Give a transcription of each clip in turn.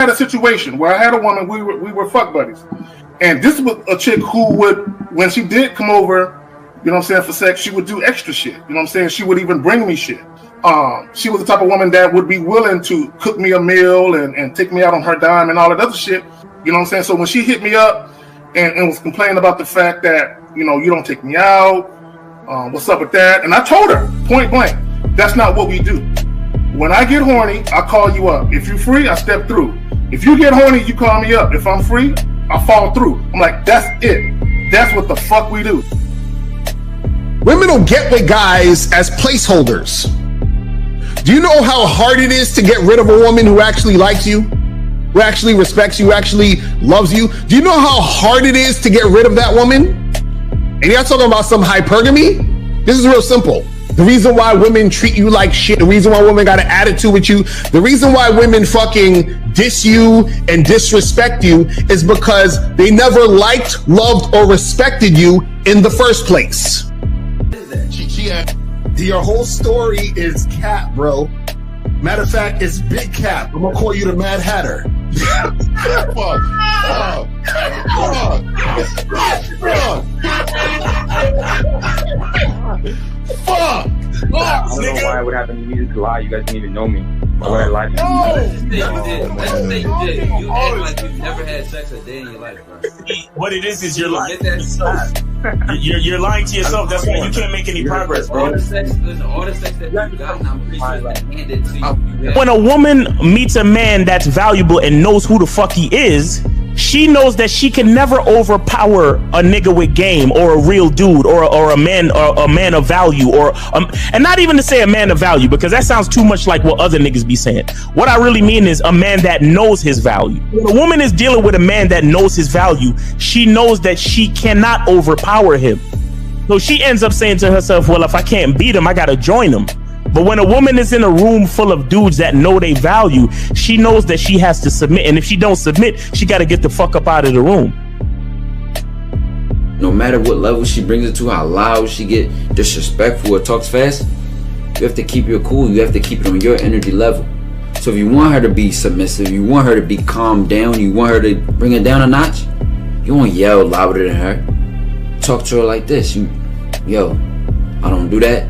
had a situation where I had a woman, we were fuck buddies. And this was a chick who would, when she did come over, you know what I'm saying, for sex, she would do extra shit. You know what I'm saying? She would even bring me shit. She was the type of woman that would be willing to cook me a meal and take me out on her dime and all that other shit. You know what I'm saying? So when she hit me up and was complaining about the fact that, you know, you don't take me out, what's up with that? And I told her, point blank, that's not what we do. When I get horny, I call you up. If you're free, I step through. If you get horny, you call me up. If I'm free, I fall through. I'm like, that's it. That's what the fuck we do. Women will get with guys as placeholders. Do you know how hard it is to get rid of a woman who actually likes you, who actually respects you, who actually loves you? Do you know how hard it is to get rid of that woman? And you're not talking about some hypergamy? This is real simple. The reason why women treat you like shit, the reason why women got an attitude with you, the reason why women fucking diss you and disrespect you is because they never liked, loved, or respected you in the first place. Your whole story is cap, bro. Matter of fact, it's big cap. I'm gonna call you the Mad Hatter. Fuck! I don't know why it would happen to me to lie. You guys didn't even know me. Why would I lie to you? Let's say you did. You act like you've never had sex a day in your life, bro. What it is you're lying to yourself. You're lying to yourself. That's why you can't make any progress, bro. All the sex that you've gotten, I'm pretty sure it's handed to you. When a woman meets a man that's valuable and knows who the fuck he is, she knows that she can never overpower a nigga with game or a real dude or a man of value and not even to say a man of value, because that sounds too much like what other niggas be saying. What I really mean is a man that knows his value. When a woman is dealing with a man that knows his value, she knows that she cannot overpower him. So she ends up saying to herself, well, if I can't beat him, I gotta join him. But when a woman is in a room full of dudes that know they value, she knows that she has to submit. And if she don't submit, she got to get the fuck up out of the room. No matter what level she brings it to, how loud she get, disrespectful or talks fast, you have to keep your cool. You have to keep it on your energy level. So if you want her to be submissive, you want her to be calmed down, you want her to bring it down a notch, you won't yell louder than her. Talk to her like this. Yo, I don't do that.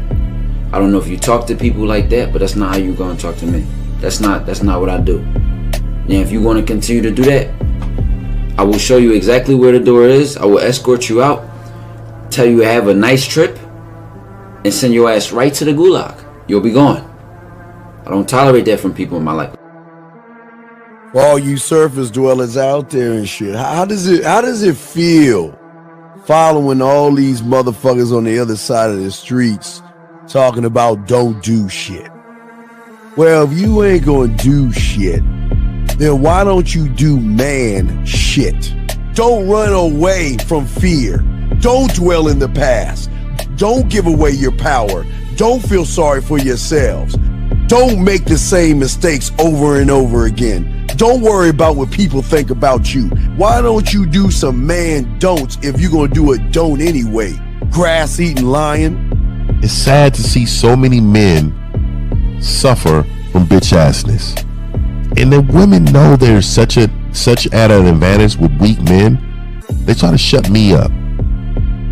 I don't know if you talk to people like that, but that's not how you gonna talk to me. That's not what I do. And if you want to continue to do that, I will show you exactly where the door is. I will escort you out, tell you have a nice trip, and send your ass right to the gulag. You'll be gone. I don't tolerate that from people in my life. For all you surface dwellers out there and shit, how does it feel following all these motherfuckers on the other side of the streets talking about don't do shit? Well, if you ain't gonna do shit, then why don't you do man shit? Don't run away from fear. Don't dwell in the past. Don't give away your power. Don't feel sorry for yourselves. Don't make the same mistakes over and over again. Don't worry about what people think about you. Why don't you do some man don'ts if you're gonna do a don't anyway? Grass-eating lion. It's sad to see so many men suffer from bitch assness. And the women know there's such at an advantage with weak men. They try to shut me up.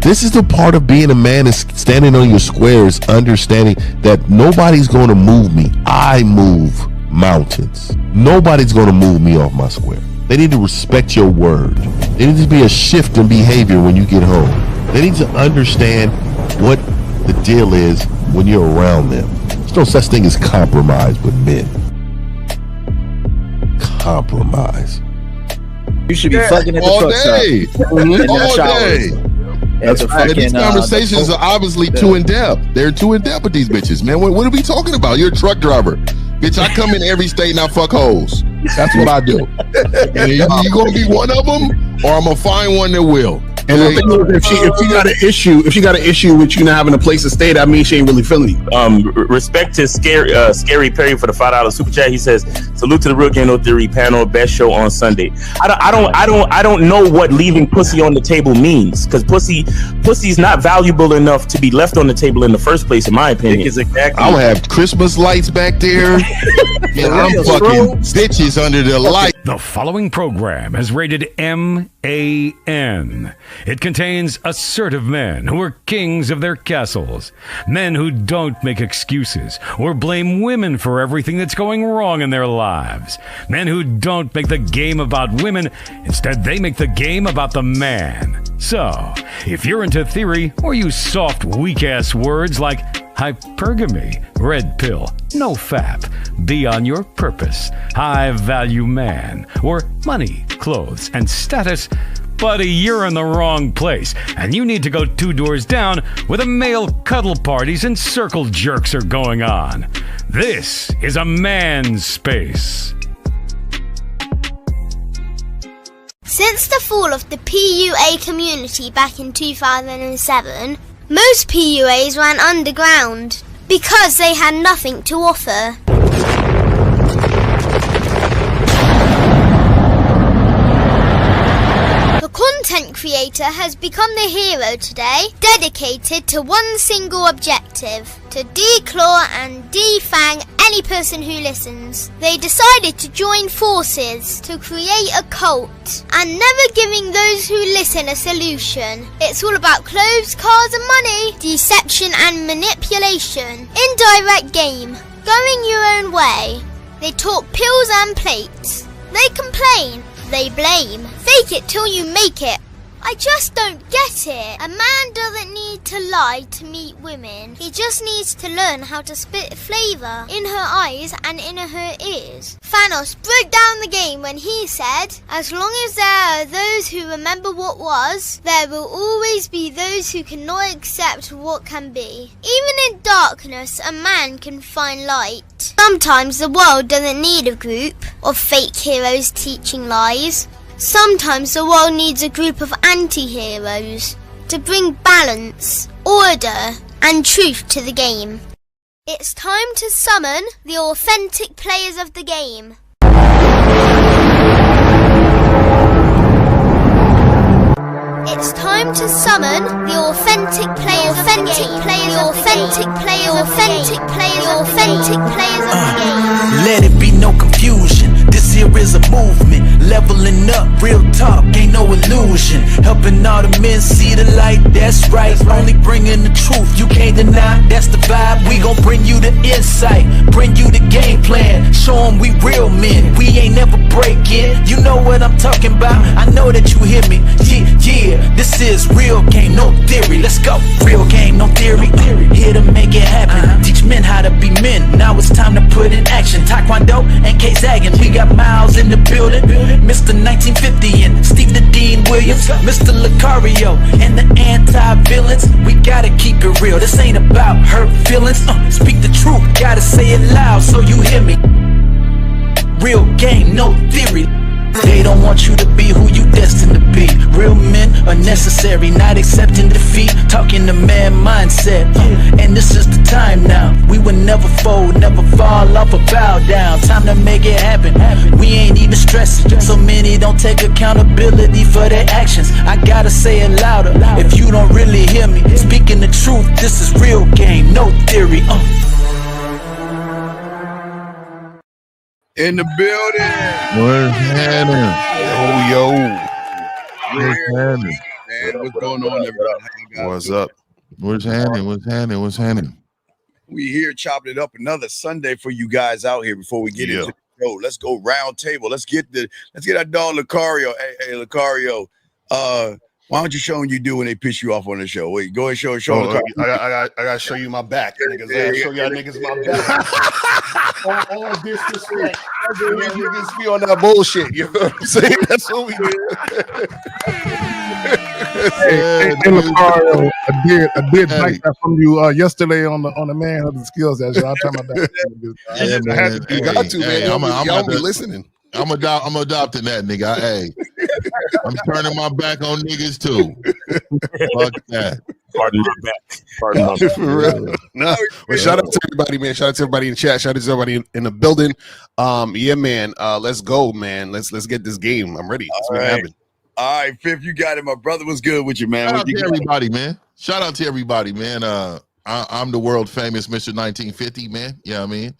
This is the part of being a man, is standing on your squares, understanding that nobody's going to move me. I move mountains. Nobody's going to move me off my square. They need to respect your word. There needs to be a shift in behavior when you get home. They need to understand what the deal is when you're around them. There's no such thing as compromise with men. Compromise. You should be fucking at the all truck day. stop. All day. These conversations are obviously too in depth. They're too in depth with these bitches, man. What are we talking about? You're a truck driver. Bitch, I come in every state and I fuck hoes. That's what I do. And you gonna be one of them, or I'm gonna find one that will. And the thing is, if she got an issue with you not having a place to stay, that means she ain't really feeling you. Respect to Scary Perry for the $5 super chat. He says, "Salute to the Real Game No Theory panel, best show on Sunday." I don't know what leaving pussy on the table means, because pussy's not valuable enough to be left on the table in the first place, in my opinion. Exactly. I'll have Christmas lights back there, and I'm fucking bitches under the light. The following program is rated MAN. It contains assertive men who are kings of their castles. Men who don't make excuses or blame women for everything that's going wrong in their lives. Men who don't make the game about women. Instead, they make the game about the man. So, if you're into theory or use soft, weak-ass words like hypergamy, red pill, no fap, be on your purpose, high value man, or money, clothes, and status, buddy, you're in the wrong place, and you need to go 2 doors down where the male cuddle parties and circle jerks are going on. This is a man's space. Since the fall of the PUA community back in 2007, most PUAs ran underground because they had nothing to offer. The content creator has become the hero today, dedicated to one single objective: to declaw and defang any person who listens. They decided to join forces to create a cult, and never giving those who listen a solution. It's all about clothes, cars and money, deception and manipulation, indirect game, going your own way. They talk pills and plates. They complain. They blame. Fake it till you make it. I just don't get it. A man doesn't need to lie to meet women. He just needs to learn how to spit flavour in her eyes and in her ears. Thanos broke down the game when he said, as long as there are those who remember what was, there will always be those who cannot accept what can be. Even in darkness, a man can find light. Sometimes the world doesn't need a group of fake heroes teaching lies. Sometimes the world needs a group of anti-heroes to bring balance, order, and truth to the game. It's time to summon the authentic players of the game. It's time to summon the authentic players of the game. The authentic players of the game. Let it be no confusion. This here is a movement. Leveling up, real talk, ain't no illusion. Helping all the men see the light, that's right. Only bringing the truth, you can't deny, that's the vibe. We gon' bring you the insight, bring you the game plan. Show them we real men, we ain't never breaking. You know what I'm talking about, I know that you hear me. Yeah, this is real game, no theory. Let's go, real game, no theory. Here to make it happen, teach men how to be men. Now it's time to put in action. Taekwondo and K-Zagging, we got Miles in the building. Mr. 1950 and Steve the Dean Williams, Mr. Lucario and the anti-villains. We gotta keep it real, this ain't about hurt feelings. Speak the truth, gotta say it loud so you hear me. Real game, no theory. They don't want you to be who you destined to be. Real men are necessary, not accepting defeat. Talking the man mindset, and this is the time now. We will never fold, never fall off or bow down. Time to make it happen. We ain't even stressing. So many don't take accountability for their actions. I gotta say it louder if you don't really hear me. Speaking the truth, this is real game, no theory. In the building. Where's Hannah? Yo. Where's Hannah? Man, what's going on, everybody? What's up? Where's Hannah? What's Hannah? What's Hannah? We here chopping it up another Sunday for you guys out here before we get into the show. Let's go round table. Let's get our dog Lucario. Hey, Lucario. Why don't you show them you do when they piss you off on the show? Wait, go ahead, show. I gotta show you my back, niggas. I gotta show y'all niggas my back. all disrespect. Y'all niggas be on that bullshit. You know what I'm saying? That's what we do. Hey, Lucario, I did like that from you yesterday on the manhood and skills. That I'll turn my back. You got to, man. Y'all be listening. I'm adopting that, nigga. Hey, I'm turning my back on niggas too. Fuck that. Pardon my back. Pardon my back. For real. No. Well, shout out to everybody, man. Shout out to everybody in the chat. Shout out to everybody in the building. Yeah, man. Let's go, man. Let's get this game. I'm ready. It's gonna happen. All right, Fifth, you got it. My brother was good with you, man. Shout out to everybody, man. Shout out to everybody, man. I'm the world famous Mr. 1950, man. You know what I mean?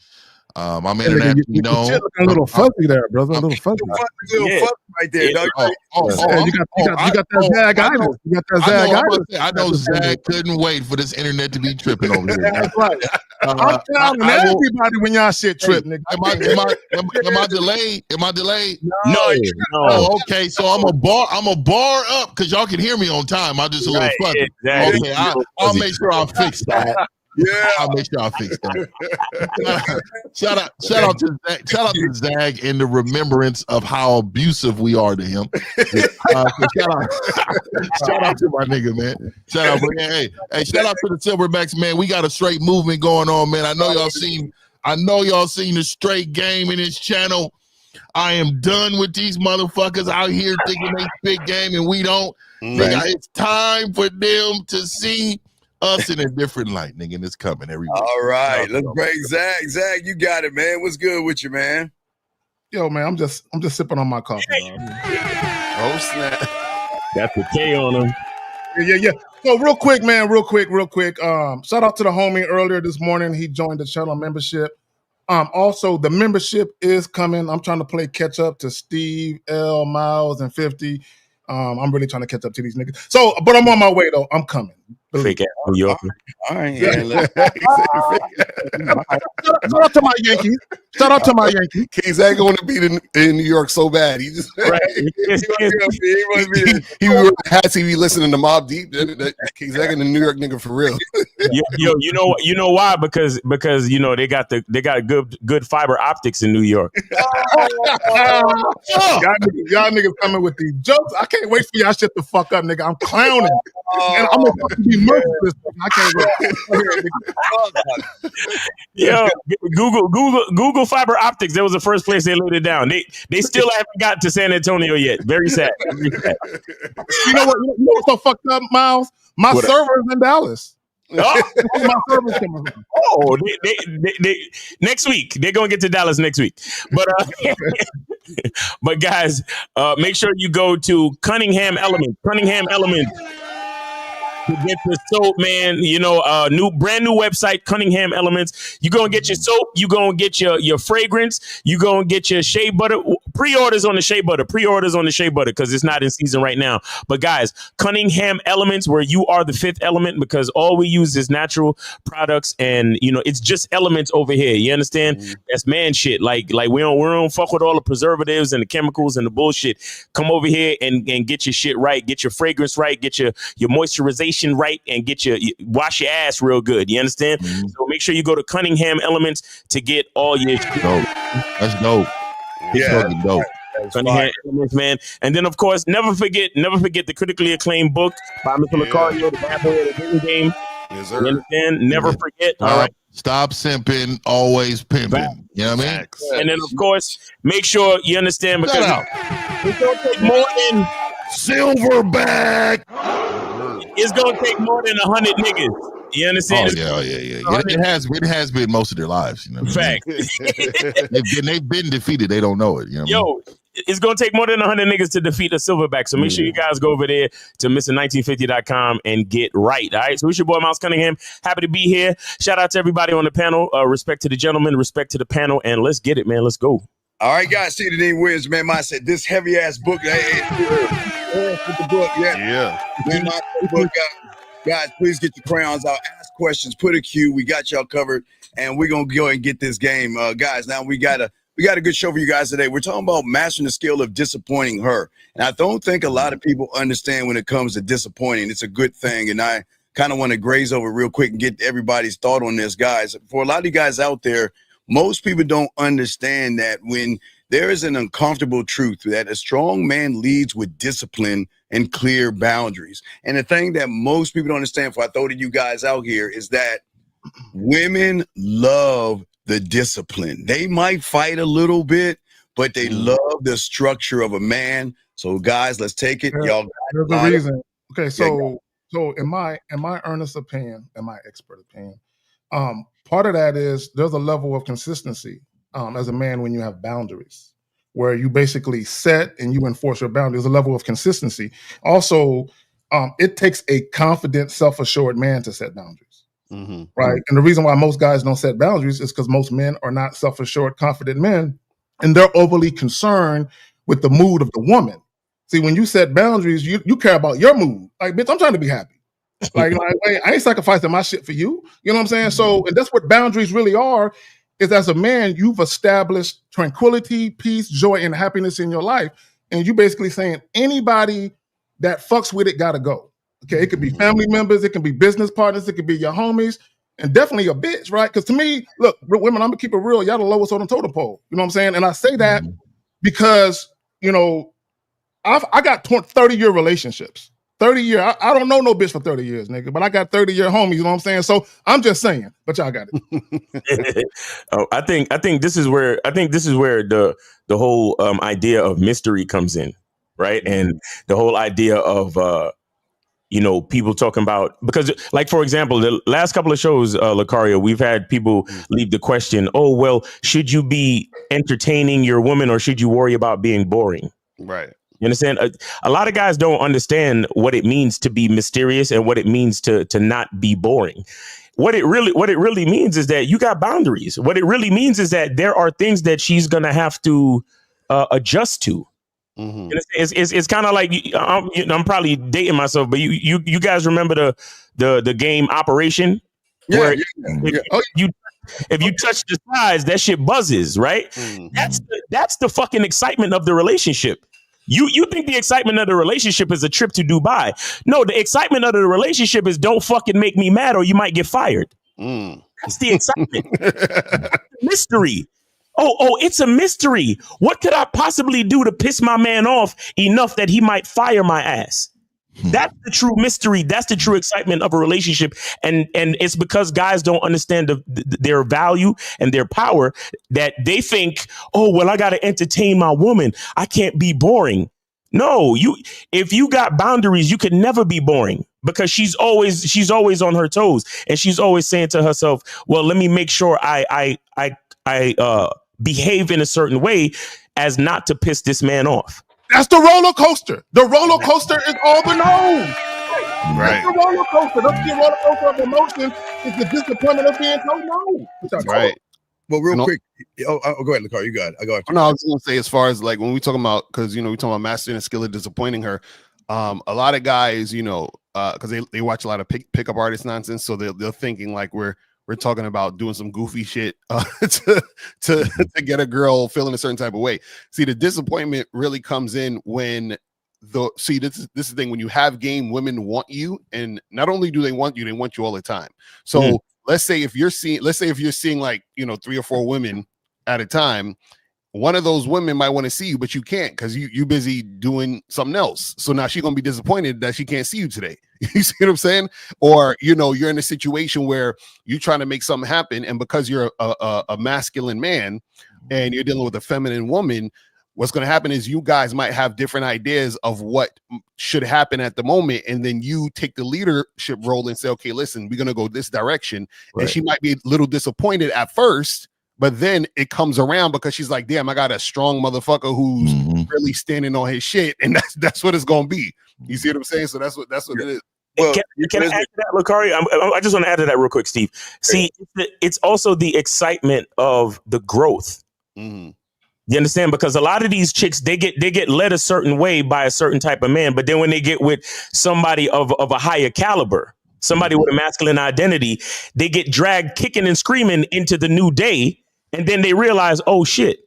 I'm internationally known. Looking a little fuzzy there, brother. A little fuzzy. Fuzzy right there, dog. You got that Zag itis. You got that Zag itis. I know Zag couldn't wait for this internet to be tripping over here. That's right. I'm telling everybody when y'all shit trip, nigga. Am I delayed? Am I delayed? No. Oh, okay. So I'm a bar up because y'all can hear me on time. I'm just a little fuzzy. Exactly. Okay, I'll make sure I fix that. Yeah, I'll make sure I fix that. Shout out to Zag in the remembrance of how abusive we are to him. Shout out to my nigga, man. Shout out to the Silverbacks, man. We got a straight movement going on, man. I know y'all seen the straight game in this channel. I am done with these motherfuckers out here thinking they big game and we don't. Nigga, it's time for them to see us in a different light, nigga, and it's coming every week. All right, let's bring Zag. Zag, you got it, man. What's good with you, man? Yo, man, I'm just sipping on my coffee. Oh snap! Got the K on him. Yeah. So real quick. Shout out to the homie earlier this morning. He joined the channel membership. Also, the membership is coming. I'm trying to play catch up to Steve, L, Miles, and 50. I'm really trying to catch up to these niggas. So, but I'm on my way though. I'm coming. Fake ass New Yorker. All right. Yeah. Shout out to my Yankees. Kings ain't going to be in New York so bad. He just Right. he has to be listening to Mobb Deep. Kings ain't in the New York nigga for real. Yo, you know why? Because you know they got good fiber optics in New York. Y'all niggas coming with these jokes. I can't wait for y'all shit to fuck up, nigga. I'm clowning. And I'm gonna be merciless. I can't wait. Yo, Google fiber optics. That was the first place they laid it down. They still haven't got to San Antonio yet. Very sad. You know what's so fucked up, Miles? My server is in Dallas. They next week they're gonna get to Dallas next week, but guys, make sure you go to Cunningham Elements to get the soap, man. You know, brand new website, Cunningham Elements. You gonna get your soap, you gonna get your fragrance, you gonna get your shea butter. Pre-orders on the shea butter because it's not in season right now. But guys, Cunningham Elements, where you are the fifth element, because all we use is natural products, and you know it's just elements over here. You understand? That's man shit. Like we don't fuck with all the preservatives and the chemicals and the bullshit. Come over here and get your shit right, get your fragrance right, get your moisturization right, and wash your ass real good. You understand? So make sure you go to Cunningham Elements to get all your shit. That's dope. Yeah, dope. Cunningham Elements, man. And then of course, never forget the critically acclaimed book by Mr. Lucario, The Bad Boy of the Video Game. Yes, you understand? Never forget. All right. Stop simping, always pimping. You know what I mean? And then of course, make sure you understand, because it's gonna take more than Silverback. It's gonna take more than 100 niggas. You understand? Oh yeah. It has been most of their lives. You know. Fact. they've been defeated. They don't know it. You know. Yo, it's gonna take more than 100 niggas to defeat a Silverback. So make sure you guys go over there to Mr1950.com and get right. All right. So it's your boy Miles Cunningham. Happy to be here. Shout out to everybody on the panel. Respect to the gentlemen. Respect to the panel. And let's get it, man. Let's go. All right, guys. See the name Williams, man. I said this heavy ass book. With the book, yeah. Man, my book, guys, please get your crayons out. Ask questions. Put a cue. We got y'all covered, and we're gonna go and get this game, guys. Now we got a good show for you guys today. We're talking about mastering the skill of disappointing her, and I don't think a lot of people understand when it comes to disappointing. It's a good thing, and I kind of want to graze over real quick and get everybody's thought on this, guys. For a lot of you guys out there, most people don't understand that when there is an uncomfortable truth that a strong man leads with discipline and clear boundaries. And the thing that most people don't understand, before I throw to you guys out here, is that women love the discipline. They might fight a little bit, but they love the structure of a man. So guys, let's take it. Y'all got there's a reason. Okay, so in my earnest opinion, in my expert opinion, part of that is there's a level of consistency as a man when you have boundaries, where you basically set and you enforce your boundaries. There's a level of consistency. Also, it takes a confident, self-assured man to set boundaries. right? And the reason why most guys don't set boundaries is because most men are not self-assured, confident men, and they're overly concerned with the mood of the woman. See, when you set boundaries, you care about your mood. Like, bitch, I'm trying to be happy. Like, wait, I ain't sacrificing my shit for you. You know what I'm saying? So, and that's what boundaries really are, is as a man, you've established tranquility, peace, joy, and happiness in your life. And you basically saying anybody that fucks with it gotta go. Okay, it could be family members, it can be business partners, it could be your homies, and definitely a bitch, right? Because to me, look, women, I'm gonna keep it real, y'all the lowest on the totem pole. You know what I'm saying? And I say that because, you know, I got 30-year relationships. 30 year. I don't know no bitch for 30 years, nigga, but I got 30-year homies, you know what I'm saying? So I'm just saying, but y'all got it. I think this is where the whole idea of mystery comes in, right? And the whole idea of you know, people talking about, because like, for example, the last couple of shows, Lucario, we've had people leave the question, oh, well, should you be entertaining your woman or should you worry about being boring? Right. You understand? A lot of guys don't understand what it means to be mysterious and what it means to not be boring. What it really means is that you got boundaries. What it really means is that there are things that she's gonna have to adjust to. It's kind of like, I'm probably dating myself, but you guys remember the game Operation, where if you touch the sides, that shit buzzes, right? That's the fucking excitement of the relationship. You think the excitement of the relationship is a trip to Dubai? No, the excitement of the relationship is don't fucking make me mad or you might get fired. That's the excitement. Mystery. Oh, it's a mystery. What could I possibly do to piss my man off enough that he might fire my ass? That's the true mystery. That's the true excitement of a relationship. And it's because guys don't understand their value and their power that they think, oh, well, I got to entertain my woman. I can't be boring. No, if you got boundaries, you can never be boring because she's always on her toes. And she's always saying to herself, well, let me make sure I behave in a certain way as not to piss this man off. That's the roller coaster. The roller coaster is all the known. Right. That's the roller coaster. That's the roller coaster of emotion. Is the disappointment of being told no. Right. Well, real quick. Go ahead, Lucar. You got it. I go ahead. No, I was going to say, as far as like when we talking about, because we talking about mastering a skill of disappointing her. A lot of guys, because they watch a lot of pickup artist nonsense, so they're thinking like we're talking about doing some goofy shit to get a girl feeling a certain type of way. See, the disappointment really comes in when this is the thing, when you have game, women want you, and not only do they want you all the time. So let's say if you're seeing like 3 or 4 women at a time, one of those women might want to see you, but you can't because you busy doing something else. So now she's gonna be disappointed that she can't see you today. You see what I'm saying? Or you're in a situation where you're trying to make something happen, and because you're a masculine man and you're dealing with a feminine woman, what's going to happen is you guys might have different ideas of what should happen at the moment, and then you take the leadership role and say, okay, listen, we're going to go this direction. Right. And she might be a little disappointed at first, but then it comes around because she's like, damn, I got a strong motherfucker who's really standing on his shit, and that's what it's going to be. You see what I'm saying? So that's what it is. Well, can I add to that, Lucario? I just want to add to that real quick, Steve. See, it's also the excitement of the growth. You understand? Because a lot of these chicks, they get led a certain way by a certain type of man, but then when they get with somebody of a higher caliber, somebody with a masculine identity, they get dragged kicking and screaming into the new day, and then they realize, oh shit,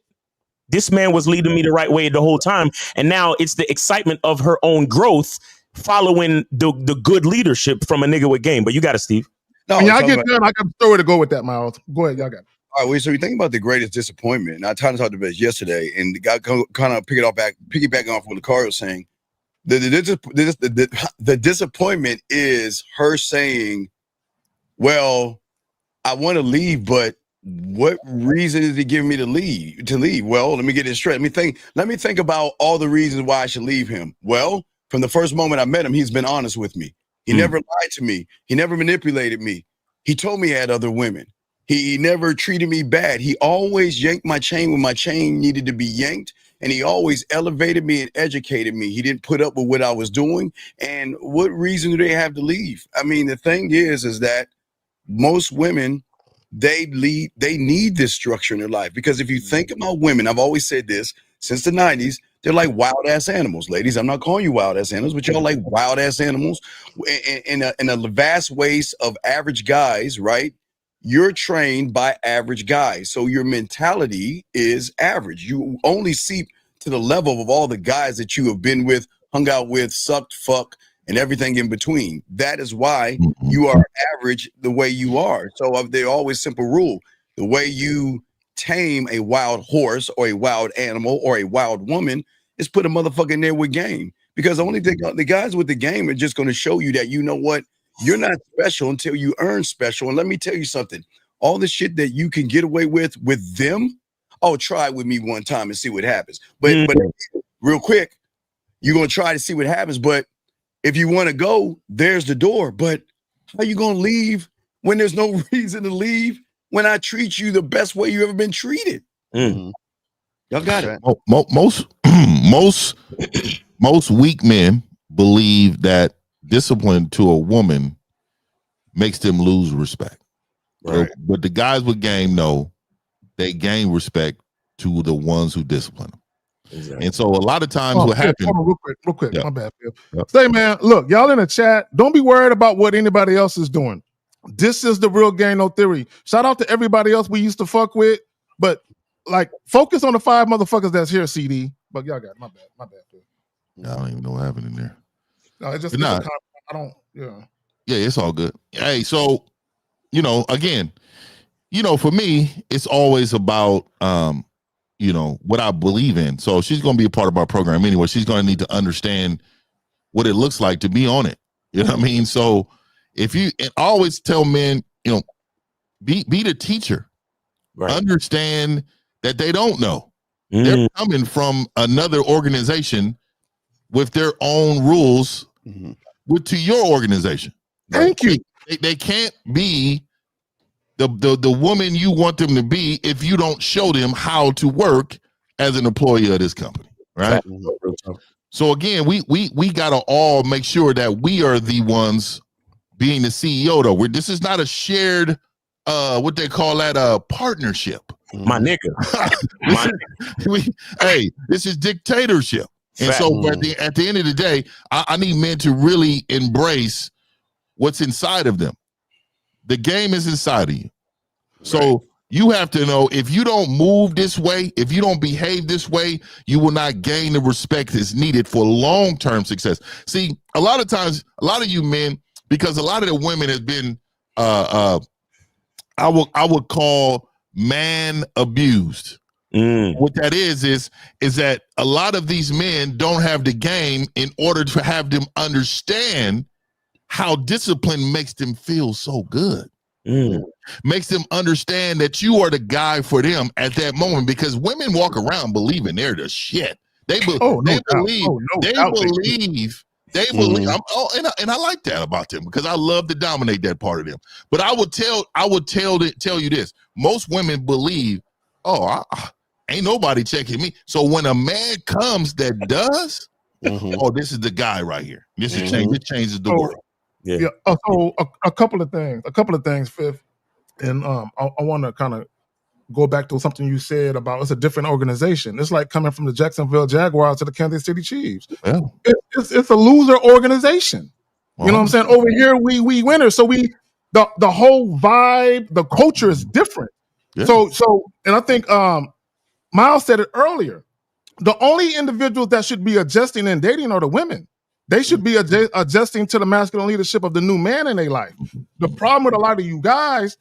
this man was leading me the right way the whole time, and now it's the excitement of her own growth following the good leadership from a nigga with game. But you got it, Steve. No, when y'all get done, I got a story to go with that, Miles. Go ahead, y'all got it. All right, so we think about the greatest disappointment. And I tried to talk about this yesterday, and the guy kind of piggybacking off what Lucario was saying. The disappointment is her saying, well, I want to leave, but what reason is he giving me to leave? Well, let me get this straight. Let me think about all the reasons why I should leave him. Well, from the first moment I met him, he's been honest with me. He never lied to me. He never manipulated me. He told me he had other women. He never treated me bad. He always yanked my chain when my chain needed to be yanked. And he always elevated me and educated me. He didn't put up with what I was doing. And what reason do they have to leave? I mean, the thing is that most women, they need this structure in their life. Because if you think about women, I've always said this since the 90s, they're like wild ass animals. Ladies, I'm not calling you wild ass animals, but y'all like wild ass animals in a vast waste of average guys, right? You're trained by average guys. So your mentality is average. You only seep to the level of all the guys that you have been with, hung out with, sucked, fuck, and everything in between. That is why you are average the way you are. So they're always simple rule. The way you tame a wild horse or a wild animal or a wild woman is put a motherfucker in there with game. Because only the guys with the game are just going to show you that, you know what, you're not special until you earn special. And let me tell you something. All the shit that you can get away with them, oh, try it with me one time and see what happens. But real quick, you're going to try to see what happens. But if you want to go, there's the door. But how you going to leave when there's no reason to leave, when I treat you the best way you ever been treated? Y'all got it. Most weak men believe that discipline to a woman makes them lose respect. Right. But the guys with game know they gain respect to the ones who discipline them. Exactly. And so a lot of times what happens. Real quick. My bad, Phil. Say, man, look, y'all in the chat, don't be worried about what anybody else is doing. This is the real game, no theory. Shout out to everybody else we used to fuck with, but like focus on the 5 motherfuckers that's here, CD. But y'all got it. My bad, Phil. I don't even know what happened in there. No, it's just I don't. Yeah, it's all good. Hey, so again, for me, it's always about what I believe in. So she's going to be a part of our program anyway. She's going to need to understand what it looks like to be on it. You know what I mean? So if you, and I always tell men, be the teacher. Right. Understand that they don't know. They're coming from another organization with their own rules to your organization. Thank you. They can't be the woman you want them to be if you don't show them how to work as an employee of this company, right? So again, we gotta all make sure that we are the ones being the CEO though. This is not a shared what they call that a partnership. My nigga. This is dictatorship. And so at the end of the day, I need men to really embrace what's inside of them. The game is inside of you. So you have to know, if you don't move this way, if you don't behave this way, you will not gain the respect that's needed for long-term success. See, a lot of times, a lot of you men, because a lot of the women has been, I would call man abused. What that is that a lot of these men don't have the game in order to have them understand how discipline makes them feel so good. Makes them understand that you are the guy for them at that moment, because women walk around believing they're the shit. They believe. And I like that about them, because I love to dominate that part of them. But I would tell you this: most women believe, ain't nobody checking me. So when a man comes that does, this is the guy right here. This changes the world. Yeah. So a couple of things, Fifth, and I want to kind of go back to something you said about it's a different organization. It's like coming from the Jacksonville Jaguars to the Kansas City Chiefs. Yeah. It's a loser organization. You know what I'm saying? Over here, we winners. So the whole vibe, the culture is different. Yeah. So, and I think Miles said it earlier. The only individuals that should be adjusting and dating are the women. They should be adjusting to the masculine leadership of the new man in their life. The problem with a lot of you guys,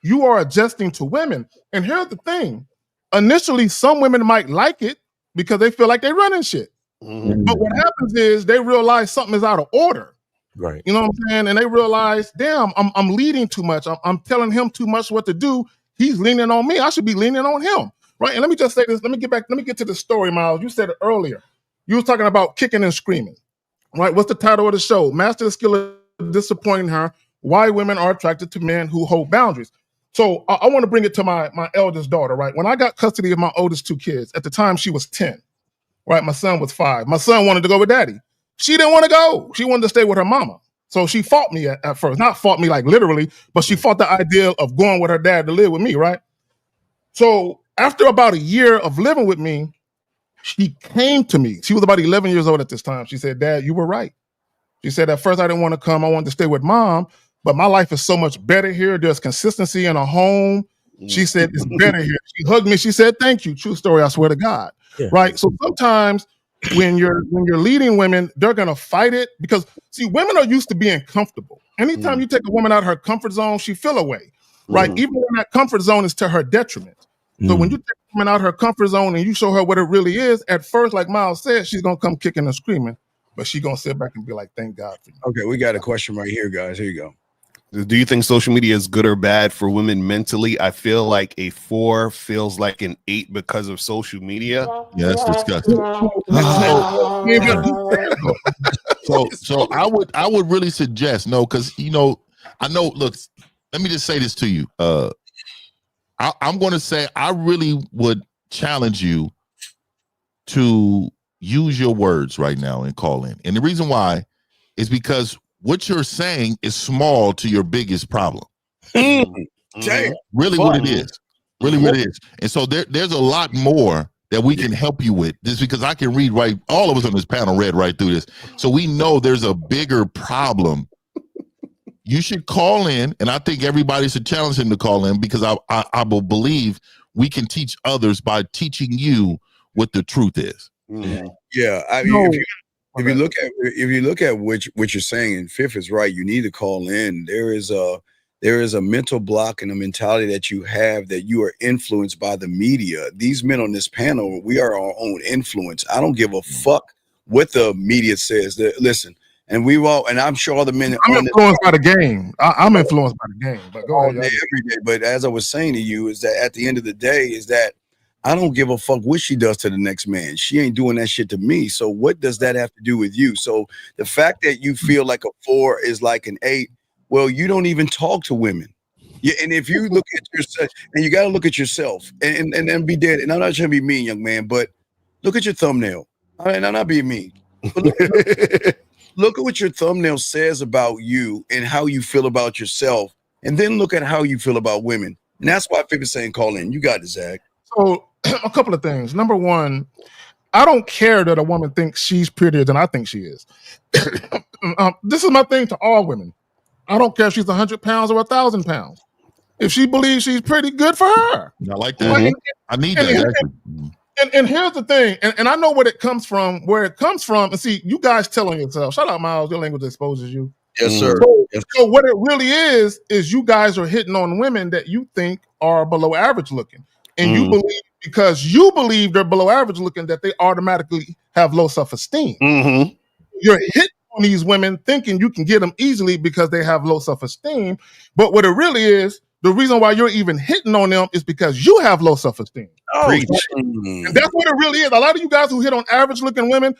you are adjusting to women. And here's the thing. Initially, some women might like it because they feel like they're running shit. But what happens is they realize something is out of order. Right. You know what I'm saying? And they realize, damn, I'm leading too much. I'm telling him too much what to do. He's leaning on me. I should be leaning on him. Right. And let me just say this. Let me get to the story, Miles. You said it earlier. You were talking about kicking and screaming. Right. What's the title of the show? Master the skill of disappointing her. Why women are attracted to men who hold boundaries. So I want to bring it to my eldest daughter. Right. When I got custody of my oldest 2 kids, at the time she was 10. Right. My son was 5. My son wanted to go with daddy. She didn't want to go. She wanted to stay with her mama. So she fought me at first. Not fought me like literally, but she fought the idea of going with her dad to live with me, right? So after about a year of living with me, she came to me. She was about 11 years old at this time. She said, Dad, you were right. She said, at first I didn't want to come. I wanted to stay with Mom, but my life is so much better here. There's consistency in a home. She said, it's better here. She hugged me. She said, thank you. True story. I swear to God. Yeah. Right. So sometimes when you're leading women, they're going to fight it because see, women are used to being comfortable. Anytime you take a woman out of her comfort zone, she feel away. Right. Even when that comfort zone is to her detriment. So when you take a woman out of her comfort zone and you show her what it really is, at first, like Miles said, she's going to come kicking and screaming, but she's going to sit back and be like, thank God for you. Okay. We got a question right here, guys. Here you go. Do you think social media is good or bad for women mentally? I feel like a 4 feels like an 8 because of social media. Yeah, that's disgusting. So I would really suggest no, because I know. Look, let me just say this to you. I'm going to say I really would challenge you to use your words right now and call in. And the reason why is because what you're saying is small to your biggest problem. Really what it is. Really what it is. And so there's a lot more that we can help you with. Just because I can read right, all of us on this panel read right through this. So we know there's a bigger problem. You should call in, and I think everybody should challenge him to call in because I will believe we can teach others by teaching you what the truth is. Yeah, I mean, if you look at what you're saying, and Fifth is right, you need to call in. There is a mental block and a mentality that you have that you are influenced by the media. These men on this panel, we are our own influence. I don't give a fuck what the media says. Listen. And I'm sure all the men. I'm influenced by the game. I'm influenced by the game. But go ahead, every day. But as I was saying to you, is that at the end of the day, is that I don't give a fuck what she does to the next man. She ain't doing that shit to me. So what does that have to do with you? So the fact that you feel like a 4 is like an 8, well, you don't even talk to women. Yeah, and if you look at yourself, and you got to look at yourself, and then be dead. And I'm not trying to be mean, young man, but look at your thumbnail. I'm not being mean. Look at what your thumbnail says about you and how you feel about yourself, and then look at how you feel about women. And that's why people saying call in. You got it, Zach. So a couple of things. Number one, I don't care that a woman thinks she's prettier than I think she is. This is my thing to all women. I don't care if she's 100 pounds or 1,000 pounds. If she believes she's pretty, good for her. I like that. I need that. And here's the thing, and I know where it comes from, and see, you guys telling yourself, shout out, Miles, your language exposes you. Yes, sir. So what it really is you guys are hitting on women that you think are below average looking. And you believe, because you believe they're below average looking, that they automatically have low self-esteem. You're hitting on these women thinking you can get them easily because they have low self-esteem. But what it really is, the reason why you're even hitting on them is because you have low self-esteem. And that's what it really is. A lot of you guys who hit on average looking women,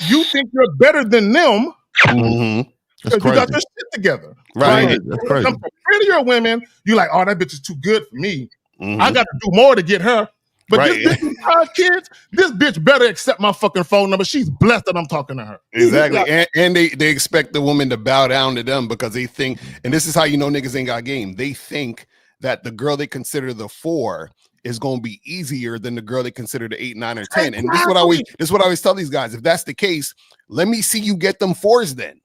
you think you're better than them because you got your shit together. Right. That's crazy. When it comes to prettier women, you're like, oh, that bitch is too good for me. I got to do more to get her. But this bitch with 5 kids, this bitch better accept my fucking phone number. She's blessed that I'm talking to her. Exactly. And they expect the woman to bow down to them because they think, and this is how you know niggas ain't got game. They think that the girl they consider the 4 is going to be easier than the girl they consider the 8, 9, or 10. And this is what I always tell these guys. If that's the case, let me see you get them 4s then.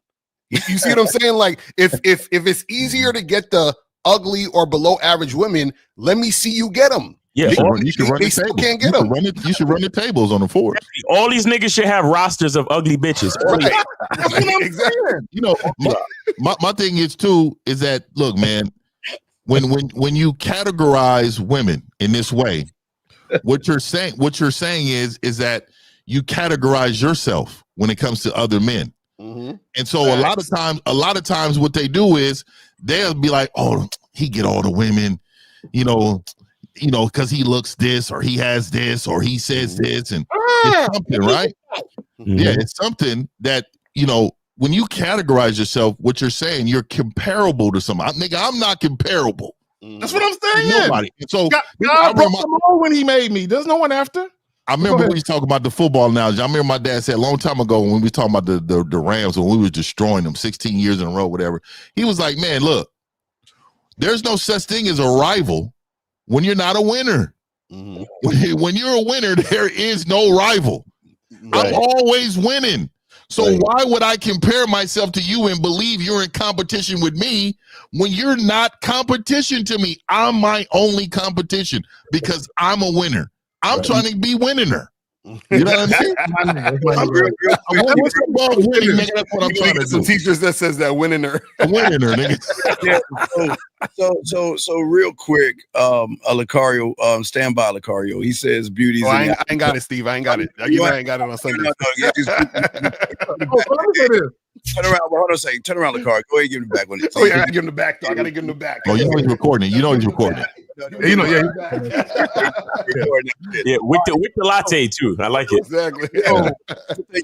You see what I'm saying? Like if it's easier to get the ugly or below average women, let me see you get them. Yeah, you should run the tables. Can't get them. You should run the tables on the 4s. All these niggas should have rosters of ugly bitches. Right. That's what I'm saying. You know, my thing is too is that, look, man, when you categorize women in this way, what you're saying is that you categorize yourself when it comes to other men. And so a lot of times what they do is they'll be like, oh, he get all the women, you know, because he looks this or he has this or he says this, and it's something, right? Yeah, it's something that, you know, when you categorize yourself, what you're saying, you're comparable to somebody. Nigga, I'm not comparable. That's what I'm saying. Nobody. So God broke them all when he made me. There's no one after. I remember we was talking about the football analogy. I remember my dad said a long time ago when we was talking about the Rams, when we was destroying them 16 years in a row, whatever. He was like, man, look, there's no such thing as a rival when you're not a winner. Mm-hmm. When you're a winner, there is no rival. Right. I'm always winning. So why would I compare myself to you and believe you're in competition with me when you're not competition to me? I'm my only competition because I'm a winner. I'm trying to be winning her. You know what I mean? What's above winning, nigga? That's what I'm trying to do. Some teachers that says that winning her. Winning her, nigga. So real quick, Lucario, stand by, Lucario. He says beauty's. I ain't got it, Steve. I ain't got it. I ain't got it on Sunday. Turn around. Hold on a second. Turn around, Lucario. Go ahead and give him the back one. Oh yeah, I gotta give him the back. I gotta give him the back. Oh, you know he's recording it. You know he's recording it. You know, yeah, with the latte too. I like it. Exactly.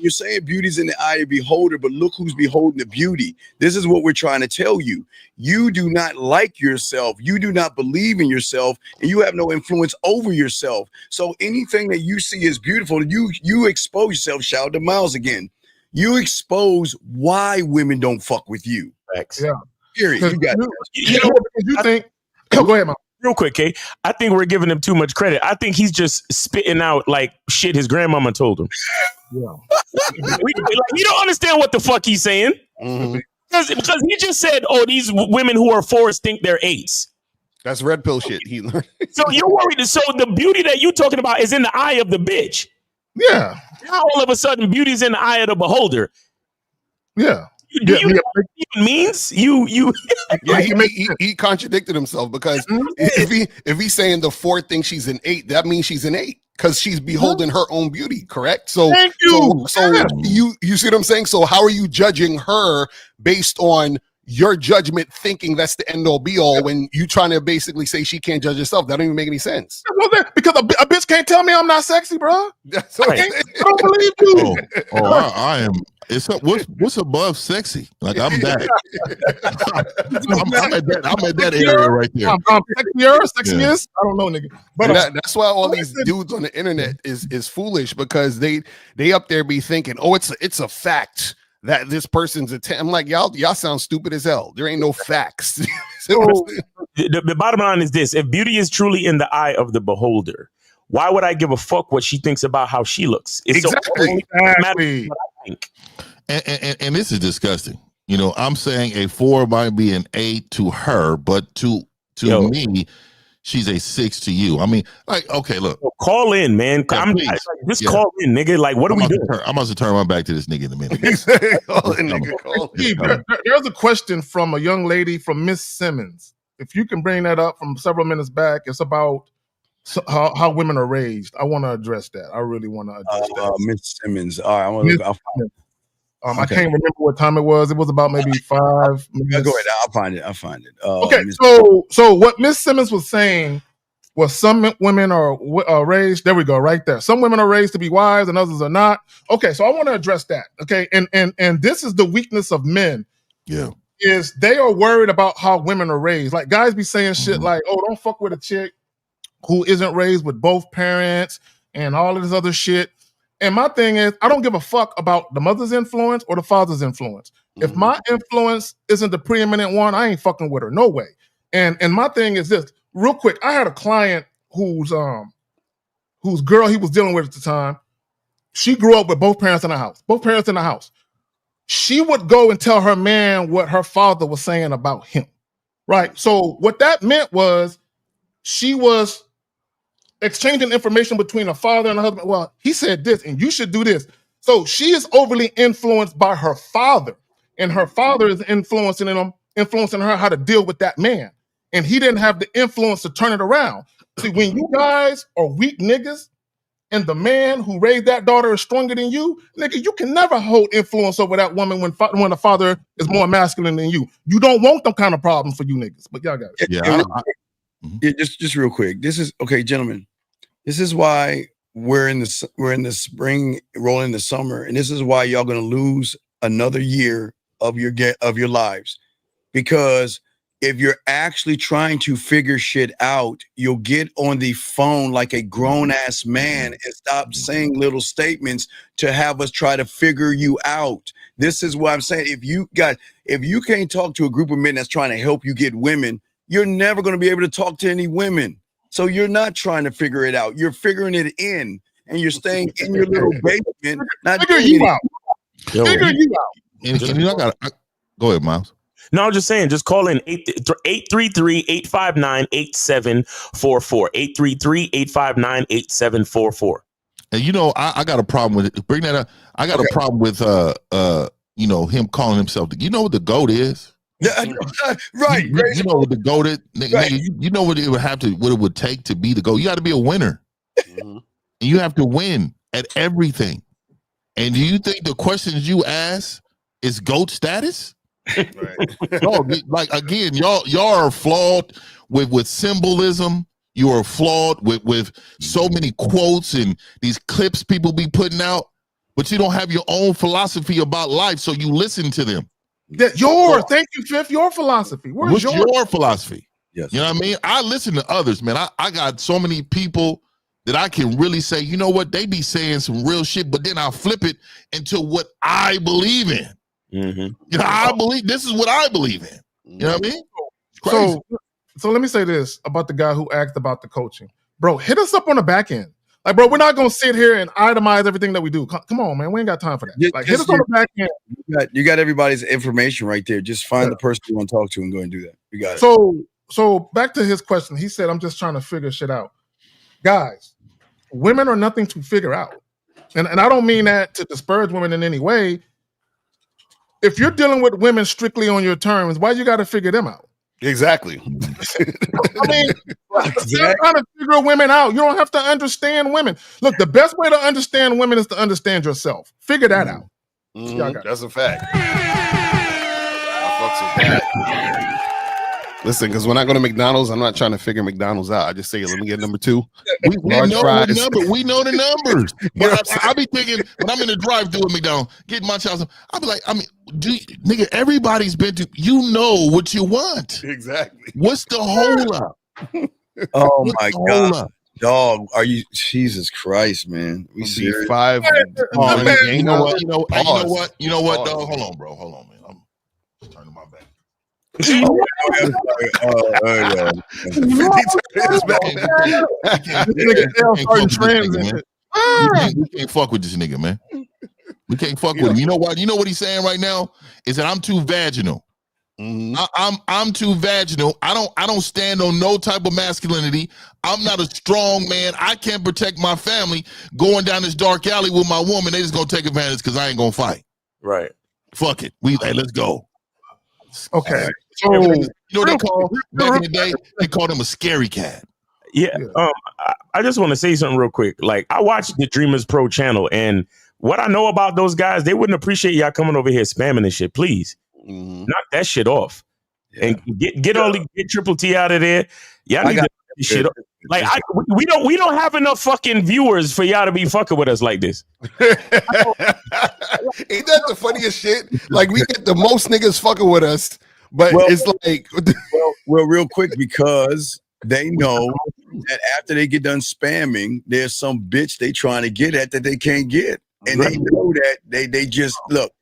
You're saying beauty's in the eye of the beholder, but look who's beholding the beauty. This is what we're trying to tell you. You do not like yourself. You do not believe in yourself, and you have no influence over yourself. So anything that you see as beautiful, you expose yourself. Shout out to Miles again. You expose why women don't fuck with you. Facts. Yeah. Period. You got it. You think? Go ahead, Mom. Real quick, Kay. I think we're giving him too much credit. I think he's just spitting out like shit his grandmama told him. Yeah. You don't understand what the fuck he's saying. Mm-hmm. Because he just said, "Oh, these women who are 4s think they're 8s." That's red pill shit. He learned. So you're worried. So the beauty that you're talking about is in the eye of the bitch. Yeah. Now all of a sudden, beauty's in the eye of the beholder. Yeah. Do you know what it even means? Yeah, he contradicted himself because if he's saying the 4 thinks she's an 8, that means she's an 8 because she's beholding her own beauty, correct? So thank you. So you see what I'm saying? So how are you judging her based on your judgment, thinking that's the end all be all when you trying to basically say she can't judge herself? That don't even make any sense. Because a bitch can't tell me I'm not sexy, bro. That's okay. I don't believe you. I am. What's above sexy? Like I'm that. I'm at that area right there. Sexiest? I don't know, nigga. But that's why all these dudes on the internet is foolish because they up there be thinking, oh, it's a fact that this person's I'm like, y'all sound stupid as hell. There ain't no facts. So, the bottom line is this: if beauty is truly in the eye of the beholder, why would I give a fuck what she thinks about how she looks? It's exactly. What I think. And this is disgusting. You know, I'm saying a 4 might be an 8 to her, but to me, she's a 6 to you. I mean, like, okay, look. Call in, man. Call in, nigga. Like, what are we doing? I'm about to turn my back to this nigga in a minute. There's a question from a young lady from Miss Simmons. If you can bring that up from several minutes back, it's about how women are raised. I want to address that. I really want to address that. Miss Simmons. All right, I want to look. I can't remember what time it was. It was about maybe 5 minutes. Go ahead. I'll find it. Okay, so what Miss Simmons was saying was some women are raised. There we go, right there. Some women are raised to be wives, and others are not. Okay, so I want to address that. Okay, and this is the weakness of men. Yeah, is they are worried about how women are raised. Like guys be saying shit like, "Oh, don't fuck with a chick who isn't raised with both parents," and all of this other shit. And my thing is, I don't give a fuck about the mother's influence or the father's influence. If my influence isn't the preeminent one, I ain't fucking with her. No way. And my thing is this, real quick. I had a client whose girl he was dealing with at the time. She grew up with both parents in the house. She would go and tell her man what her father was saying about him. Right. So what that meant was she was exchanging information between a father and a husband. Well, he said this, and you should do this. So she is overly influenced by her father, and her father is influencing her how to deal with that man. And he didn't have the influence to turn it around. See, when you guys are weak niggas, and the man who raised that daughter is stronger than you, nigga, you can never hold influence over that woman when the father is more masculine than you. You don't want them kind of problems for you niggas. But y'all got it. Just real quick. This is okay, gentlemen. This is why we're in the spring, rolling the summer, and this is why y'all gonna lose another year of your lives, because if you're actually trying to figure shit out, you'll get on the phone like a grown-ass man and stop saying little statements to have us try to figure you out. This is what I'm saying. If you can't talk to a group of men that's trying to help you get women, you're never going to be able to talk to any women. So you're not trying to figure it out. You're figuring it in, and you're staying in your little basement. Not figure you out. Figure you out. And go ahead, Miles. No, I'm just saying, just call in 833-859-8744. 833-859-8744. And I got a problem with it. Bring that up. I got a problem with him calling himself. You know what the GOAT is? Right. You know what the GOAT is? Nigga, you know what it would take to be the GOAT. You got to be a winner. And you have to win at everything. And do you think the questions you ask is GOAT status? Right. No, like again, y'all are flawed with symbolism. You are flawed with so many quotes and these clips people be putting out, but you don't have your own philosophy about life, so you listen to them. Thank you, Fifth. Your philosophy. What's your philosophy? Yes. You know what I mean? I listen to others, man. I got so many people that I can really say, you know what, they be saying some real shit, but then I'll flip it into what I believe in. Mm-hmm. I believe this is what I believe in. You know what I mean? It's crazy. So let me say this about the guy who asked about the coaching. Bro, hit us up on the back end. Like, bro, we're not going to sit here and itemize everything that we do. Come on, man. We ain't got time for that. Like, hit us on the back end. You got everybody's information right there. Just find the person you want to talk to and go and do that. You got it. So back to his question. He said, I'm just trying to figure shit out. Guys, women are nothing to figure out. And I don't mean that to disparage women in any way. If you're dealing with women strictly on your terms, why you got to figure them out? Exactly. I mean, you're trying to figure women out. You don't have to understand women. Look, the best way to understand women is to understand yourself. Figure that out. That's a fact. I fucks with that. Listen, because when I go to McDonald's, I'm not trying to figure McDonald's out. I just say, let me get number 2. We know the numbers. But I be thinking, when I'm in the drive-thru at McDonald's, getting my child, I'll be like, nigga, everybody's been to, you know what you want. Exactly. What's the hold up? Oh my God. Dog, are you, Jesus Christ, man. We see 5. You know what, dog? Hold on, bro. Hold on, man. I'm just turning my back. We can't fuck with this nigga, man. We can't fuck with him. You know what? You know what he's saying right now is that I'm too vaginal. I'm too vaginal. I don't stand on no type of masculinity. I'm not a strong man. I can't protect my family. Going down this dark alley with my woman, they just gonna take advantage because I ain't gonna fight. Right. Fuck it. Let's go. Okay. So you know they call back in the day, they called him a scary cat. Yeah. I just want to say something real quick. Like, I watched the Dreamers Pro channel, and what I know about those guys, they wouldn't appreciate y'all coming over here spamming and shit. Please knock that shit off and get Triple T out of there. Y'all need to this shit up. Like, we don't have enough fucking viewers for y'all to be fucking with us like this. Ain't that the funniest shit? Like, we get the most niggas fucking with us, but it's like, well, real quick, because they know that after they get done spamming, there's some bitch they trying to get at that they can't get, and they know that they just look.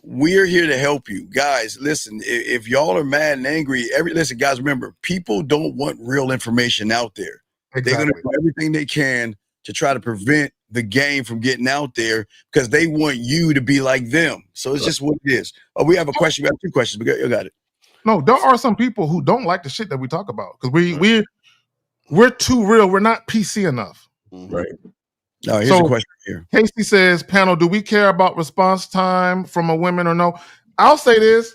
We're here to help you guys. Listen, if y'all are mad and angry, listen, guys, remember, people don't want real information out there. Exactly. They're going to do everything they can to try to prevent the game from getting out there because they want you to be like them. So it's just what it is. Oh, we have a question. We have 2 questions. You got it. No, there are some people who don't like the shit that we talk about because we're too real. We're not PC enough. Right. No, here's a question here. Casey says, panel, do we care about response time from a woman or no? I'll say this.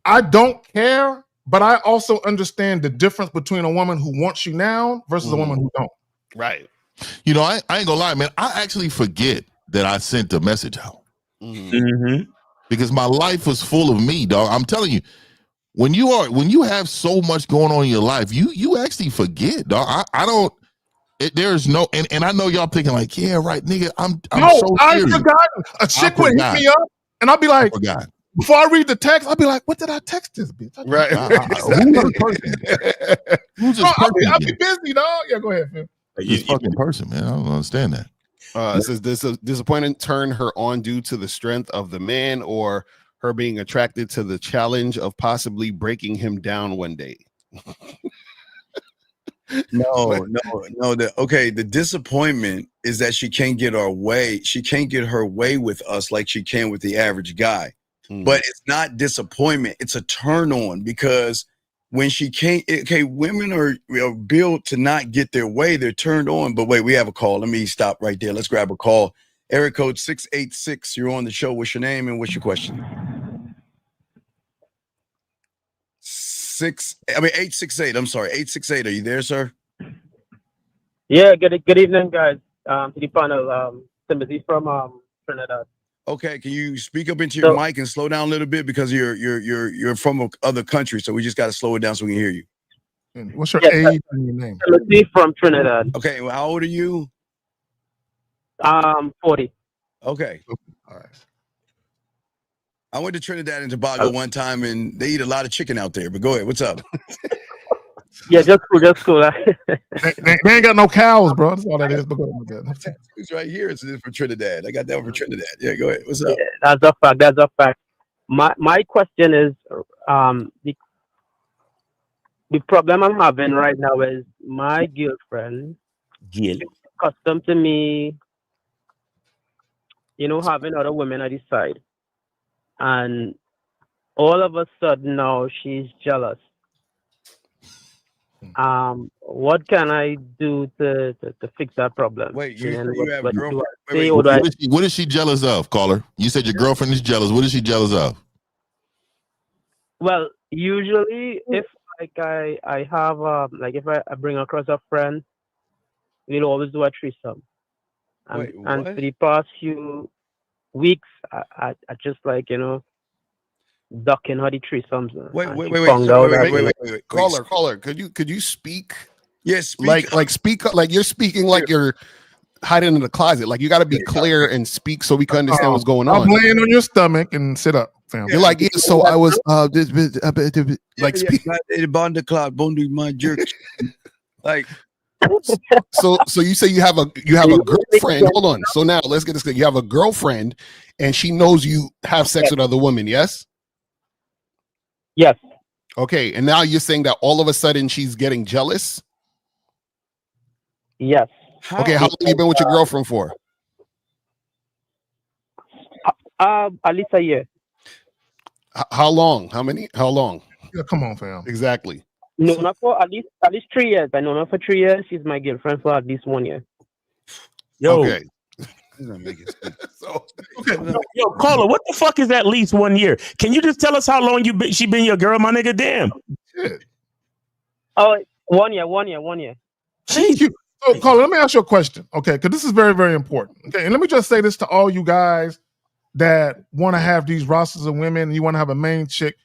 I don't care, but I also understand the difference between a woman who wants you now versus a woman who don't. Right. You know, I ain't gonna lie, man. I actually forget that I sent the message out. Because my life was full of me, dog. I'm telling you, when you have so much going on in your life, you actually forget, dog. I don't. There's no, and I know y'all thinking like, yeah, right, nigga. I'm so serious. I forgot. A chick would hit me up, and I'll be like, before I read the text, I'll be like, what did I text this bitch? Right. Who's this person? Who's this person? I'll be busy, dog. Yeah, go ahead, Phil. This fucking person, man. I don't understand that. It says this disappointment turned her on due to the strength of the man or her being attracted to the challenge of possibly breaking him down one day. No. The disappointment is that she can't get her way. She can't get her way with us like she can with the average guy. But it's not disappointment. It's a turn on, because when she can't, women are built to not get their way. They're turned on. But wait, we have a call. Let me stop right there. Let's grab a call. Area code 686. You're on the show. What's your name and what's your question? 868. I'm sorry, 868. Are you there, sir? Yeah. Good evening, guys. To the panel. Timothy from Trinidad. Okay, can you speak up into your mic and slow down a little bit, because you're from other country, so we just got to slow it down so we can hear you. What's your age and your name? Timothy from Trinidad. Okay, well, how old are you? 40. Okay. All right. I went to Trinidad and Tobago one time, and they eat a lot of chicken out there. But go ahead, what's up? Yeah, just cool. They ain't got no cows, bro. That's all that is. But go ahead. It's right here. It's from Trinidad. I got that one from Trinidad. Yeah, go ahead. What's up? Yeah, that's a fact. My question is, the problem I'm having right now is my girlfriend is accustomed to me, having other women at his side, and all of a sudden now she's jealous. What can I do to fix that problem? Wait, you have a girlfriend? What is she jealous of, caller? You said your girlfriend is jealous. What is she jealous of? Well, usually if I have if I bring across a friend, we'll always do a threesome. And for the past few weeks, I just ducking her the threesomes. Wait. Caller. Could you speak? Yes, speak like you're speaking like you're hiding in the closet. Like, you got to be clear and speak so we can understand what's going on. I'm laying on your stomach and sit up, fam. You're like, so I was like speak. Like, so you say you have a girlfriend. Hold on. So now let's get this clear. You have a girlfriend, and she knows you have sex with other women. Yes. Yes. Okay, and now you're saying that all of a sudden she's getting jealous? Yes. Okay, how long have you been with your girlfriend for? At least a year. How long? How long? Yeah, come on, fam. Exactly. No, not for at least 3 years. I know her for 3 years. She's my girlfriend for at least 1 year. Yo. Okay. Yo, caller, what the fuck is at least 1 year? Can you just tell us how long she been your girl, my nigga? Damn. Shit. Oh, 1 year. Thank you. So, caller, let me ask you a question, okay? Because this is very, very important. Okay, and let me just say this to all you guys that want to have these rosters of women and you want to have a main chick.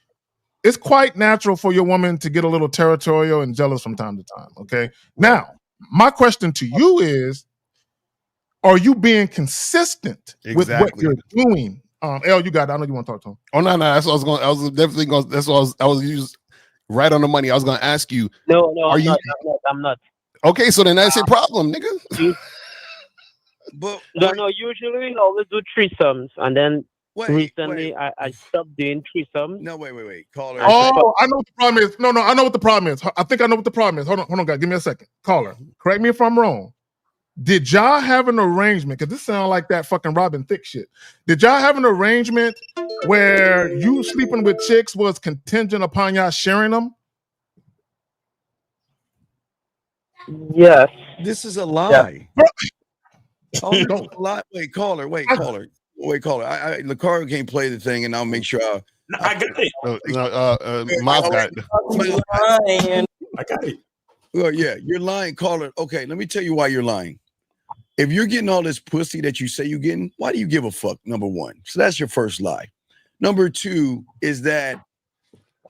It's quite natural for your woman to get a little territorial and jealous from time to time, okay? Now, my question to you is, are you being consistent with what you're doing? L, you got it. I know you want to talk to him. Oh, no. That's what I was definitely going. That's what I was used right on the money. I was going to ask you. No, I'm not. Okay, so then that's your problem, nigga. But usually we always do threesomes, and then recently I stopped doing threesomes. No, wait. Caller. Oh, I know what the problem is. No, I know what the problem is. I think I know what the problem is. Hold on, guys. Give me a second. Caller, correct me if I'm wrong. Did y'all have an arrangement? Because this sounds like that fucking Robin Thicke shit. Did y'all have an arrangement where you sleeping with chicks was contingent upon y'all sharing them? Yes. This is a lie. Yeah. Oh, don't lie. Wait, caller. LaCaro can't play the thing, and I'll make sure I got it. Miles got it. I got it. Well, yeah, you're lying, caller. Okay, let me tell you why you're lying. If you're getting all this pussy that you say you're getting, why do you give a fuck? Number one. So that's your first lie. Number two is that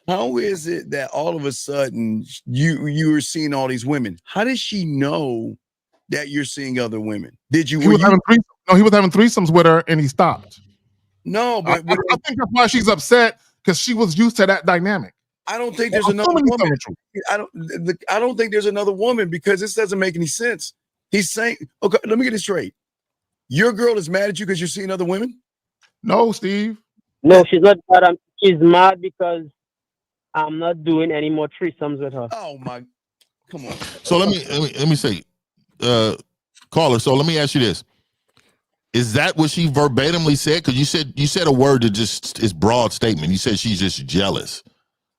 how is it that all of a sudden you are seeing all these women? How does she know that you're seeing other women? Did you? He was having threesomes with her and he stopped. No, but I think that's why she's upset, because she was used to that dynamic. I don't think there's another woman. I don't think there's another woman, because this doesn't make any sense. He's saying, okay, let me get it straight. Your girl is mad at you because you're seeing other women? No, Steve. No, she's not mad. She's mad because I'm not doing any more threesomes with her. Oh my, come on. So let me say, caller. So let me ask you this: is that what she verbatimly said? Because you said a word that just is broad statement. You said she's just jealous.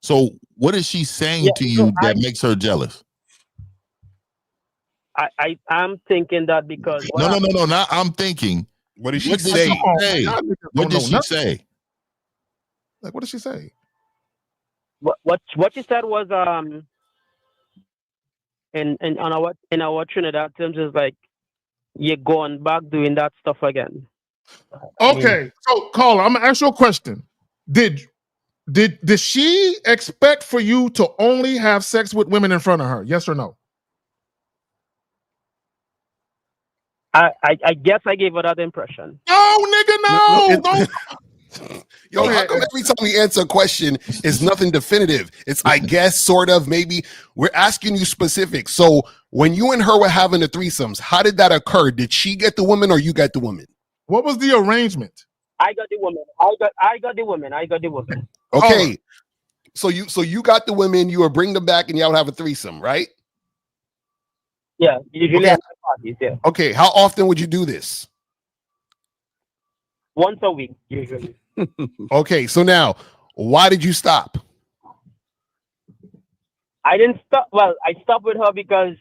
So what is she saying to you that makes her jealous? I'm thinking that because no. Not I'm thinking. What did she say? What did she say? Like, what did she say? What she said was in our Trinidad terms is like, you're going back doing that stuff again. Okay, so caller, I'm gonna ask you a question. Did she expect for you to only have sex with women in front of her? Yes or no? I guess I gave her that impression. No, nigga, no. Yo, how come every time we answer a question, it's nothing definitive? It's I guess, sort of, maybe. We're asking you specific. So when you and her were having the threesomes, how did that occur? Did she get the woman or you got the woman? What was the arrangement? I got the woman. I got the woman. Okay. So you got the women, you were bring them back and y'all have a threesome, right? Yeah, usually at parties, yeah. Okay, how often would you do this? Once a week, usually. Okay, so now, why did you stop? I didn't stop. Well, I stopped with her because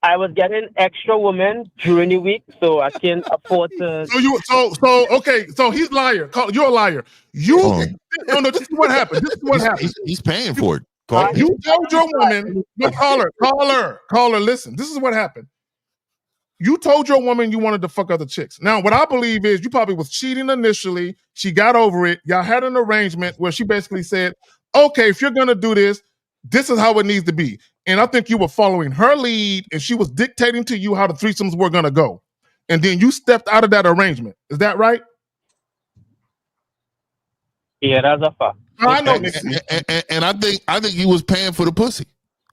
I was getting extra women during the week, so I can't afford to. So he's liar. You're a liar. No. This is what happened. He's paying for it. You told your woman. No, caller. Listen. This is what happened. You told your woman you wanted to fuck other chicks. Now, what I believe is you probably was cheating initially. She got over it. Y'all had an arrangement where she basically said, okay, if you're going to do this, this is how it needs to be. And I think you were following her lead and she was dictating to you how the threesomes were going to go. And then you stepped out of that arrangement. Is that right? Yeah, that's a fact. I know. And I think you was paying for the pussy.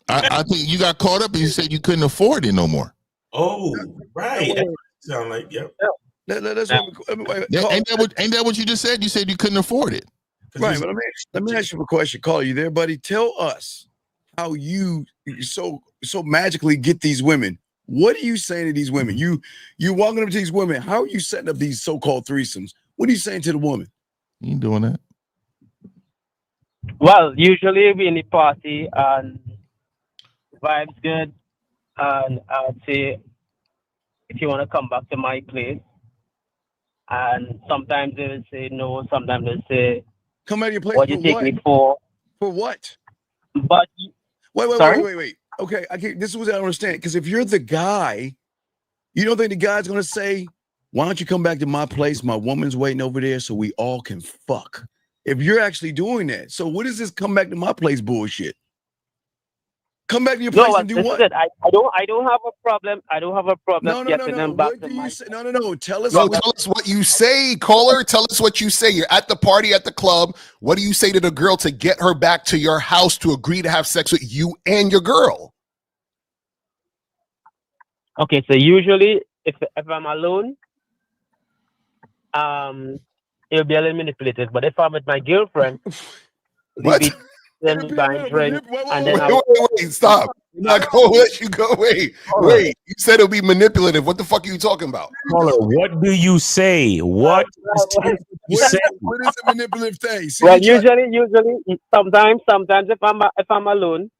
I think you got caught up and you said you couldn't afford it no more. Oh, right. Sound like, yep. Ain't that what you just said? You said you couldn't afford it. Right, but let me ask you a question. Call you there, buddy. Tell us how you so magically get these women. What are you saying to these women? You walking up to these women. How are you setting up these so-called threesomes? What are you saying to the woman? You ain't doing that. Well, usually we in the party and vibes good. And I'd say, if you want to come back to my place, and sometimes they will say no, sometimes they'll say, come at your place. What you take me for? For what? But wait. Okay, this is what I don't understand. Because if you're the guy, you don't think the guy's gonna say, why don't you come back to my place? My woman's waiting over there so we all can fuck. If you're actually doing that. So what is this come back to my place bullshit? Come back to your place and do what? I don't have a problem. I don't have a problem getting them back to my place. No. Tell us what you say, caller. Tell us what you say. You're at the party at the club. What do you say to the girl to get her back to your house to agree to have sex with you and your girl? Okay, so usually if I'm alone, it'll be a little manipulative. But if I'm with my girlfriend, what? Then drink, and then wait, stop. I'm not gonna let you go. Wait. You said it'll be manipulative. What the fuck are you talking about? Caller, what do you say? What is a manipulative thing? See, well, usually, sometimes if I'm alone,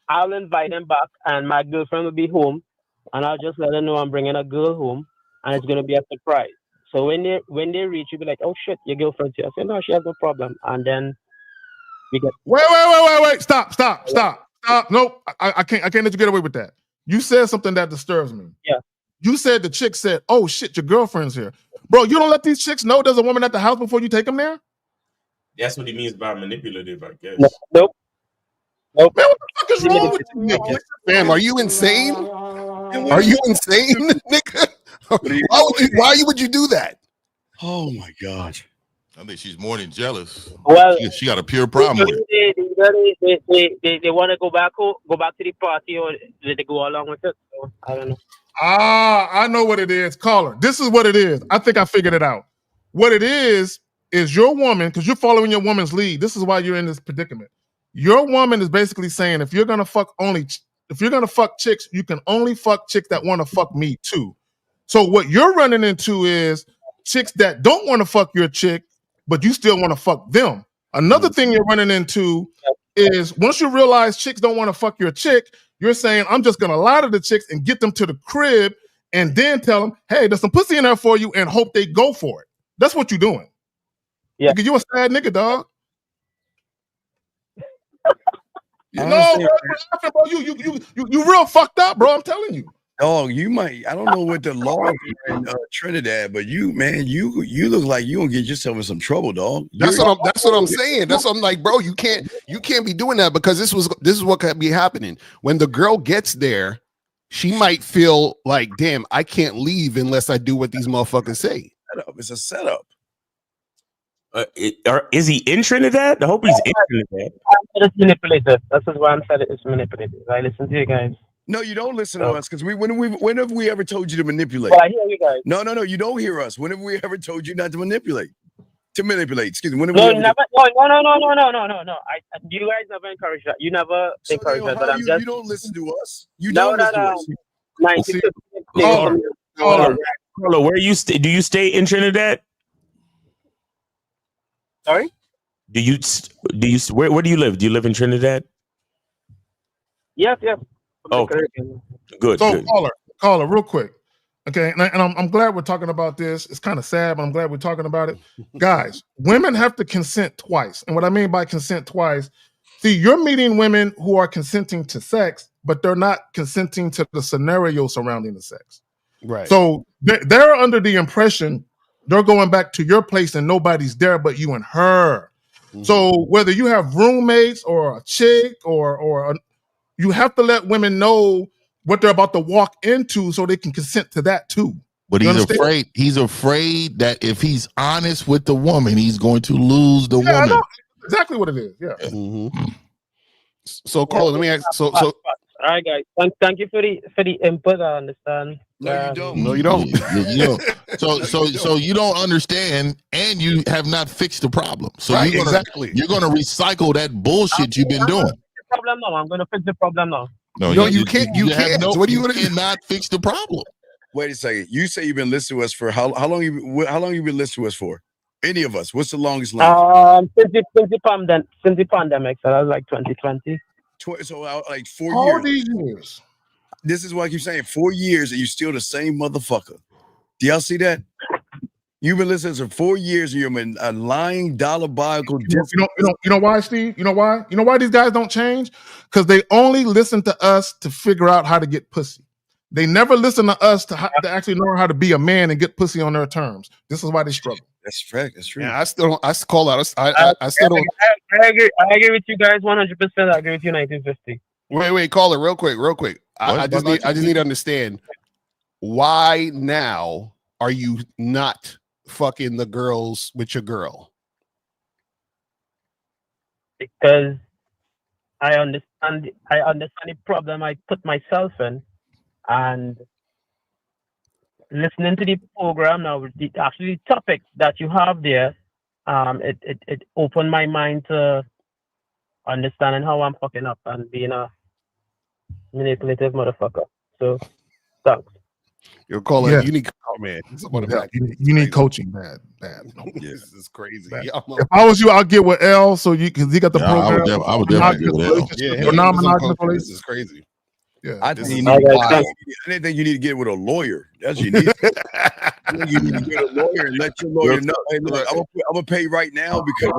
I'll invite them back, and my girlfriend will be home, and I'll just let her know I'm bringing a girl home, and it's gonna be a surprise. So when they reach, you'll be like, "Oh shit, your girlfriend's here." I say, "No, she has no problem," and then. Wait. Stop. Nope. I can't let you get away with that. You said something that disturbs me. Yeah. You said the chick said, oh shit, your girlfriend's here. Bro, you don't let these chicks know there's a woman at the house before you take them there? That's what he means by manipulative, I guess. Nope. Man, what the fuck is wrong with you? Fam, are you insane? Are you insane, nigga? Why would you do that? Oh my God. I think she's more than jealous. Well, she got a pure problem with it. They want to go back to the party, or they go along with it. So, I don't know. I know what it is. Caller, this is what it is. I think I figured it out. What it is your woman, because you're following your woman's lead. This is why you're in this predicament. Your woman is basically saying, if you're gonna fuck chicks, you can only fuck chicks that want to fuck me too. So what you're running into is chicks that don't want to fuck your chick, but you still want to fuck them. Another thing you're running into is once you realize chicks don't want to fuck your chick, you're saying, I'm just going to lie to the chicks and get them to the crib and then tell them, hey, there's some pussy in there for you, and hope they go for it. That's what you're doing. Yeah. Nigga, you a sad nigga, dog. Bro, you real fucked up, bro. I'm telling you. Dog, you might. I don't know what the law is in Trinidad, but you look like you gonna get yourself in some trouble, dog. That's what I'm saying. That's what I'm like, bro. You can't be doing that, because this is what could be happening. When the girl gets there, she might feel like, damn, I can't leave unless I do what these motherfuckers say. It's a setup. Is he in Trinidad? I hope he's in Trinidad. It's manipulative. That's why I'm saying it's manipulative. I listen to you guys. No, you don't listen to us, because when have we ever told you to manipulate? Well, I hear you guys. No, you don't hear us. When have we ever told you not to manipulate? Excuse me. No. You guys never encourage that. You never encourage that. But you don't listen to us. You don't listen to us. Caller, where do you stay in Trinidad? Sorry? Where do you live? Do you live in Trinidad? Yes. Oh, good. So, good. caller, real quick. Okay, and I'm glad we're talking about this. It's kind of sad, but I'm glad we're talking about it. Guys, women have to consent twice. And what I mean by consent twice, see, you're meeting women who are consenting to sex, but they're not consenting to the scenario surrounding the sex. Right. So they're under the impression they're going back to your place and nobody's there but you and her. Mm-hmm. So whether you have roommates or a chick or you have to let women know what they're about to walk into so they can consent to that too. But he's afraid that if he's honest with the woman, he's going to lose the woman. I know exactly what it is. Yeah. Mm-hmm. So, Carl, let me ask. So, all right, guys. Thank you for the input. I understand. No, you don't. No, you don't. You don't. So you don't understand, and you have not fixed the problem. So right, you're gonna recycle that bullshit you've been doing. Problem now. I'm gonna fix the problem now. No, you can't. You can't. So what are you gonna do? Cannot fix the problem. Wait a second. You say you've been listening to us for how long? How long you been listening to us for? Any of us? What's the longest length? Since the pandemic, so that was like 2020. So like 4 years. All these years. This is why I keep saying 4 years and you're still the same motherfucker. Do y'all see that? You've been listening for 4 years and you're a lying, diabolical. You know why, Steve? You know why? You know why these guys don't change? Because they only listen to us to figure out how to get pussy. They never listen to us to actually know how to be a man and get pussy on their terms. This is why they struggle. That's fact. That's true. Yeah, I still don't. I call out. I still don't. I agree with you guys 100%. I agree with you 1950. Wait, caller, real quick. I just need to understand why now are you not fucking the girls with your girl? Because I understand the problem I put myself in, and listening to the program now, the topic that you have there, it opened my mind to understanding how I'm fucking up and being a manipulative motherfucker. So, thanks. You're calling. Yeah. You need. Oh man, you need coaching. Bad. Yes, this is crazy. If I was you, I'll get with L. So because he got the program. I would definitely get with L. Yeah, non-monogamous. This is crazy. Yeah, I think you need to get with a lawyer. That's what you need. You need to get a lawyer and let your lawyer know. Hey, look, I'm gonna pay right now because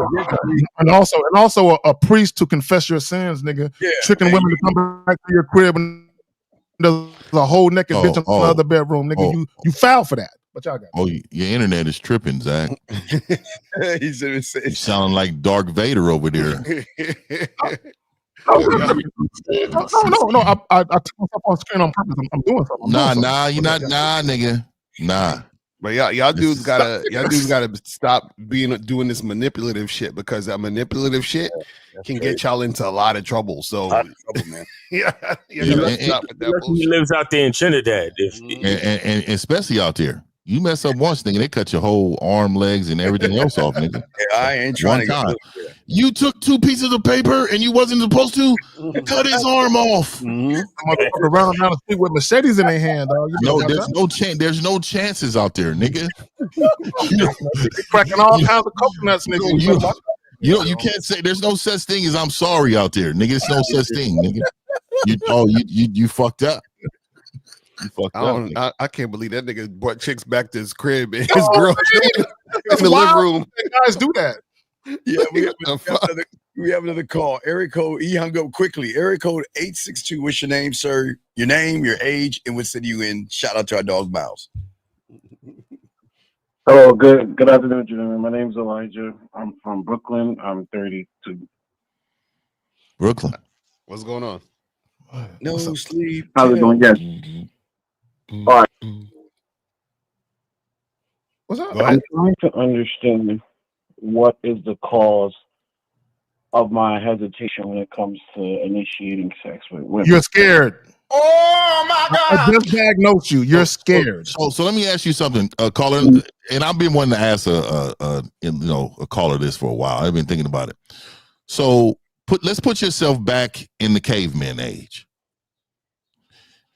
and also a priest to confess your sins, nigga. Yeah, tricking women to come back to your crib and there's a whole naked bitch in the other bedroom, nigga. You foul for that. But y'all got your internet is tripping, Zach. He said you sound like Dark Vader over there. No. I took myself on screen on purpose. I'm doing something. Nah, you're not. Nah, nigga. Nah. But y'all dudes gotta stop doing this manipulative shit, because that manipulative shit can get y'all into a lot of trouble. So, man. yeah, He lives out there in Trinidad. And especially out there. You mess up once, nigga, they cut your whole arm, legs, and everything else off, nigga. Yeah, I ain't trying to time. You took 2 pieces of paper and you wasn't supposed to cut his arm off. Motherfucker running down the street with machetes in their hand, dog. No, there's no chance. There's no chances out there, nigga. They're cracking all kinds of coconuts, nigga. You can't say there's no such thing as I'm sorry out there, nigga. It's no such thing, nigga. You fucked up. I can't believe that nigga brought chicks back to his crib and his girl in the living room. Guys do that. Yeah, we have another call. Area code, he hung up quickly. Area code 862. What's your name, sir? Your name, your age, and what city you in? Shout out to our dog Miles. Hello, good afternoon, gentlemen. My name's Elijah. I'm from Brooklyn. I'm 32. Brooklyn. What's going on? No sleep. How's it going? Yes. All right. What's up? I'm trying to understand what is the cause of my hesitation when it comes to initiating sex with women. You're scared. Oh my God! I just diagnosed you. You're scared. So let me ask you something, caller. And I've been wanting to ask a caller this for a while. I've been thinking about it. So let's put yourself back in the caveman age.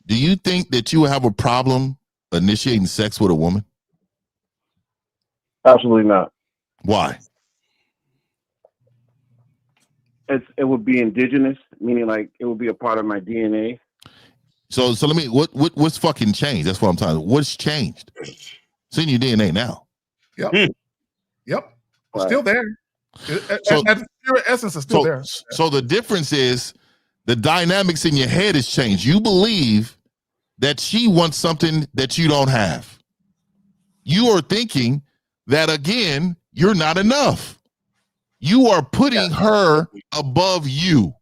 Do you think that you have a problem initiating sex with a woman? Absolutely not. Why? It would be indigenous, meaning like it would be a part of my DNA. So let me what's fucking changed? That's what I'm talking about. What's changed? It's in your DNA now. Yep. Yep. It's still there. So, the pure essence is still there. So the difference is the dynamics in your head has changed. You believe that she wants something that you don't have. You are thinking that, again, you're not enough. You are putting her above you.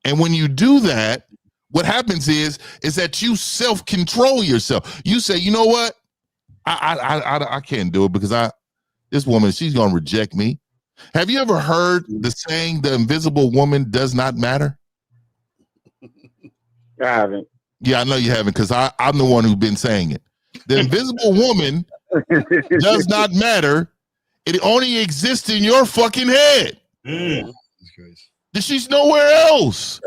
And when you do that, what happens is that you self-control yourself. You say, you know what? I can't do it because this woman, she's going to reject me. Have you ever heard the saying, the invisible woman does not matter? I haven't. Yeah, I know you haven't, because I'm the one who's been saying it. The invisible woman does not matter. It only exists in your fucking head. She's nowhere else.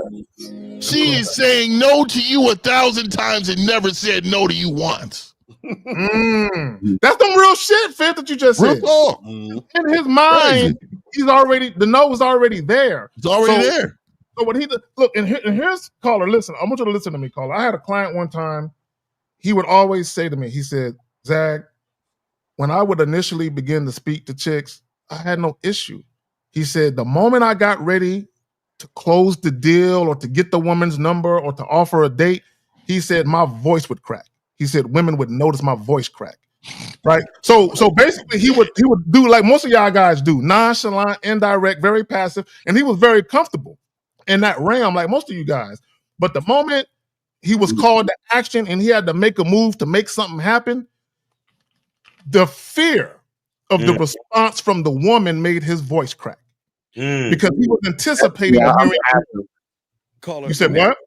She is saying no to you 1,000 times and never said no to you once. That's some real shit, Fifth, that you just said. In his mind, the no was already there. It's already there. So when here's caller, listen, I want you to listen to me, caller. I had a client one time, he would always say to me, he said, Zag, when I would initially begin to speak to chicks, I had no issue. He said, the moment I got ready to close the deal or to get the woman's number or to offer a date, he said, my voice would crack. He said, women would notice my voice crack. Right? So basically he would do like most of y'all guys do, nonchalant, indirect, very passive, and he was very comfortable in that realm like most of you guys. But the moment he was called to action and he had to make a move to make something happen, the fear of the response from the woman made his voice crack. Because he was anticipating hearing. You said what?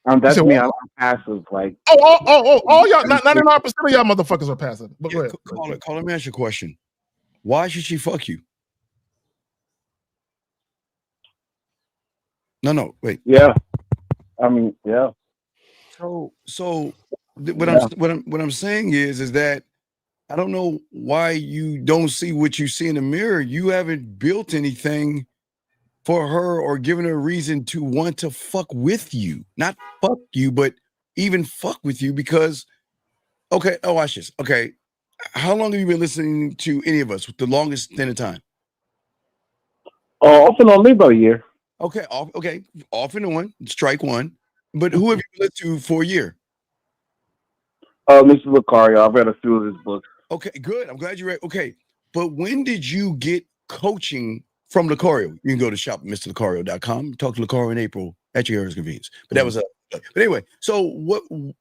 That's me. I'm passive. Like all y'all, 99% of y'all motherfuckers are passive. But go ahead. Caller, let me ask you a question. Why should she fuck you? No, wait. Yeah. I mean, yeah. So what I'm saying is that I don't know why you don't see what you see in the mirror. You haven't built anything for her or given her a reason to want to fuck with you. Not fuck you, but even fuck with you because, okay, watch this. Okay, how long have you been listening to any of us? The longest stint of time? Off and on, about a year. Okay, off and on, strike one. But who have you listened to for a year? Mr. Lucario. I've read a few of his books. Okay, good. I'm glad you read. Okay, but when did you get coaching from Lucario? You can go to shop.mrlucario.com. Talk to Lucario in April at your convenience. But that was but anyway. So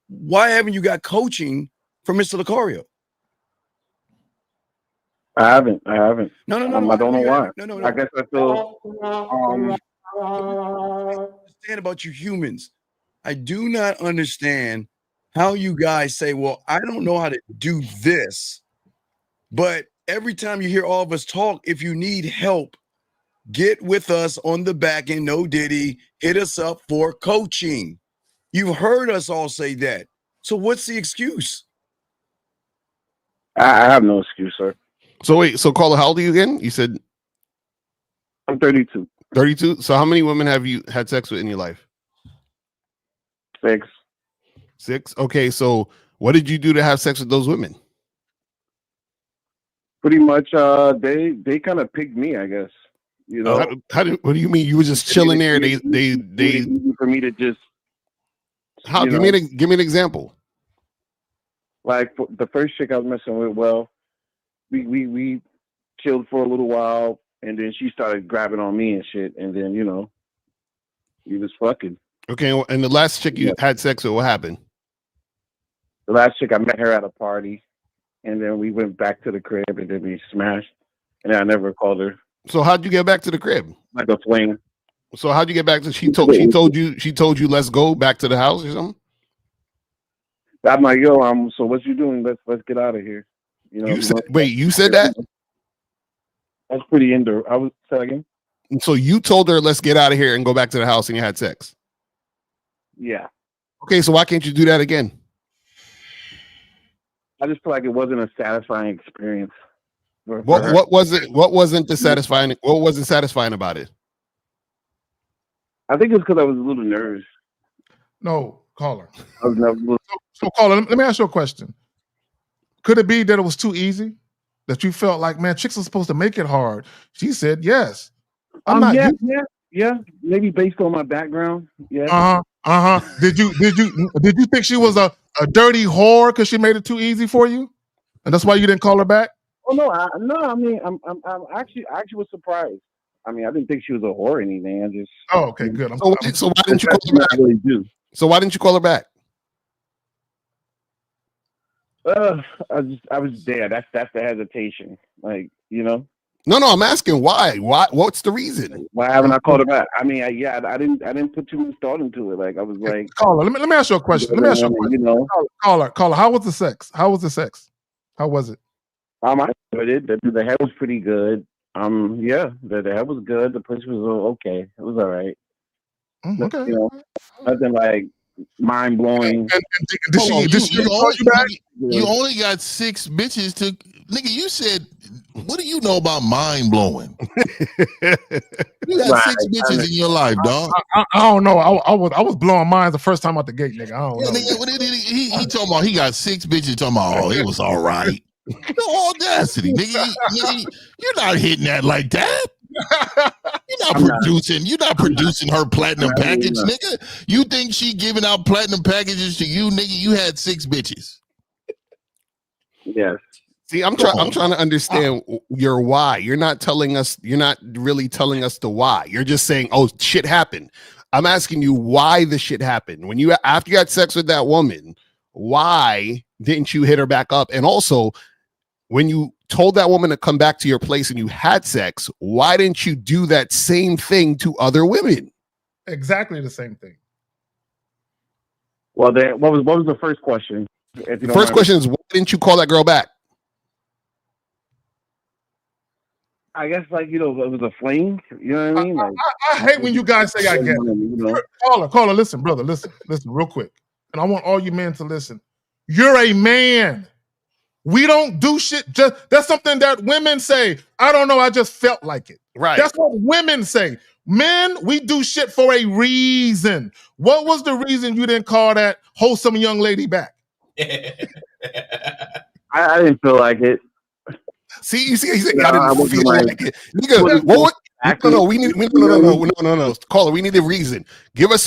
why haven't you got coaching from Mr. Lucario? I haven't. No. I don't know why. No. I guess I feel. Understand about you humans. I do not understand how you guys say, well, I don't know how to do this. But every time you hear all of us talk, if you need help, get with us on the back end. No Diddy, hit us up for coaching. You've heard us all say that. So what's the excuse? I have no excuse, sir. So wait, so caller, how old are you again? You said I'm 32. 32. So how many women have you had sex with in your life? 6. 6. Okay, so what did you do to have sex with those women? Pretty much, they kind of picked me, I guess. You know, what do you mean? You were just chilling there? They for me to just. How? Give me an example. Like the first chick I was messing with, well, we chilled for a little while, and then she started grabbing on me and shit, and then we was fucking. Okay, and the last chick you had sex with, what happened? The last chick, I met her at a party, and then we went back to the crib, and then we smashed, and I never called her. So how'd you get back to the crib? Like a fling. So how'd you get back to? She told you let's go back to the house or something. I'm like, yo, so what you doing? Let's get out of here. You know. You said that? That's pretty indoor. I was say again. So you told her let's get out of here and go back to the house, and you had sex. Yeah. Okay, so why can't you do that again? I just feel like it wasn't a satisfying experience. What wasn't satisfying about it? I think it's because I was a little nervous. No, caller. I was nervous. So caller, let me ask you a question. Could it be that it was too easy? That you felt like, man, chicks are supposed to make it hard? She said yes. Yeah. Maybe based on my background. Yeah. Did you think she was a dirty whore because she made it too easy for you, and that's why you didn't call her back? Oh no, I mean, I'm actually was surprised. I mean, I didn't think she was a whore or anything. I just. Oh, okay, good. So why didn't you call her back? Really do. So why didn't you call her back? I was there. That's the hesitation. Like, you know. No, I'm asking why. Why? What's the reason? Why haven't I called her back? I mean, I didn't put too much thought into it. Like, I was like, caller, let me ask you a question. You know, caller, how was the sex? How was it? I enjoyed it. The head was pretty good. The head was good. The pussy was okay. It was all right. Okay. You know, nothing like mind blowing. Did she call you back? You only got 6 bitches to. Nigga, you said, what do you know about mind blowing? You got 6 bitches in your life, dog. I don't know. I was blowing minds the first time out the gate, nigga. I don't know. Nigga, he talking about he got 6 bitches talking about, oh, it was all right. No audacity, nigga. You're not hitting that like that. You're not producing her platinum package, nigga. You think she giving out platinum packages to you, nigga? You had 6 bitches. Yes. See, I'm trying to understand your why. You're not telling us. You're not really telling us the why. You're just saying, "Oh, shit happened." I'm asking you why the shit happened. After you had sex with that woman, why didn't you hit her back up? And also, when you told that woman to come back to your place and you had sex, why didn't you do that same thing to other women? Exactly the same thing. Well, what was the first question? The first question is, why didn't you call that girl back? I guess, like, you know, it was a fling. You know what I mean? Like, I hate when you guys say I get it. You know? Caller, listen, brother, listen real quick. And I want all you men to listen. You're a man. We don't do shit. That's something that women say. I don't know. I just felt like it. Right. That's what women say. Men, we do shit for a reason. What was the reason you didn't call that wholesome young lady back? I didn't feel like it. See, you see, he said, I didn't feel like it. Nigga, no. Caller, we need a reason. Give us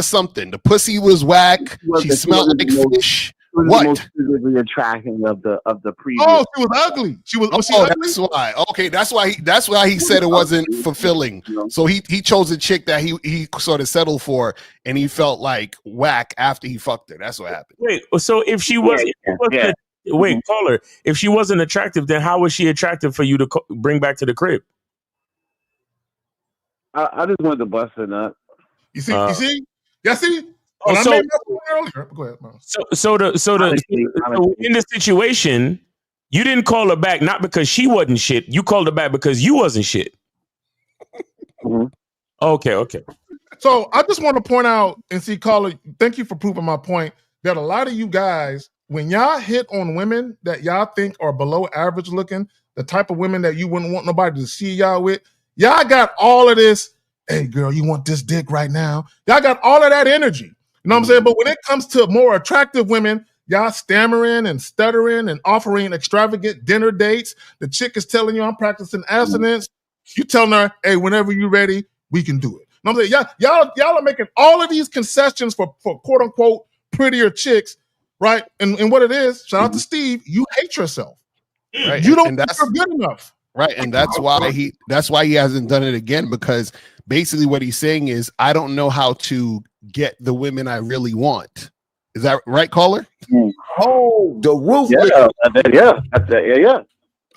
something. The pussy was whack. She smelled like fish. was What? the most physically attracting of the previous. Oh, she was ugly. She was. Was she ugly? That's why. Okay, that's why he said it wasn't fulfilling. So he chose a chick that he sort of settled for, and he felt like whack after he fucked her. That's what happened. Wait, so if she was, wait, caller, if she wasn't attractive, then how was she attractive for you to bring back to the crib? I just wanted to bust her nut. You see? Yeah, see? Oh, When I so- made my point earlier, go ahead, man. So in this situation, you didn't call her back not because she wasn't shit. You called her back because you wasn't shit. Okay. So I just want to point out and see, caller, thank you for proving my point that a lot of you guys, when y'all hit on women that y'all think are below average looking, the type of women that you wouldn't want nobody to see y'all with, y'all got all of this. Hey, girl, you want this dick right now? Y'all got all of that energy. You know what I'm saying? But when it comes to more attractive women, y'all stammering and stuttering and offering extravagant dinner dates. The chick is telling you, I'm practicing abstinence. You telling her, hey, whenever you're ready, we can do it. You know what I'm saying? Y'all are making all of these concessions for quote unquote prettier chicks, right? And what it is, shout out to Steve, you hate yourself. Right. You don't and think that's you're good enough. right, and that's why he hasn't done it again, because basically what he's saying is, I don't know how to get the women I really want. Is that right, caller? Oh, the roof. Yeah.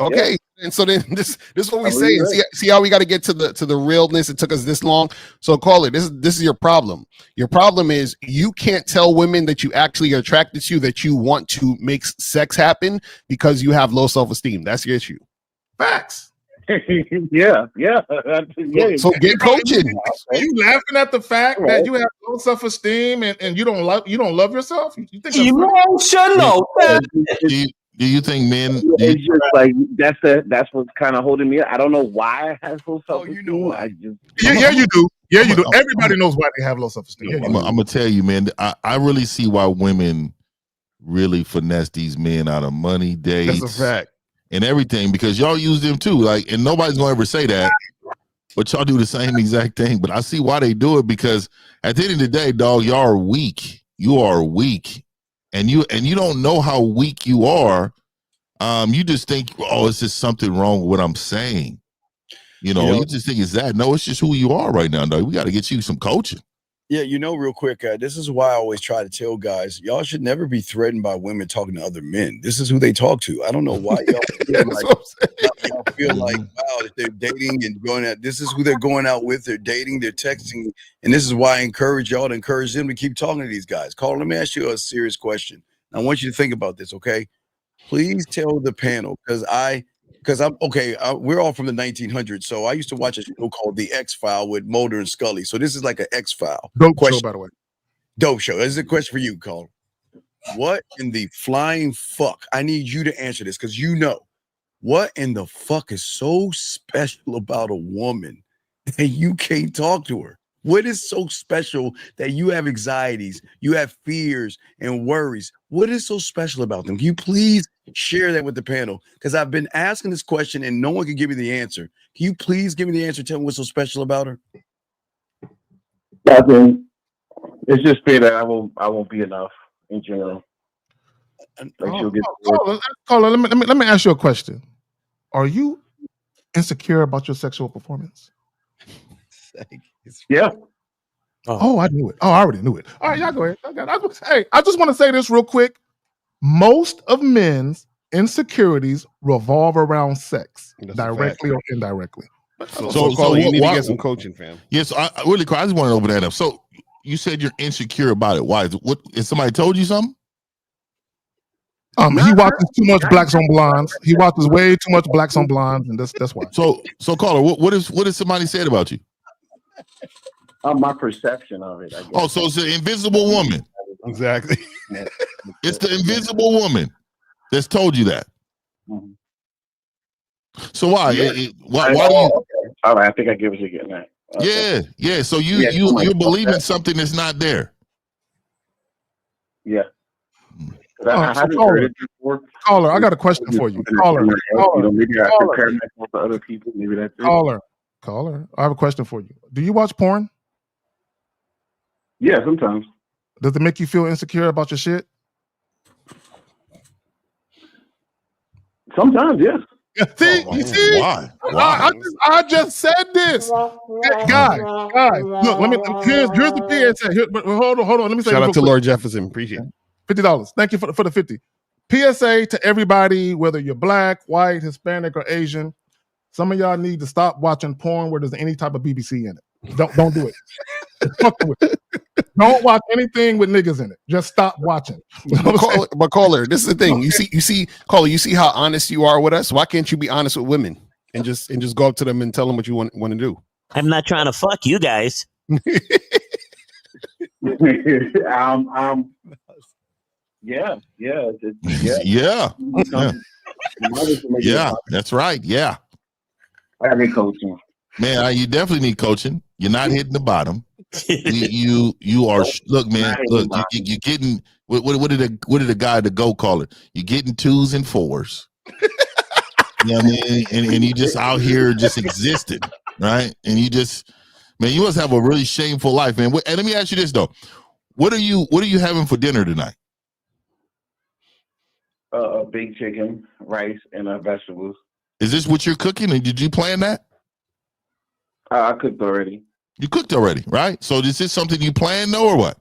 Okay, and so then this is what we say. See how we got to get to the realness. It took us this long. So caller, this is your problem. Your problem is you can't tell women that you actually are attracted to, that you want to make sex happen, because you have low self-esteem. That's your issue. Facts. Yeah. So get coaching. Are you laughing at the fact that you have low self-esteem and you don't love yourself? You think that's emotional? Do you think men? It's just like that's what's kind of holding me up. I don't know why I have low self-esteem. You know why? Yeah, you do. Yeah, you do. Everybody knows why they have low self-esteem. I'm gonna tell you, man. I really see why women really finesse these men out of money, dates, That's a fact, and everything, because y'all use them too. Like, and nobody's gonna ever say that, but y'all do the same exact thing. But I see why they do it, because at the end of the day, dog, y'all are weak. You are weak. And you don't know how weak you are. You just think, oh, it's just something wrong with what I'm saying. You just think it's that. No, it's just who you are right now, dog. We got to get you some coaching. Yeah, real quick, this is why I always try to tell guys, y'all should never be threatened by women talking to other men. This is who they talk to. I don't know why y'all feel like, wow, if they're dating and going out, this is who they're going out with. They're dating, they're texting. And this is why I encourage y'all to encourage them to keep talking to these guys. Carl, let me ask you a serious question. I want you to think about this, okay? Please tell the panel, because I'm okay. We're all from the 1900s, so I used to watch a show called The X-File with Mulder and Scully. So this is like an X-File. Dope show, by the way. Dope show. This is a question for you, Carl. What in the flying fuck? I need you to answer this, because what in the fuck is so special about a woman that you can't talk to her? What is so special that you have anxieties, you have fears and worries? What is so special about them? Can you please share that with the panel? Because I've been asking this question and no one can give me the answer. Can you please give me the answer? Tell me what's so special about her. Nothing. It's just fear that I won't be enough in general. Caller, let me ask you a question. Are you insecure about your sexual performance? Yeah. Oh, I knew it. Oh, I already knew it. All right, y'all go ahead. I just want to say this real quick. Most of men's insecurities revolve around sex, directly or indirectly. So you need to get some coaching, fam. Yes, I really quick. I just want to open that up. So you said you're insecure about it. Why? What? Has somebody told you something? He watches too much Blacks on Blondes. He watches way too much Blacks on Blondes, and that's why. So caller, what has somebody said about you? My perception of it, I guess. Oh, so it's an invisible woman. Exactly. It's the invisible woman that's told you that. Mm-hmm. So why? Yeah. Why do you? Okay. All right, I think I get what you're getting at. Okay. Yeah. So you're believing something that's not there. Yeah. I haven't heard it before. Caller, I got a question for you. Caller, maybe I compare myself to other people. Maybe that's it. Caller, I have a question for you. Do you watch porn? Yeah, sometimes. Does it make you feel insecure about your shit? Sometimes, yes. See, you see, why? I just said this, guys. Look, here's the PSA. Here, but hold on. Let me say. Shout out to quick. Lord Jefferson. Appreciate it. $50. Thank you for the 50. PSA to everybody, whether you're black, white, Hispanic, or Asian. Some of y'all need to stop watching porn where there's any type of BBC in it. Don't do it. Don't watch anything with niggas in it. Just stop watching. But caller, this is the thing. You see, caller, you see how honest you are with us. Why can't you be honest with women and just go up to them and tell them what you want to do? I'm not trying to fuck you guys. Yeah, that's right. Yeah. I need coaching. Man, you definitely need coaching. You're not hitting the bottom. You are. Look, man. Look, you're getting. What did the guy the GO call it? You're getting 2s and 4s. You know what I mean? And you just out here just existing, right? And you just, man, you must have a really shameful life, man. And let me ask you this though: what are you having for dinner tonight? A big chicken, rice, and vegetables. Is this what you're cooking? And did you plan that? I cooked already. You cooked already, right? So is this something you planned though, or what?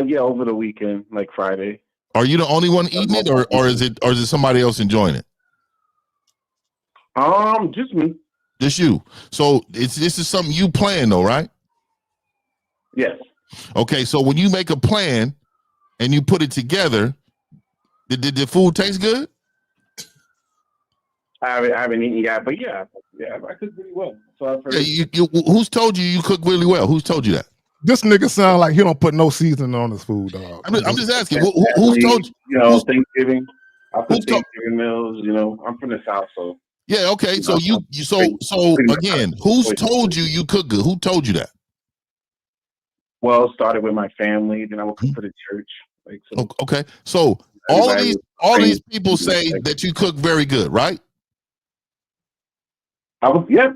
Yeah, over the weekend, like Friday. Are you the only one eating it, or is it somebody else enjoying it? Just me. Just you. So this is something you plan though, right? Yes. Okay, so when you make a plan and you put it together, did the food taste good? I haven't eaten yet, but yeah, I cook really well. So Who's told you cook really well? Who's told you that? This nigga sound like he don't put no seasoning on his food, dog. I'm just asking. Who's told you? You know, Thanksgiving. I put Thanksgiving meals. You know, I'm from the South, so. Yeah. Okay. So so again, who's told you cook good? Who told you that? Well, it started with my family. Then I would cook for the church. So. Okay. So all these people say that you cook very good, right? Yeah.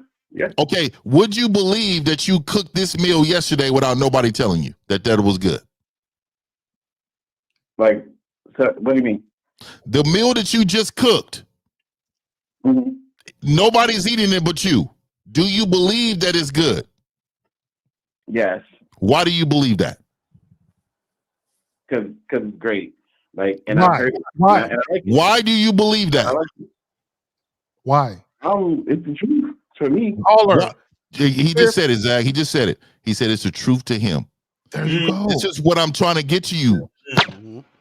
Okay. Would you believe that you cooked this meal yesterday without nobody telling you that was good? Like, so what do you mean? The meal that you just cooked, nobody's eating it but you. Do you believe that it's good? Yes. Why do you believe that? Because it's great. Like, and Why? Why do you believe that? Why? It's the truth for me. He just said it, Zach. He just said it. He said it's the truth to him. There you go. This is what I'm trying to get to you.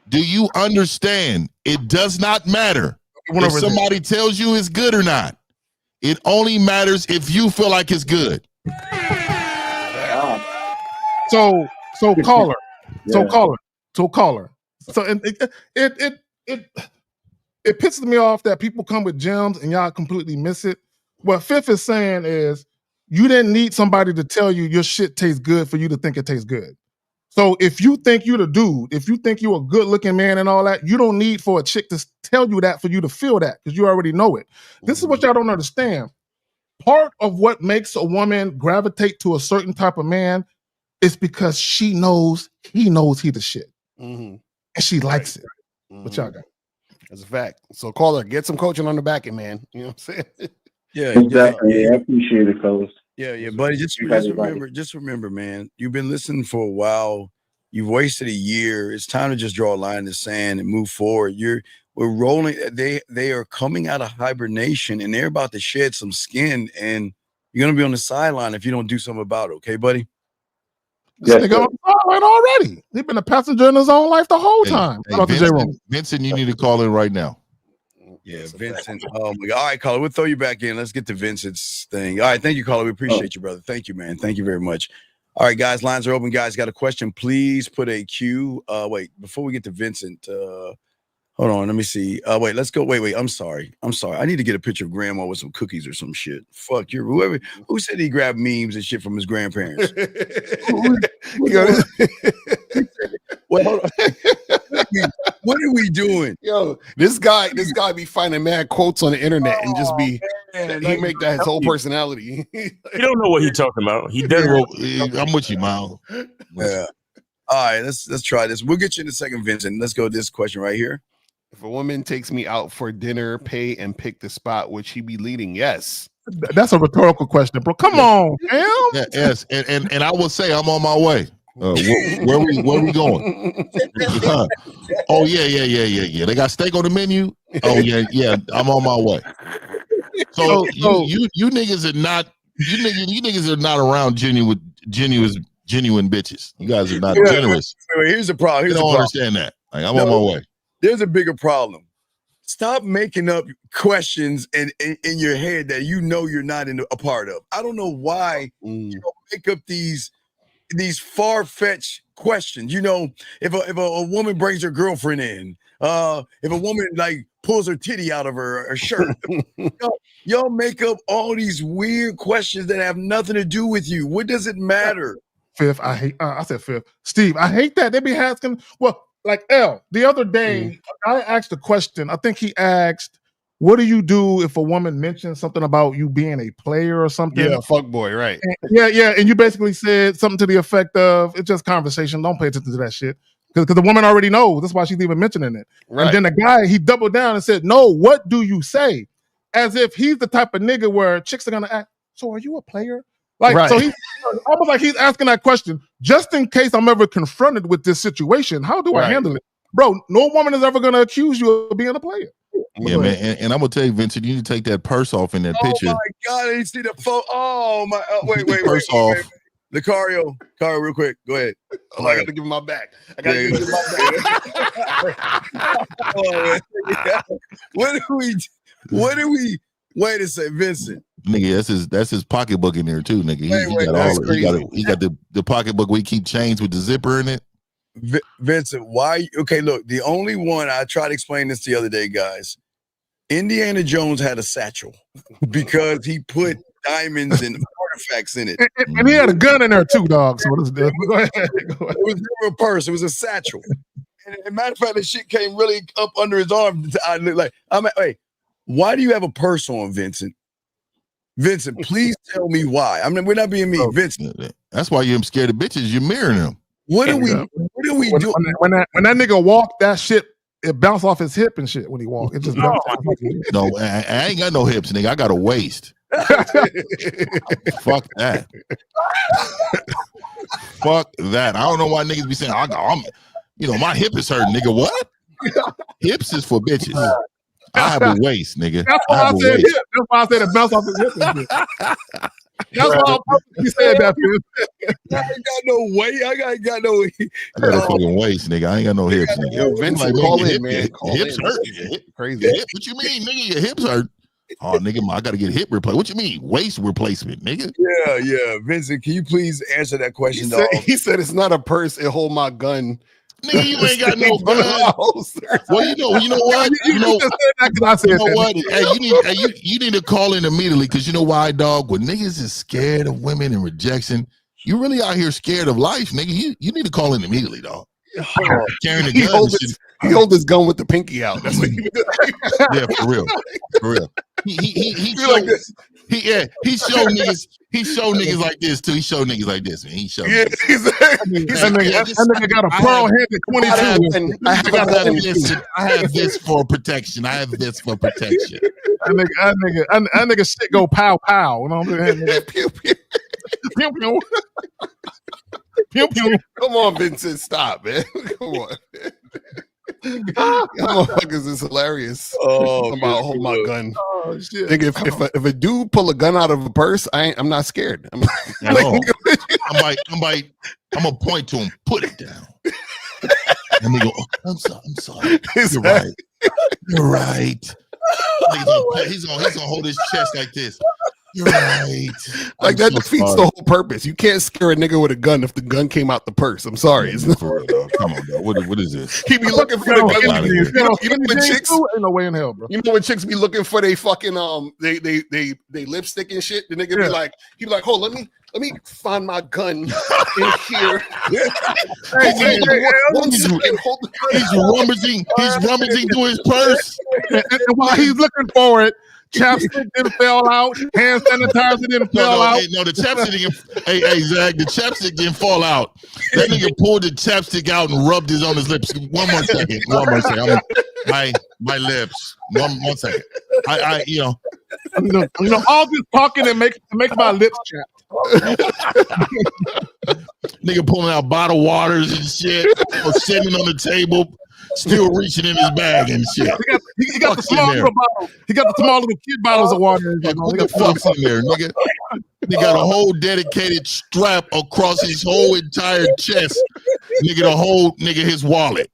Do you understand? It does not matter if somebody tells you it's good or not. It only matters if you feel like it's good. So caller. So it pisses me off that people come with gems and y'all completely miss it. What Fifth is saying is you didn't need somebody to tell you your shit tastes good for you to think it tastes good. So if you think you're the dude, if you think you're a good looking man and all that, you don't need for a chick to tell you that for you to feel that because you already know it. This is what y'all don't understand. Part of what makes a woman gravitate to a certain type of man is because he knows he the shit. And she likes it. What y'all got? That's a fact. So caller, get some coaching on the back end, man. You know what I'm saying? Yeah, exactly. I appreciate it, fellas. Yeah, buddy. Just remember, man. You've been listening for a while. You've wasted a year. It's time to just draw a line in the sand and move forward. We're rolling. They are coming out of hibernation and they're about to shed some skin. And you're gonna be on the sideline if you don't do something about it. Okay, buddy? This nigga on the sideline already. He's been a passenger in his own life the whole time. Vincent, you need to call in right now. Yeah, Vincent. Oh my God. All right, caller, we'll throw you back in. Let's get to Vincent's thing. All right, thank you, caller. We appreciate you, brother. Thank you, man. Thank you very much. All right, guys, lines are open. Guys, got a question? Please put a Q. Wait, before we get to Vincent, hold on. Let me see. Wait, let's go. Wait. I'm sorry. I need to get a picture of grandma with some cookies or some shit. Fuck you. Who said he grabbed memes and shit from his grandparents? Well, hold on. What are we doing? Yo, this guy be finding mad quotes on the internet and just be he make that his whole personality. You don't know what he's talking about. He did. I'm with you, Miles. Yeah. All right, let's try this. We'll get you in a second, Vincent. Let's go to this question right here. If a woman takes me out for dinner, pay and pick the spot, would she be leading? Yes. That's a rhetorical question, bro. Come on, man. Yes, and I will say I'm on my way. Where we going? Oh yeah. They got steak on the menu. Oh yeah. I'm on my way. So you niggas are not you niggas are not around genuine bitches. You guys are not generous. Here's the problem. You don't understand that. Like, I'm on my way. There's a bigger problem. Stop making up questions in your head that you know you're not a part of. I don't know why you don't make up these far-fetched questions. You know, if a woman brings her girlfriend in, if a woman like pulls her titty out of her shirt, y'all make up all these weird questions that have nothing to do with you. What does it matter? Fifth, I said fifth. Steve, I hate that. They be asking, well, like L, the other day, I asked a question. I think he asked, what do you do if a woman mentions something about you being a player or something? Yeah, fuck boy, right. And, yeah. And you basically said something to the effect of, it's just conversation. Don't pay attention to that shit. Because the woman already knows. That's why she's even mentioning it. Right. And then the guy, he doubled down and said, no, what do you say? As if he's the type of nigga where chicks are going to ask, so are you a player? Like, right. So he's almost like he's asking that question just in case I'm ever confronted with this situation. How do I handle it? Bro, no woman is ever going to accuse you of being a player. Yeah, man. And I'm going to tell you, Vincent, you need to take that purse off in that picture. Oh, my God. I didn't see the photo. Oh, my. Wait. Purse off. Lucario, real quick. Go ahead. I got to give him my back. Give him my back. What do we? Wait a second, Vincent. Nigga, that's his pocketbook in there too, nigga. He got the pocketbook where he keep chains with the zipper in it. Vincent, why? Okay, look, the only one I tried to explain this the other day, guys. Indiana Jones had a satchel because he put diamonds and artifacts in it, and he had a gun in there too, dog. So go ahead. It was never a purse; it was a satchel. And matter of fact, the shit came really up under his arm. I look like wait. Why do you have a purse on, Vincent? Vincent, please tell me why. I mean, we're not being mean, Vincent. That's why you're scared of bitches. You're mirroring them. What do we do? When that nigga walked, that shit, it bounced off his hip and shit when he walked. It just bounced off his hip. No, I ain't got no hips, nigga. I got a waist. Fuck that. Fuck that. I don't know why niggas be saying, my hip is hurting, nigga. What? Hips is for bitches. I have a waist, nigga. That's why I said hip. That's why I said it bounced off his hip and shit. That's why he said that. I ain't got no weight. I got no weight. I got a fucking waist, nigga. I ain't got no hips, nigga. Yo, Vincent, call in, man. Hips hurt. Crazy. What you mean, nigga? Your hips hurt. Oh, nigga, I got to get hip replacement. What you mean? Waist replacement, nigga? Yeah. Vincent, can you please answer that question, he said it's not a purse. It hold my gun. Nigga, you ain't got no gun. Well, you know what? You know what? Hey, you need to call in immediately because you know why, dog? When niggas is scared of women and rejection, you really out here scared of life, nigga. You need to call in immediately, dog. Carrying a gun. He hold his gun with the pinky out. That's what he was doing. Yeah, for real. He showed this. He showed niggas like this too. He showed niggas like this, man. He showed. Yeah, that nigga got a pearl head at 22. I have this for protection. That nigga shit go pow pow. You know what I'm saying? Pew pew. Pew pew. Pew pew. Come on, Vincent, stop, man. Come on. Motherfuckers is hilarious. About hold my gun. Oh shit! Nigga, if a dude pull a gun out of a purse, I'm not scared. I'm gonna point to him. Put it down. And we go. I'm sorry. You're right. He's gonna hold his chest like this. You're right. Like that defeats the whole purpose. You can't scare a nigga with a gun if the gun came out the purse. I'm sorry. It's not for real, dog. Come on, dog. What is this? He be looking for the gun. You know when chicks ain't no way in hell, bro. You know when chicks be looking for they fucking they lipstick and shit. The nigga be like, hold, let me find my gun in here. He's rummaging through his purse. And while he's looking for it, chapstick didn't fall out. Hand sanitizer didn't fall out. No, the chapstick didn't. Hey, Zach, the chapstick didn't fall out. That nigga pulled the chapstick out and rubbed it on his lips. One more second. my lips. One second. I you know, all this talking and makes my lips chapped. Nigga pulling out bottled waters and shit, or sitting on the table, still reaching in his bag and shit. He got the small little bottles. He got the small little kid bottles of water. What the fuck's in there, nigga? He got a whole dedicated strap across his whole entire chest. Nigga, the whole nigga his wallet.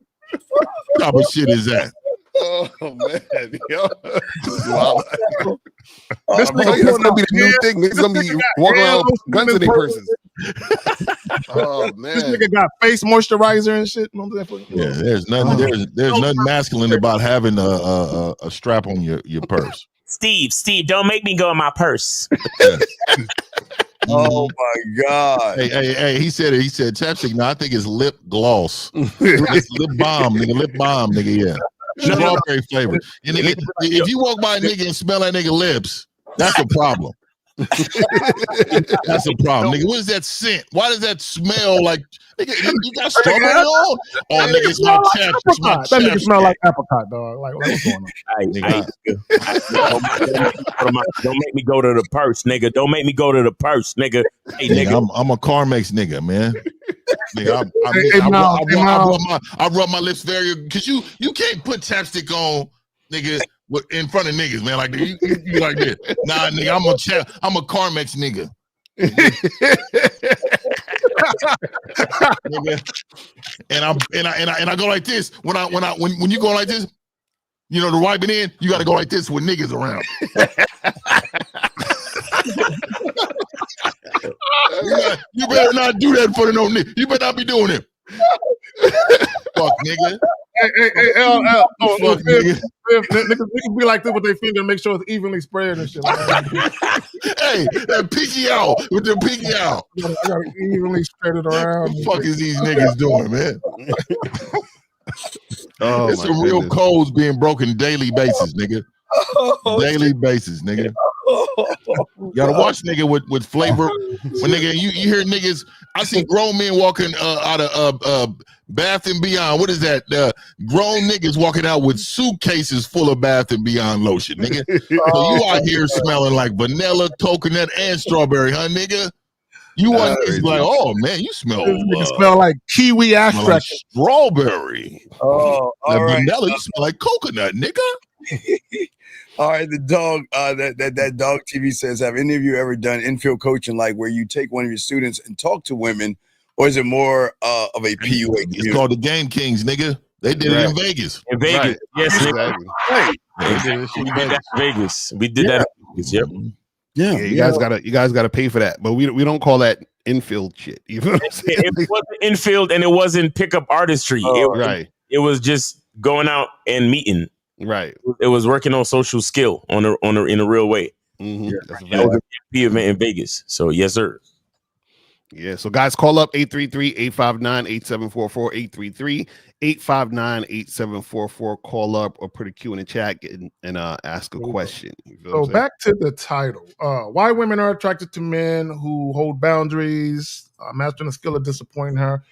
What type of shit is that? Oh man, yo. Wow. This nigga's gonna be the new thing. Niggas gonna be walking around with guns in their purses. Oh man, this nigga got face moisturizer and shit. Yeah, there's nothing masculine about having a strap on your purse. Steve, don't make me go in my purse. Oh my God! Hey! He said chapstick. No, I think it's lip gloss. It's lip balm, nigga. Yeah, strawberry flavor. And nigga, if you walk by a nigga and smell that nigga lips, that's a problem. That's a problem, nigga. What is that scent? Why does that smell like? Nigga, you got strawberry on? Oh, nigga, it's my chap. That nigga smell like apricot, dog. Like what's going on? Don't make me go to the purse, nigga. Don't make me go to the purse, nigga. Hey, nigga. I'm a Carmex nigga, man. Nigga, I rub my lips very because you can't put chapstick on, nigga. In front of niggas, man, like you like this. Nah, nigga, I'm a Carmex nigga. Nigga. And I go like this when you go like this, you know, the wiping in, you got to go like this with niggas around. You better not do that in front of no nigga. You better not be doing it. Fuck nigga. Fuck nigga. Niggas be like this with their finger and make sure it's evenly spread and shit. Hey, that pinky out with the pinky out. I gotta evenly spread it around. What the fuck is these niggas doing, man? Oh, it's some real codes being broken daily basis, nigga. Daily basis, nigga. You gotta watch nigga with flavor. When nigga, you hear niggas. I see grown men walking out of Bath and Beyond. What is that? Grown niggas walking out with suitcases full of Bath and Beyond lotion, nigga. So you out here smelling like vanilla, coconut, and strawberry, huh, nigga? You want to be like, oh man, you smell. Smell like kiwi extract, like strawberry. Oh, all right. Vanilla, you smell like coconut, nigga. All right, the dog, that dog TV says, have any of you ever done infield coaching, like where you take one of your students and talk to women, or is it more of a PUA? It's called the Game Kings, nigga. They did it in Vegas. In Vegas, right. Yes, exactly. Right. We did that in Vegas. We did that in Vegas. Yep. Yeah, you guys gotta pay for that, but we don't call that infield shit. You know what I'm saying? It wasn't infield, and it wasn't pickup artistry. It was just going out and meeting. Right. It was working on social skill in a real way. Mm-hmm. That was a MP event in Vegas. So yes, sir. Yeah. So guys, call up 833-859-8744, 833-859-8744. Call up or put a Q in the chat and ask a question. So back to the title. Why women are attracted to men who hold boundaries, mastering the skill of disappointing her.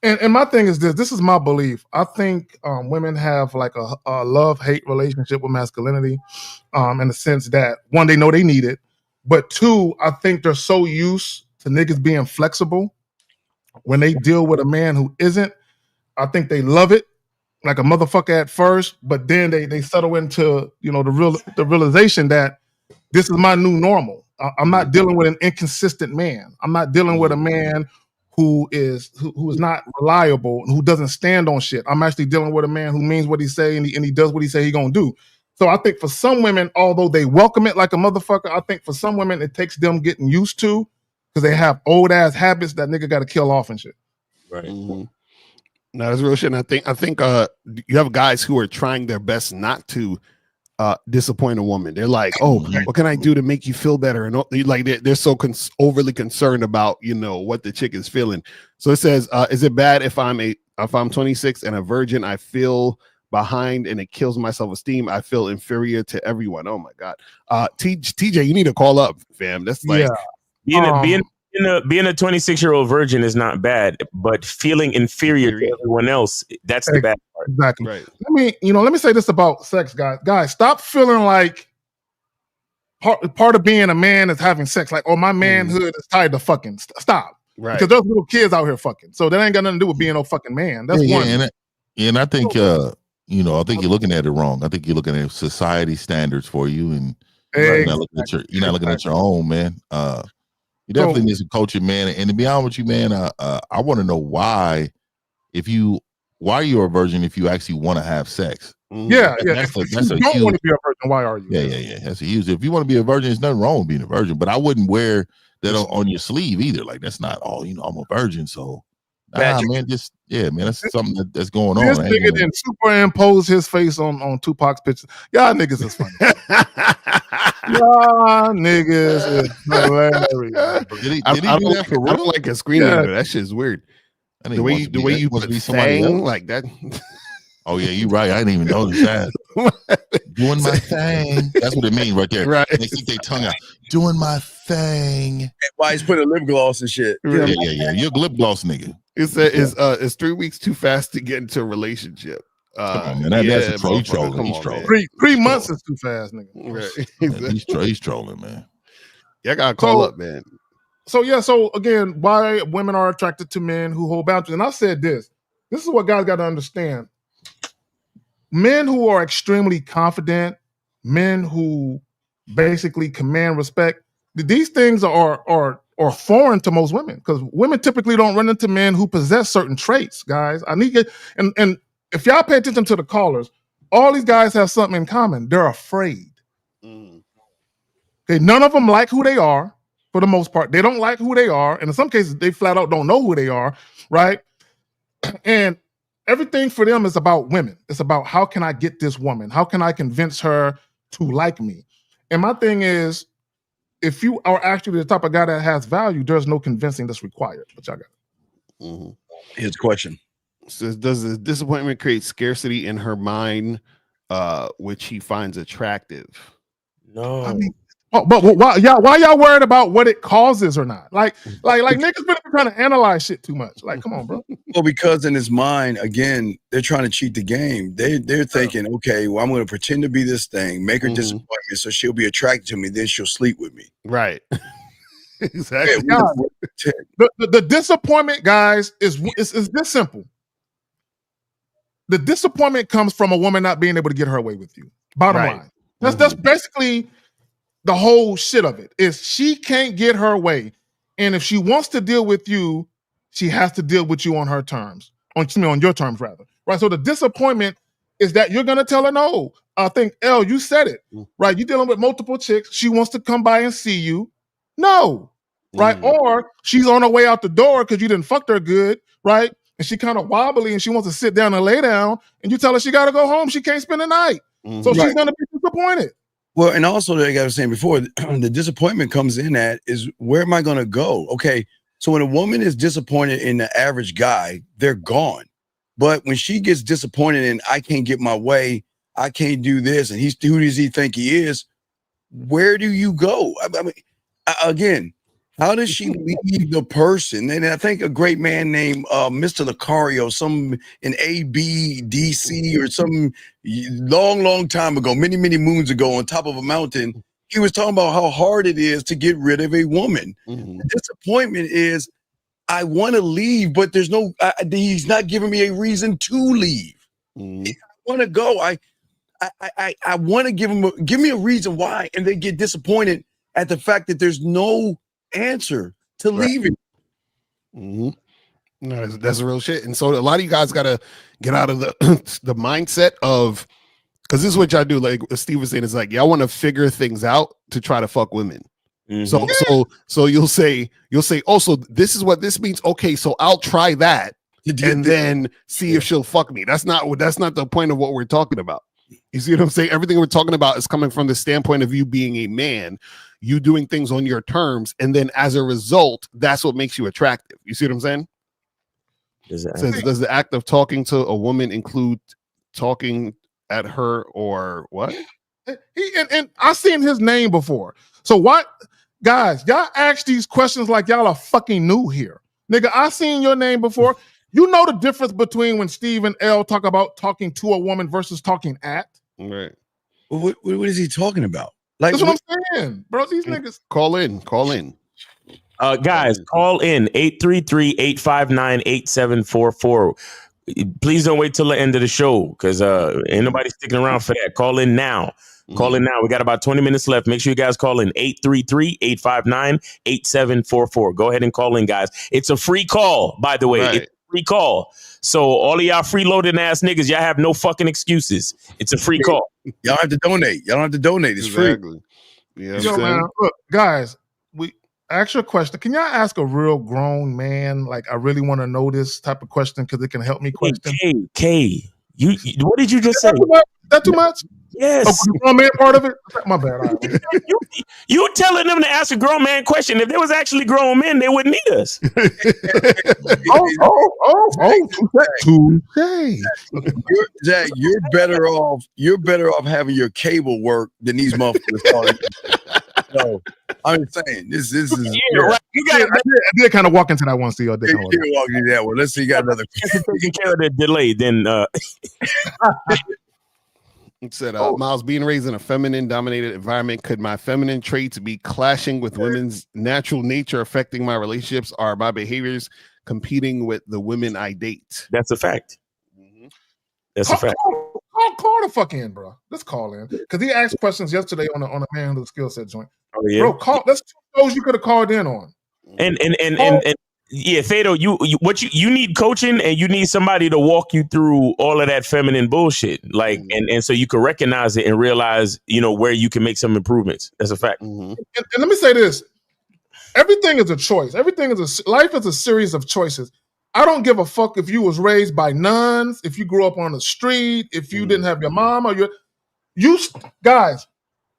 And my thing is this is my belief. I think women have like a love-hate relationship with masculinity in the sense that, one, they know they need it. But two, I think they're so used to niggas being flexible. When they deal with a man who isn't, I think they love it like a motherfucker at first, but then they settle into, you know, the realization that this is my new normal. I'm not dealing with an inconsistent man. I'm not dealing with a man who is not reliable and who doesn't stand on shit. I'm actually dealing with a man who means what he say and he does what he say he gonna do. So I think for some women, although they welcome it like a motherfucker, I think for some women it takes them getting used to because they have old ass habits that nigga got to kill off and shit. Right. Mm-hmm. No, that's real shit. And I think you have guys who are trying their best not to disappoint a woman. They're like, oh, what can I do to make you feel better? And like they're so overly concerned about, you know, what the chick is feeling. So it says, is it bad if I'm 26 and a virgin? I feel behind and it kills my self-esteem. I feel inferior to everyone. Oh my God. TJ, you need to call up, fam. That's like being being a 26-year-old virgin is not bad, but feeling inferior to everyone else, that's the bad part. Exactly. Right. Let me say this about sex, guys. Guys, stop feeling like part of being a man is having sex. Like, oh, my manhood is tied to fucking. Stop. Right. Because there's little kids out here fucking. So that ain't got nothing to do with being no fucking man. That's one. And I think I think you're looking at it wrong. I think you're looking at society standards for you, and you're not looking at your own, man. You definitely need some coaching, man. And to be honest with you, man, I want to know why you're a virgin if you actually want to have sex. Yeah. That's if you don't want to be a virgin, why are you? Yeah. That's a huge. If you want to be a virgin, there's nothing wrong with being a virgin. But I wouldn't wear that on your sleeve either. Like, that's not I'm a virgin, so man, that's something that's going on. This nigga then superimpose his face on Tupac's picture. Y'all niggas is funny. Y'all niggas is hilarious. Did he do that for real? I don't like a screen name. That shit's weird. The way you put be somebody else like that. Oh yeah, you're right. I didn't even notice that. Doing my thing. That's what it means right there. Right. They stick their tongue out. Doing my thing. Why he's putting lip gloss and shit. Yeah. You're a lip gloss nigga. It's 3 weeks too fast to get into a relationship. Come on, man. That's a troll. He's trolling. He's trolling. 3 months is too fast, nigga. Right. He's trolling, man. Yeah, I gotta call up, man. So again, why women are attracted to men who hold boundaries. And I said this is what guys got to understand. Men who are extremely confident, men who basically command respect, these things are foreign to most women, because women typically don't run into men who possess certain traits, guys. And if y'all pay attention to the callers, all these guys have something in common. They're afraid. Okay, none of them like who they are. For the most part, they don't like who they are, and in some cases, they flat out don't know who they are, right? And everything for them is about women. It's about, how can I get this woman? How can I convince her to like me? And my thing is, if you are actually the type of guy that has value, there's no convincing that's required. But y'all got it. His question. So does the disappointment create scarcity in her mind, which he finds attractive? No. I mean, but why y'all worried about what it causes or not? Like niggas been trying to analyze shit too much. Like, come on, bro. Well, because in his mind, again, they're trying to cheat the game. They're thinking, okay, well, I'm going to pretend to be this thing, make her disappoint me, so she'll be attracted to me, then she'll sleep with me. Right. Exactly. Yeah, the disappointment, guys, is this simple. The disappointment comes from a woman not being able to get her way with you. Bottom line. That's basically the whole shit of it. Is she can't get her way, and if she wants to deal with you, she has to deal with you on her terms. On your terms, rather. Right. So the disappointment is that you're gonna tell her no. I think you said it. Right. You're dealing with multiple chicks. She wants to come by and see you. No. Right. Or she's on her way out the door because you didn't fuck her good. Right. And she kind of wobbly and she wants to sit down and lay down, and you tell her she got to go home. She can't spend the night. So she's going to be disappointed. Well, and also, like I was saying before, the disappointment comes in at is, where am I going to go? Okay, so when a woman is disappointed in the average guy, they're gone. But when she gets disappointed in, I can't get my way, I can't do this, and who does he think he is? Where do you go? I mean, again, how does she leave the person? And I think a great man named Mr. Lucario, some in ABDC or some long time ago, many moons ago, on top of a mountain, he was talking about how hard it is to get rid of a woman. The disappointment is, I want to leave, but there's no, he's not giving me a reason to leave. I want to go. I want to give me a reason why, and they get disappointed at the fact that there's no answer to leaving. No, that's real shit. And so a lot of you guys got to get out of the the mindset of, because this is what y'all do. Like Steve was saying, is like, y'all want to figure things out to try to fuck women. So you'll say, oh, so this is what this means. Okay, so I'll try that and then see if she'll fuck me. That's not the point of what we're talking about. You see what I'm saying? Everything we're talking about is coming from the standpoint of you being a man, you doing things on your terms, and then as a result, that's what makes you attractive. You see what I'm saying? Does the act of talking to a woman include talking at her or what? And I've seen his name before. So what, guys, y'all ask these questions like y'all are fucking new here. Nigga, I seen your name before. You know the difference between when Steve and L talk about talking to a woman versus talking at? Right. What is he talking about? Like, that's what I'm saying, bro. These niggas. Call in. Guys, call in 833-859-8744. Please don't wait till the end of the show because ain't nobody sticking around for that. Call in now. Call in now. We got about 20 minutes left. Make sure you guys call in 833-859-8744. Go ahead and call in, guys. It's a free call, by the way. Right. It's a free call. So all of y'all freeloading ass niggas, y'all have no fucking excuses. It's a free call. Y'all have to donate. It's free. Yeah, man, look, guys, we ask your question. Can y'all ask a real grown man? Like, I really want to know this type of question because it can help me question. K, you what did you just say? That too much? Yes. Oh, the grown man part of it? My bad. All right. You telling them to ask a grown man question. If there was actually grown men, they wouldn't need us. Jack, you're better off having your cable work than these motherfuckers. So I'm just saying, this is right. I did kind of walk into that one, Steve. I did walk into that one. Let's see, you got another taking care of the delay. Then it said, Miles, being raised in a feminine dominated environment, could my feminine traits be clashing with women's natural nature, affecting my relationships? Are my behaviors competing with the women I date? That's a fact. That's a fact. Call the fuck in, bro. Let's call in because he asked questions yesterday on a manhood skill set joint. Oh yeah, bro. Call. That's two shows you could have called in on. And yeah, Thado, you need coaching and you need somebody to walk you through all of that feminine bullshit, like and so you can recognize it and realize where you can make some improvements. That's a fact. And let me say this: everything is a choice. Life is a series of choices. I don't give a fuck if you was raised by nuns, if you grew up on the street, if you didn't have your mom or you guys.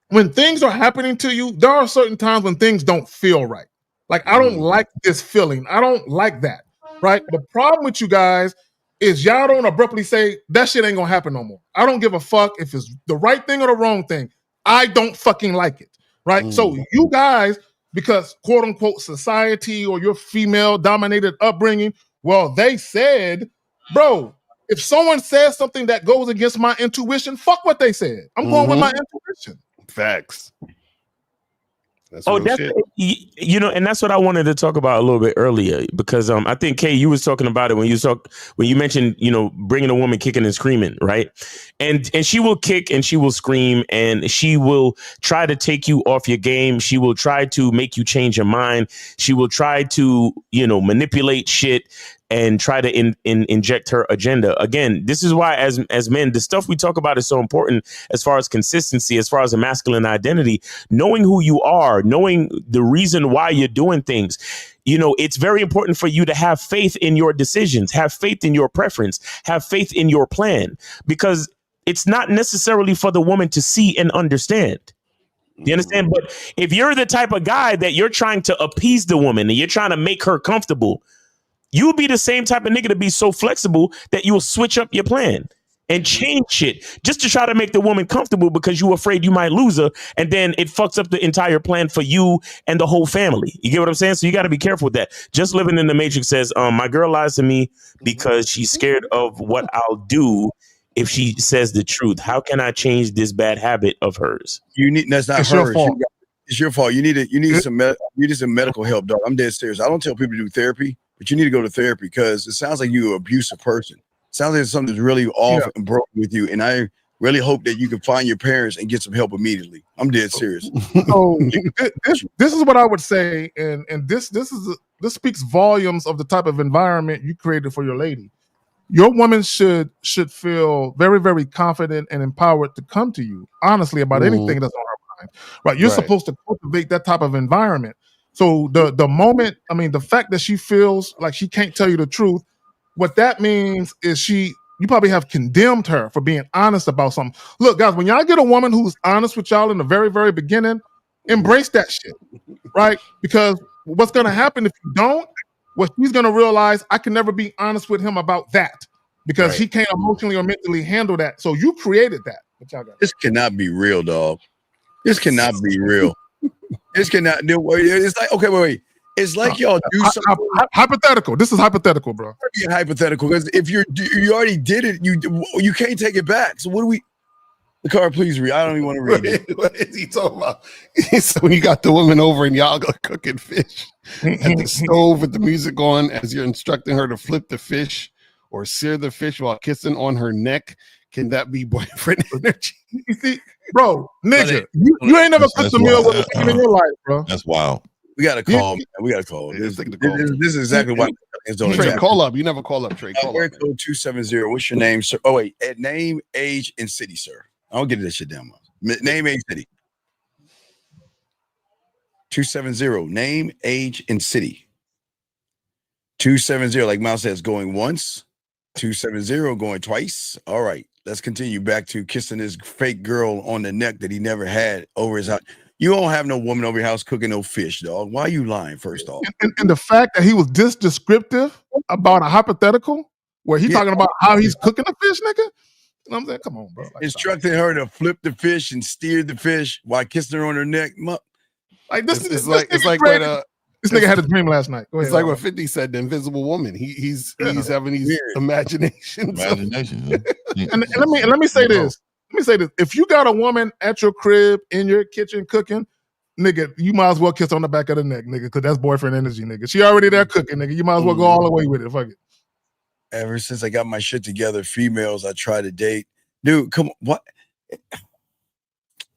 When things are happening to you, there are certain times when things don't feel right. Like, I don't like this feeling. I don't like that, right? The problem with you guys is y'all don't abruptly say, that shit ain't gonna happen no more. I don't give a fuck if it's the right thing or the wrong thing. I don't fucking like it, right? So you guys, because quote unquote society or your female dominated upbringing, well, they said, bro, if someone says something that goes against my intuition, fuck what they said. I'm going with my intuition. Facts. That's and that's what I wanted to talk about a little bit earlier because I think Kay, you was talking about it when you mentioned bringing a woman kicking and screaming, right? And she will kick and she will scream and she will try to take you off your game. She will try to make you change your mind. She will try to manipulate shit and try to inject her agenda. Again, this is why as men, the stuff we talk about is so important as far as consistency, as far as a masculine identity, knowing who you are, knowing the reason why you're doing things. It's very important for you to have faith in your decisions, have faith in your preference, have faith in your plan, because it's not necessarily for the woman to see and understand. You understand? But if you're the type of guy that you're trying to appease the woman and you're trying to make her comfortable, you'll be the same type of nigga to be so flexible that you will switch up your plan and change shit just to try to make the woman comfortable because you're afraid you might lose her. And then it fucks up the entire plan for you and the whole family. You get what I'm saying? So you got to be careful with that. Just Living in the Matrix says, my girl lies to me because she's scared of what I'll do if she says the truth. How can I change this bad habit of hers? That's not hers. It's your fault. You need some medical help, dog. I'm dead serious. I don't tell people to do therapy. But you need to go to therapy because it sounds like you're an abusive person. It sounds like something's really off and broken with you. And I really hope that you can find your parents and get some help immediately. I'm dead serious. So this is what I would say, and this speaks volumes of the type of environment you created for your lady. Your woman should feel very, very confident and empowered to come to you honestly about anything that's on her mind. Right? You're supposed to cultivate that type of environment. So the moment, the fact that she feels like she can't tell you the truth, what that means is you probably have condemned her for being honest about something. Look, guys, when y'all get a woman who's honest with y'all in the very, very beginning, embrace that shit, right? Because what's going to happen if you don't, well, she's going to realize I can never be honest with him about that because he can't emotionally or mentally handle that. So you created that. This cannot be real, dog. This cannot be real. This cannot do. It's like okay, wait. It's like y'all do something hypothetical. This is hypothetical, bro. Be hypothetical because if you already did it, you can't take it back. So what do we? The card, please read. I don't even want to read it. What is he talking about? He said when you got the woman over and y'all go cooking fish at the stove with the music on as you're instructing her to flip the fish or sear the fish while kissing on her neck. Can that be boyfriend energy? You see, bro, nigga, you ain't never cooked a meal with a woman in your life, bro. That's wild. We got to call. We got to call. This is exactly why. Trey, call up. You never call up, Trey. Call up. Code 270. What's your name, sir? Oh wait, name, age, and city, sir. I don't get this shit down. Name, age, city. 270. Name, age, and city. 270. Like Mouse says, going once. 270. Going twice. All right. Let's continue back to kissing this fake girl on the neck that he never had over his house. You don't have no woman over your house cooking no fish, dog. Why are you lying, first off? And the fact that he was this descriptive about a hypothetical where he's talking about how he's cooking a fish, nigga. You know what I'm saying? Come on, bro. Like, instructing her to flip the fish and steer the fish while kissing her on her neck. Like this it's like when this nigga had a dream last night. Go ahead. It's like what 50 said, the invisible woman. He's having these imaginations. And let me say this. Let me say this. If you got a woman at your crib in your kitchen cooking, nigga, you might as well kiss on the back of the neck, nigga, because that's boyfriend energy, nigga. She already there cooking, nigga. You might as well go all the way with it. Fuck it. Ever since I got my shit together, females I try to date. Dude, come on. What?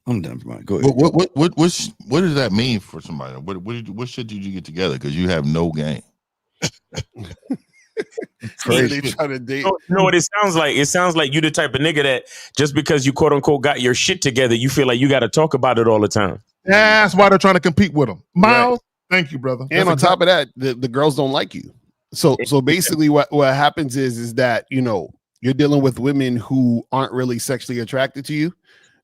I'm done. Go ahead. What does that mean for somebody? What shit did you get together? Because you have no game. Crazy. They try to date. You know what it sounds like? It sounds like you the type of nigga that just because you quote unquote got your shit together, you feel like you got to talk about it all the time. That's why they're trying to compete with them. Miles, thank you, brother. And on top of that, the girls don't like you. So basically what happens is that, you know, you're dealing with women who aren't really sexually attracted to you.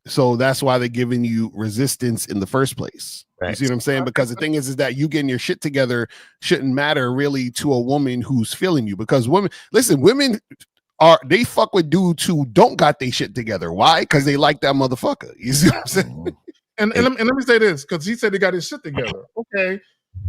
So that's why they're giving you resistance in the first place. Right. You see what I'm saying? Because the thing is that you getting your shit together shouldn't matter really to a woman who's feeling you. Because women they fuck with dudes who don't got their shit together. Why? Because they like that motherfucker. You see what I'm saying? And let me say this, because he said he got his shit together. Okay.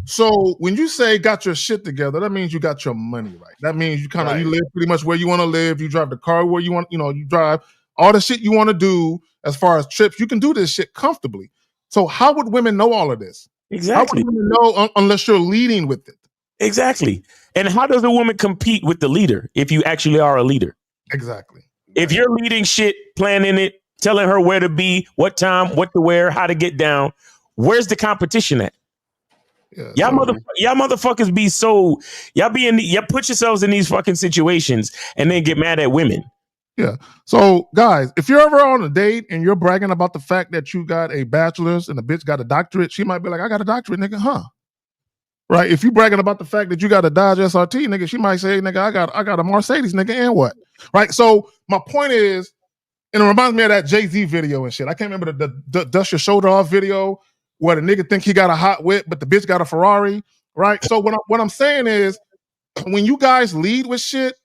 So when you say got your shit together, that means you got your money right. That means you kind of you live pretty much where you want to live. You drive the car where you want, you drive all the shit you want to do as far as trips. You can do this shit comfortably. So how would women know all of this? Exactly. How would women know unless you're leading with it? Exactly. And how does a woman compete with the leader if you actually are a leader? Exactly. If you're leading shit, planning it, telling her where to be, what time, what to wear, how to get down, where's the competition at? Y'all motherfuckers be so y'all put yourselves in these fucking situations and then get mad at women. Yeah. So guys, if you're ever on a date and you're bragging about the fact that you got a bachelor's and the bitch got a doctorate, she might be like, I got a doctorate, nigga, huh? Right. If you bragging about the fact that you got a Dodge SRT, nigga, she might say, nigga, I got a Mercedes, nigga, and what? Right. So my point is, and it reminds me of that Jay-Z video and shit. I can't remember the dust your shoulder off video where the nigga think he got a hot whip, but the bitch got a Ferrari, right? So what I'm saying is, when you guys lead with shit,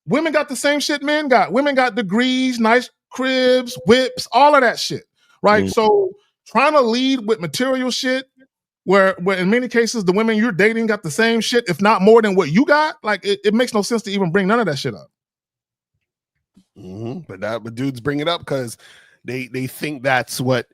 women got the same shit men got. Women got degrees, nice cribs, whips, all of that shit, right? So trying to lead with material shit, where in many cases the women you're dating got the same shit, if not more than what you got, like it makes no sense to even bring none of that shit up. But dudes bring it up because they think that's what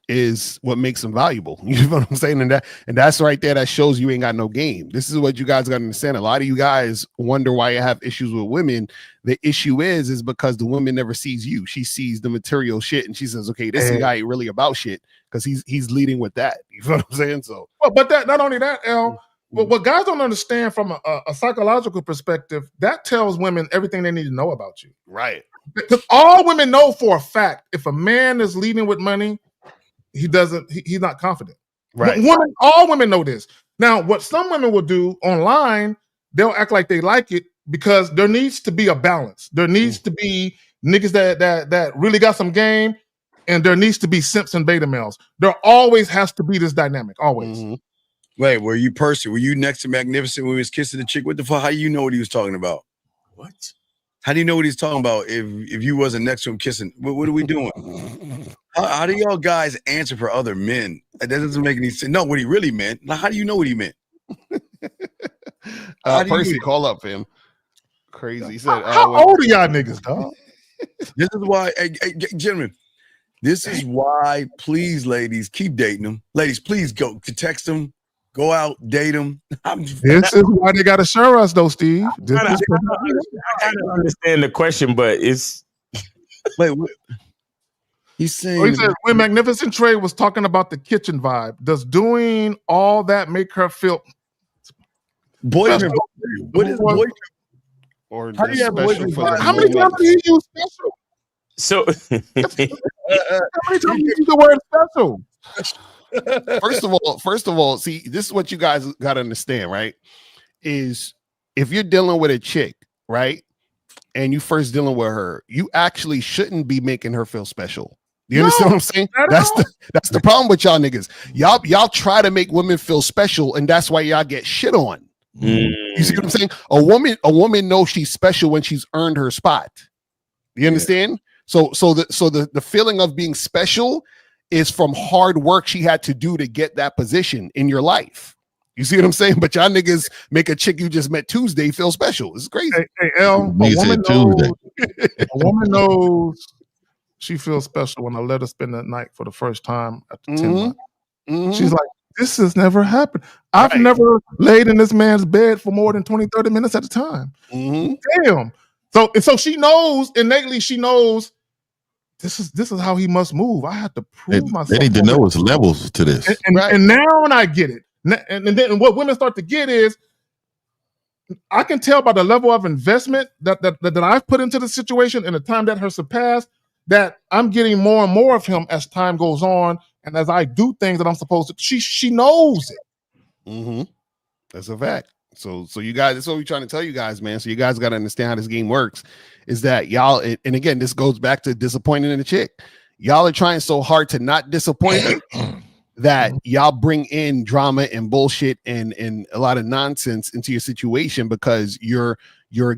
makes them valuable. You know what I'm saying? And that's right there. That shows you ain't got no game. This is what you guys got to understand. A lot of you guys wonder why you have issues with women. The issue is because the woman never sees you. She sees the material shit and she says, okay, this guy ain't really about shit because he's leading with that. You know what I'm saying? So, but that not only that, L. What guys don't understand from a psychological perspective, that tells women everything they need to know about you. Right. Because all women know for a fact, if a man is leading with money, he's not confident. Right. All women know this. Now, what some women will do online, they'll act like they like it because there needs to be a balance. There needs to be niggas that really got some game, and there needs to be simps and beta males. There always has to be this dynamic, always. Wait, were you next to Magnificent when he was kissing the chick? What the fuck? How you know what he was talking about? What? How do you know what he's talking about if you wasn't next to him kissing? What are we doing? How do y'all guys answer for other men? That doesn't make any sense. No, what he really meant. Now, how do you know what he meant? Percy, call up, fam. Crazy. He said, how old are y'all niggas, dog? This is why, hey, gentlemen, this is why, please, ladies, keep dating them. Ladies, please go text them, go out, date them. This is why they got to share us, though, Steve. I don't understand the question, but it's... Wait, what? He's saying... he said, when Magnificent Trey was talking about the kitchen vibe, does doing all that make her feel... Boyfriend. What is boyfriend? Or how do you have boyfriend for How many times do you use special? So how many times do you use the word special? First of all, see, this is what you guys got to understand, right? Is if you're dealing with a chick, right, and you first dealing with her, you actually shouldn't be making her feel special. You understand what I'm saying? That's the problem with y'all niggas. Y'all try to make women feel special, and that's why y'all get shit on. You see what I'm saying? A woman knows she's special when she's earned her spot. You understand? So the feeling of being special is from hard work she had to do to get that position in your life. You see what I'm saying? But y'all niggas make a chick you just met Tuesday feel special. It's crazy. Hey L, a woman knows she feels special when I let her spend the night for the first time after 10 months. She's like, this has never happened. I've never laid in this man's bed for more than 20, 30 minutes at a time. Damn. So she knows, innately, she knows this is how he must move. I have to prove myself. They need to know it's levels to this. And now I get it. And then what women start to get is, I can tell by the level of investment that I've put into the situation and the time that her surpassed, that I'm getting more and more of him as time goes on. And as I do things that I'm supposed to, she knows it. That's a fact. So you guys, that's what we're trying to tell you guys, man. So you guys got to understand how this game works. Is that y'all? And again, this goes back to disappointing in a chick. Y'all are trying so hard to not disappoint her that y'all bring in drama and bullshit and a lot of nonsense into your situation because you're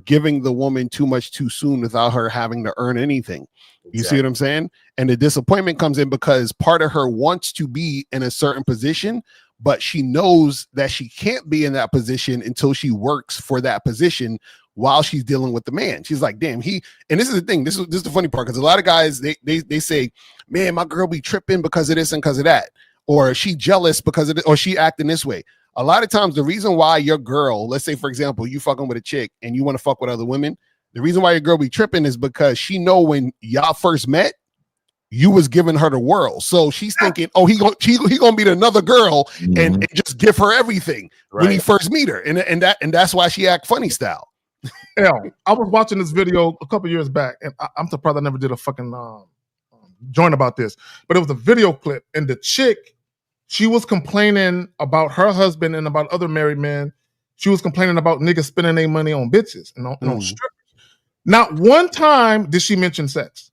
giving the woman too much too soon without her having to earn anything. You see what I'm saying? And the disappointment comes in because part of her wants to be in a certain position, but she knows that she can't be in that position until she works for that position while she's dealing with the man. She's like, damn, and this is the thing. This is the funny part, because a lot of guys, they say, man, my girl be tripping because of this and because of that, or she jealous because of it, or she acting this way. A lot of times the reason why your girl, let's say, for example, you fucking with a chick and you want to fuck with other women, the reason why your girl be tripping is because she know when y'all first met, you was giving her the world. So she's thinking, oh, he gonna meet another girl and just give her everything when he first meet her. And that's why she act funny style. Yeah, I was watching this video a couple years back, and I'm surprised I never did a fucking joint about this, but it was a video clip, and the chick, she was complaining about her husband and about other married men. She was complaining about niggas spending their money on bitches and on strippers. Not one time did she mention sex.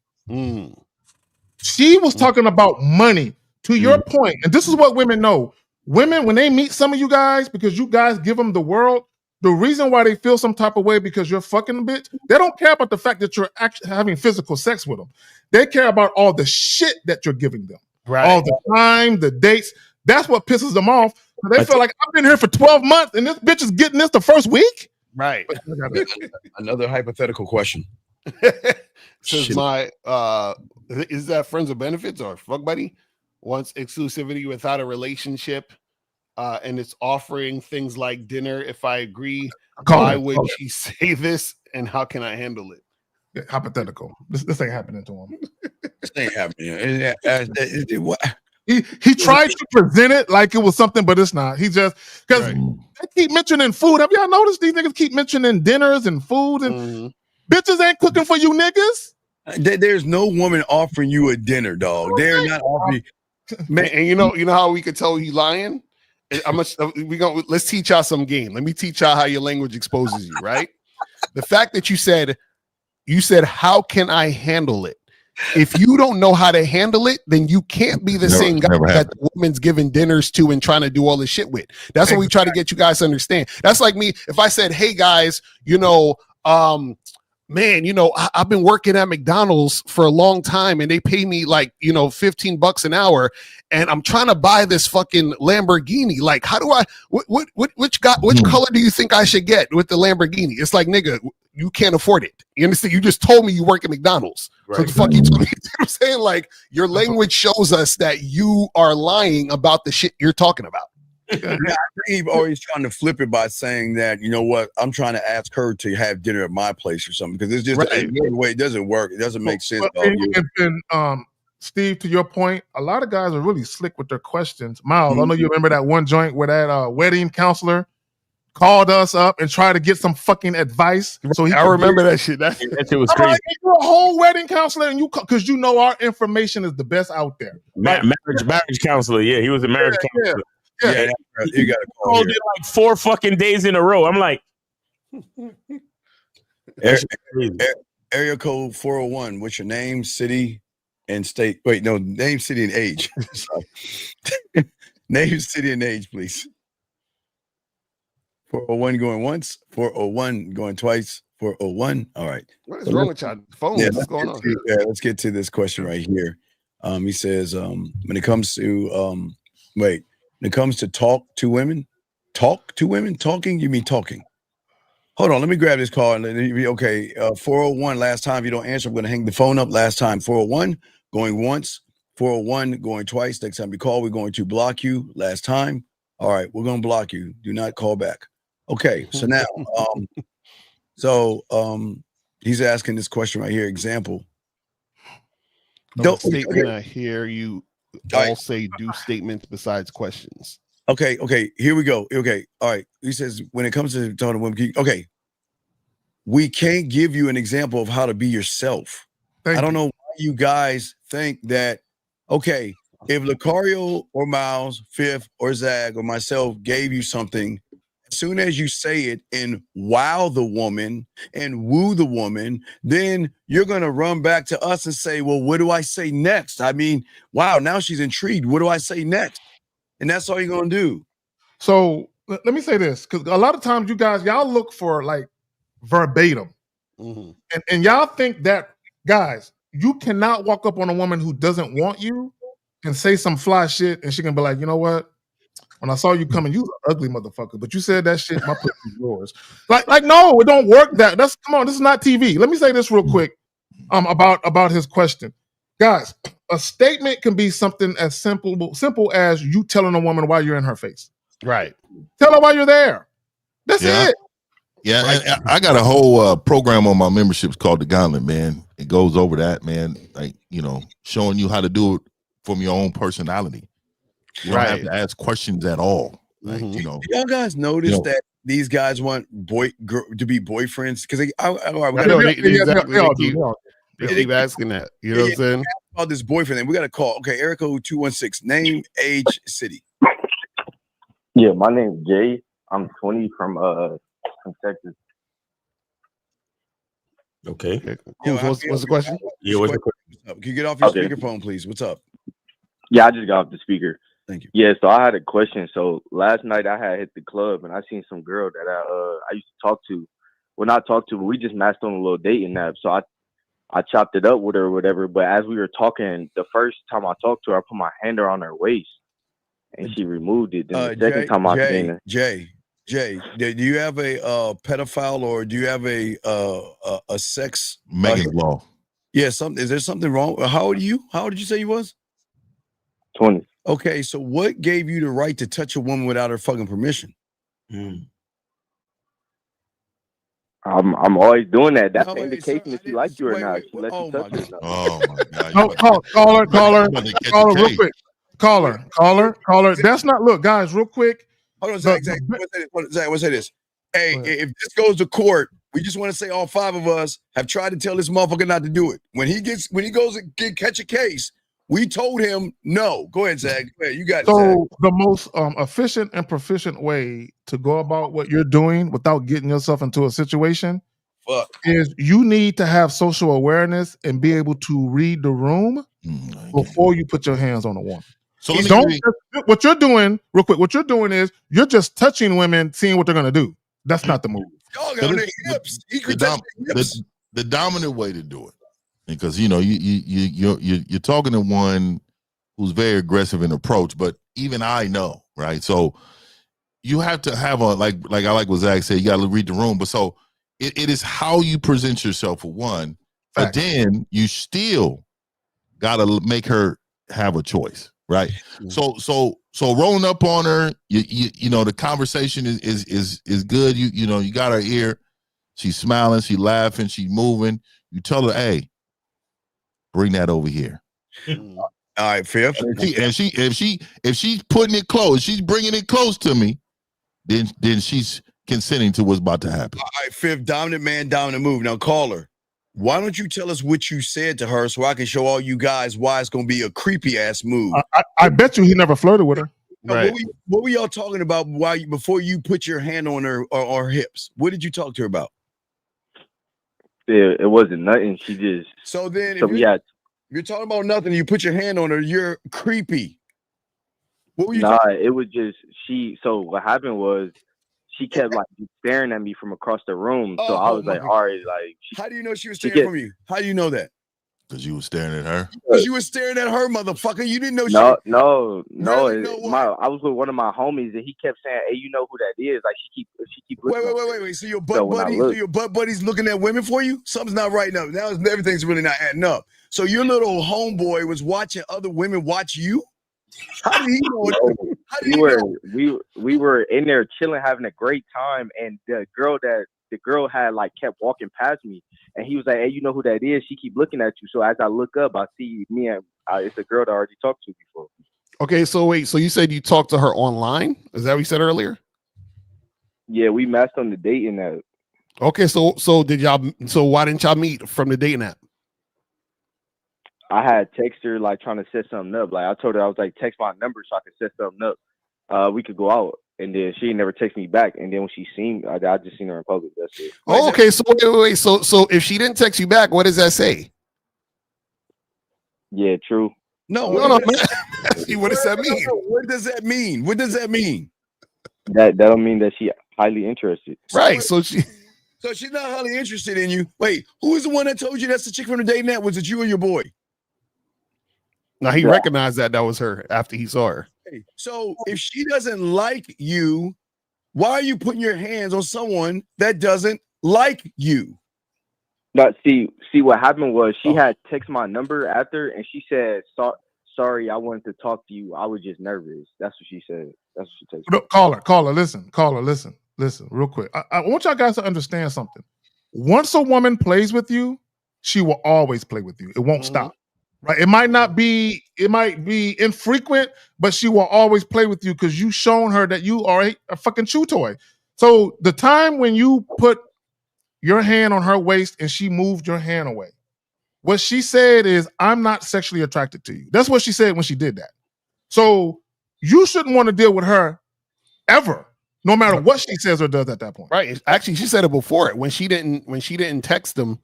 She was talking about money. To your point, and this is what women know. Women, when they meet some of you guys, because you guys give them the world, the reason why they feel some type of way because you're fucking a bitch, they don't care about the fact that you're actually having physical sex with them. They care about all the shit that you're giving them. Right. All the time, the dates. That's what pisses them off. They feel like, I've been here for 12 months and this bitch is getting this the first week? Right. Another hypothetical question. Says is that friends with benefits or fuck buddy wants exclusivity without a relationship, and it's offering things like dinner. If I agree, why would she say this, and how can I handle it? Yeah, hypothetical. This ain't happening to him. This ain't happening. What? He tried to present it like it was something, but it's not. He just, because they keep mentioning food. Have y'all noticed these niggas keep mentioning dinners and food, and bitches ain't cooking for you niggas? There's no woman offering you a dinner, dog. They're not offering. Man, and you know how we could tell he lying? Let's teach y'all some game. Let me teach y'all how your language exposes you, right? The fact that you said, how can I handle it? If you don't know how to handle it, then you can't be the same guy that the woman's giving dinners to and trying to do all this shit with. That's what we try to get you guys to understand. That's like me. If I said, hey guys, man, you know, I've been working at McDonald's for a long time and they pay me like, you know, $15 an hour and I'm trying to buy this fucking Lamborghini. Like, how do I, which color do you think I should get with the Lamborghini? It's like, nigga, you can't afford it. You understand? You just told me you work at McDonald's. Right. So the fuck you told me? You know what I'm saying? Like, your language shows us that you are lying about the shit you're talking about. Yeah, I think always trying to flip it by saying that, you know what, I'm trying to ask her to have dinner at my place or something because it's just the way it doesn't work. It doesn't make sense. And Steve, to your point, a lot of guys are really slick with their questions. Miles, I know you remember that one joint where that wedding counselor called us up and tried to get some fucking advice. So I remember that shit. That shit was crazy. You're a whole wedding counselor, and because you know our information is the best out there. Marriage counselor. Yeah, he was a marriage counselor. Yeah. You got to call it like 4 fucking days in a row. I'm like, area code 401. What's your name, city, and state? Wait, no, name, city, and age. Name, city, and age, please. 401 going once. 401 going twice. 401. All right. What is wrong with y'all phones? Yeah, what's going on? Let's get to this question right here. He says, when it comes to when it comes to talk to women, talking, you mean talking? Hold on, let me grab this call. Okay, 401, last time. If you don't answer, I'm going to hang the phone up. Last time, 401, going once. 401, going twice. Next time you call, we're going to block you. Last time. All right, we're going to block you. Do not call back. Okay, so now, he's asking this question right here. Example. Don't statement I hear you all say do statements besides questions. Okay, here we go. Okay, all right. He says when it comes to talking to women, okay, we can't give you an example of how to be yourself. I don't know why you guys think that, okay, if Lucario or Miles, Fifth or Zag or myself gave you something, as soon as you say it and wow the woman and woo the woman, then you're going to run back to us and say, well, what do I say next? I mean, wow, now she's intrigued. What do I say next? And that's all you're going to do. So let me say this, because a lot of times you guys, y'all look for like verbatim. And y'all think that, guys, you cannot walk up on a woman who doesn't want you and say some fly shit and she can be like, you know what? When I saw you coming, you was an ugly motherfucker, but you said that shit, my pussy's yours. Like, no, it don't work that. Come on, this is not TV. Let me say this real quick about his question. Guys, a statement can be something as simple as you telling a woman why you're in her face. Right. Tell her why you're there. That's it. Yeah, and I got a whole program on my memberships called The Gauntlet, man. It goes over that, man. Like, you know, showing you how to do it from your own personality. You don't have to ask questions at all. Like, you know, y'all guys notice that these guys want to be boyfriends because they keep asking that. You know what I'm saying? About this boyfriend, and we got a call. Okay, Erica 216. Name, age, city. Yeah, my name's Jay. I'm 20 from Texas. Okay. What's the question? Yeah, what's the question? Can you get off your speakerphone, please? What's up? Yeah, I just got off the speaker. Thank you. Yeah, so I had a question. So last night I had hit the club and I seen some girl that I used to talk to. Well, not talk to, but we just matched on a little dating app. So I chopped it up with her or whatever. But as we were talking, the first time I talked to her, I put my hand around her waist and she removed it. Then the second time I seen her. Jay, do you have a pedophile or do you have a sex? Megan's Law. Yeah, is there something wrong? How old are you? How old did you say you was? 20. Okay, so what gave you the right to touch a woman without her fucking permission? I'm always doing that. That's the indication if she likes you or not. She lets you touch her. Oh my God! Caller, real quick. Caller. That's not. Look, guys, real quick. Hold on, Zach. Zach, let's say this. Hey, if this goes to court, we just want to say all 5 of us have tried to tell this motherfucker not to do it. When he goes and catch a case, we told him no. Go ahead, Zach. Go ahead. You got it. So the most efficient and proficient way to go about what you're doing without getting yourself into a situation is you need to have social awareness and be able to read the room before you put your hands on a woman. So what you're doing, real quick, what you're doing is you're just touching women, seeing what they're going to do. That's not the move. Dog on their hips. He could touch their hips. the dominant way to do it, because you're talking to one who's very aggressive in approach, but even I know, right? So you have to have a like I like what Zach said, you got to read the room. But so it is how you present yourself for one, but then you still got to make her have a choice, right? So rolling up on her, you know the conversation is good. You got her ear. She's smiling, she's laughing, she's moving. You tell her, hey, bring that over here. All right, Fifth. If she's putting it close, she's bringing it close to me, then she's consenting to what's about to happen. All right, Fifth, dominant man, dominant move. Now, caller, why don't you tell us what you said to her so I can show all you guys why it's going to be a creepy ass move? I bet you he never flirted with her. Right. What were y'all talking about before you put your hand on her or her hips? What did you talk to her about? Yeah, it wasn't nothing. She just you're talking about nothing. You put your hand on her. You're creepy. What were you? It was just she. So what happened was she kept like staring at me from across the room. So I was like, all right, like. How do you know she was staring from you? How do you know that? Because you were staring at her. Because you were staring at her, motherfucker. You didn't know. No. I was with one of my homies, and he kept saying, "Hey, you know who that is?" Like she keep looking. Wait. So your butt buddy's looking at women for you? Something's not right now. Now everything's really not adding up. So your little homeboy was watching other women watch you. How did he know? We were in there chilling, having a great time, and the girl had like kept walking past me, and he was like, "Hey, you know who that is? She keep looking at you." So as I look up, I see me and it's a girl that I already talked to before. Okay, so wait, so you said you talked to her online? Is that what you said earlier? Yeah, we matched on the dating app. Okay, so why didn't y'all meet from the dating app? I had text her like trying to set something up. Like I told her I was like, text my number so I could set something up. We could go out. And then she never texted me back. And then when she seen me, I just seen her in public. That's it. Oh, okay. So wait. So if she didn't text you back, what does that say? Yeah, true. No. What does that mean? What does that mean? What does that mean? That don't mean that she highly interested. Right. So she's not highly interested in you. Wait, who was the one that told you that's the chick from the dating app? Was it you or your boy? Now he recognized that was her after he saw her. So if she doesn't like you, why are you putting your hands on someone that doesn't like you? No, see what happened was she had text my number after, and she said, "Sorry, I wanted to talk to you. I was just nervous." That's what she said. That's what she texted. Caller, listen, real quick. I want y'all guys to understand something. Once a woman plays with you, she will always play with you. It won't stop. Right? It might be infrequent, but she will always play with you because you've shown her that you are a fucking chew toy. So the time when you put your hand on her waist and she moved your hand away, what she said is, "I'm not sexually attracted to you." That's what she said when she did that. So you shouldn't want to deal with her ever, no matter what she says or does at that point. Right. Actually, she said it before it when she didn't text him.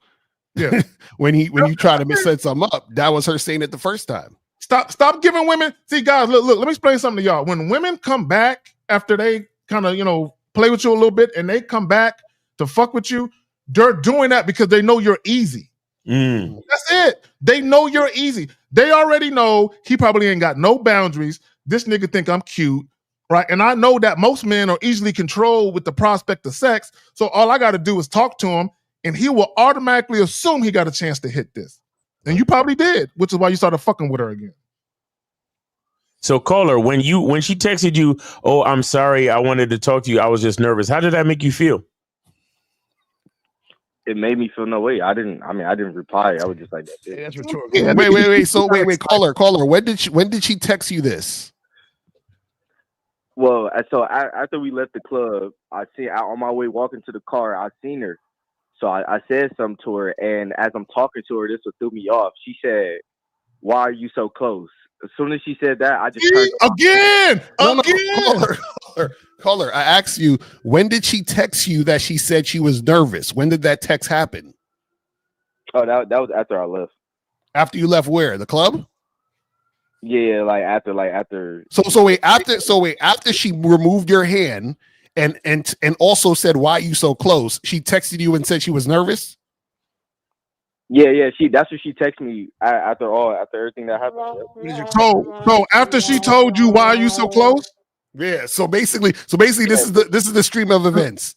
Yeah. when you try to set something up, that was her saying it the first time. Stop giving women. See, guys, look, let me explain something to y'all. When women come back after they kind of, play with you a little bit and they come back to fuck with you, they're doing that because they know you're easy. That's it. They know you're easy. They already know he probably ain't got no boundaries. This nigga think I'm cute, right? And I know that most men are easily controlled with the prospect of sex. So all I got to do is talk to him, and he will automatically assume he got a chance to hit this. And you probably did, which is why you started fucking with her again. So, caller, when she texted you, "Oh, I'm sorry, I wanted to talk to you, I was just nervous," how did that make you feel? It made me feel no way. I didn't reply. I was just like, "That's it." That's rhetorical. Yeah, wait. So wait, caller. When did she text you this? Well, so after we left the club, I see on my way walking to the car, I seen her. So I said something to her, and as I'm talking to her, this what threw me off. She said, "Why are you so close?" As soon as she said that, I just turned again. Caller, I asked you, when did she text you that she said she was nervous? When did that text happen? Oh, that was after I left. After you left where? The club? Yeah, after. So wait, after she removed your hand and also said, "Why are you so close?" She texted you and said she was nervous? Yeah. That's what she texted me after everything that happened. So after she told you, why are you so close? Yeah. So basically, this is the stream of events.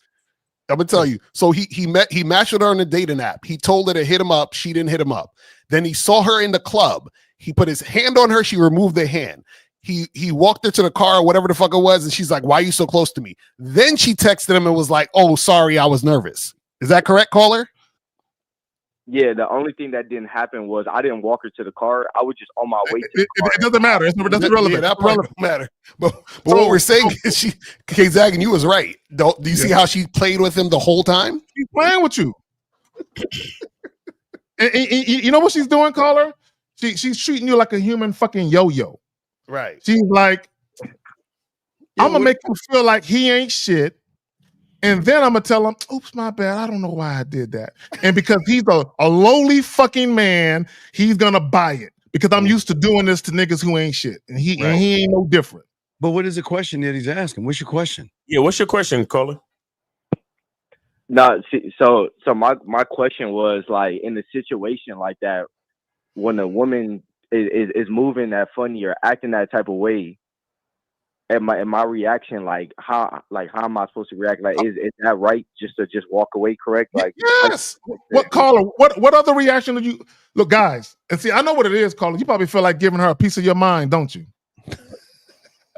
I'm gonna tell you. So he matched with her on a dating app. He told her to hit him up. She didn't hit him up. Then he saw her in the club. He put his hand on her. She removed the hand. He walked her to the car or whatever the fuck it was, and she's like, "Why are you so close to me?" Then she texted him and was like, "Oh, sorry, I was nervous." Is that correct, caller? Yeah, the only thing that didn't happen was I didn't walk her to the car. I was just on my way to the car. It doesn't matter. It doesn't relevant. Yeah, that part don't matter. But what we're saying is Zach, and you was right. Do you see how she played with him the whole time? She's playing with you. and you know what she's doing, caller? She's treating you like a human fucking yo-yo. Right. She's like, I'm gonna make him feel like he ain't shit. And then I'm gonna tell him, oops, my bad. I don't know why I did that. And because he's a lowly fucking man, he's gonna buy it. Because I'm used to doing this to niggas who ain't shit. And he ain't no different. But what is the question that he's asking? What's your question? Yeah, what's your question, caller? No, so my question was like, in a situation like that, when a woman is moving that funny or acting that type of way, and my reaction, like how am I supposed to react? Like, is that right? Just to walk away, correct? Like, yes. What, caller? What other reaction do you look, guys? And see, I know what it is, caller. You probably feel like giving her a piece of your mind, don't you?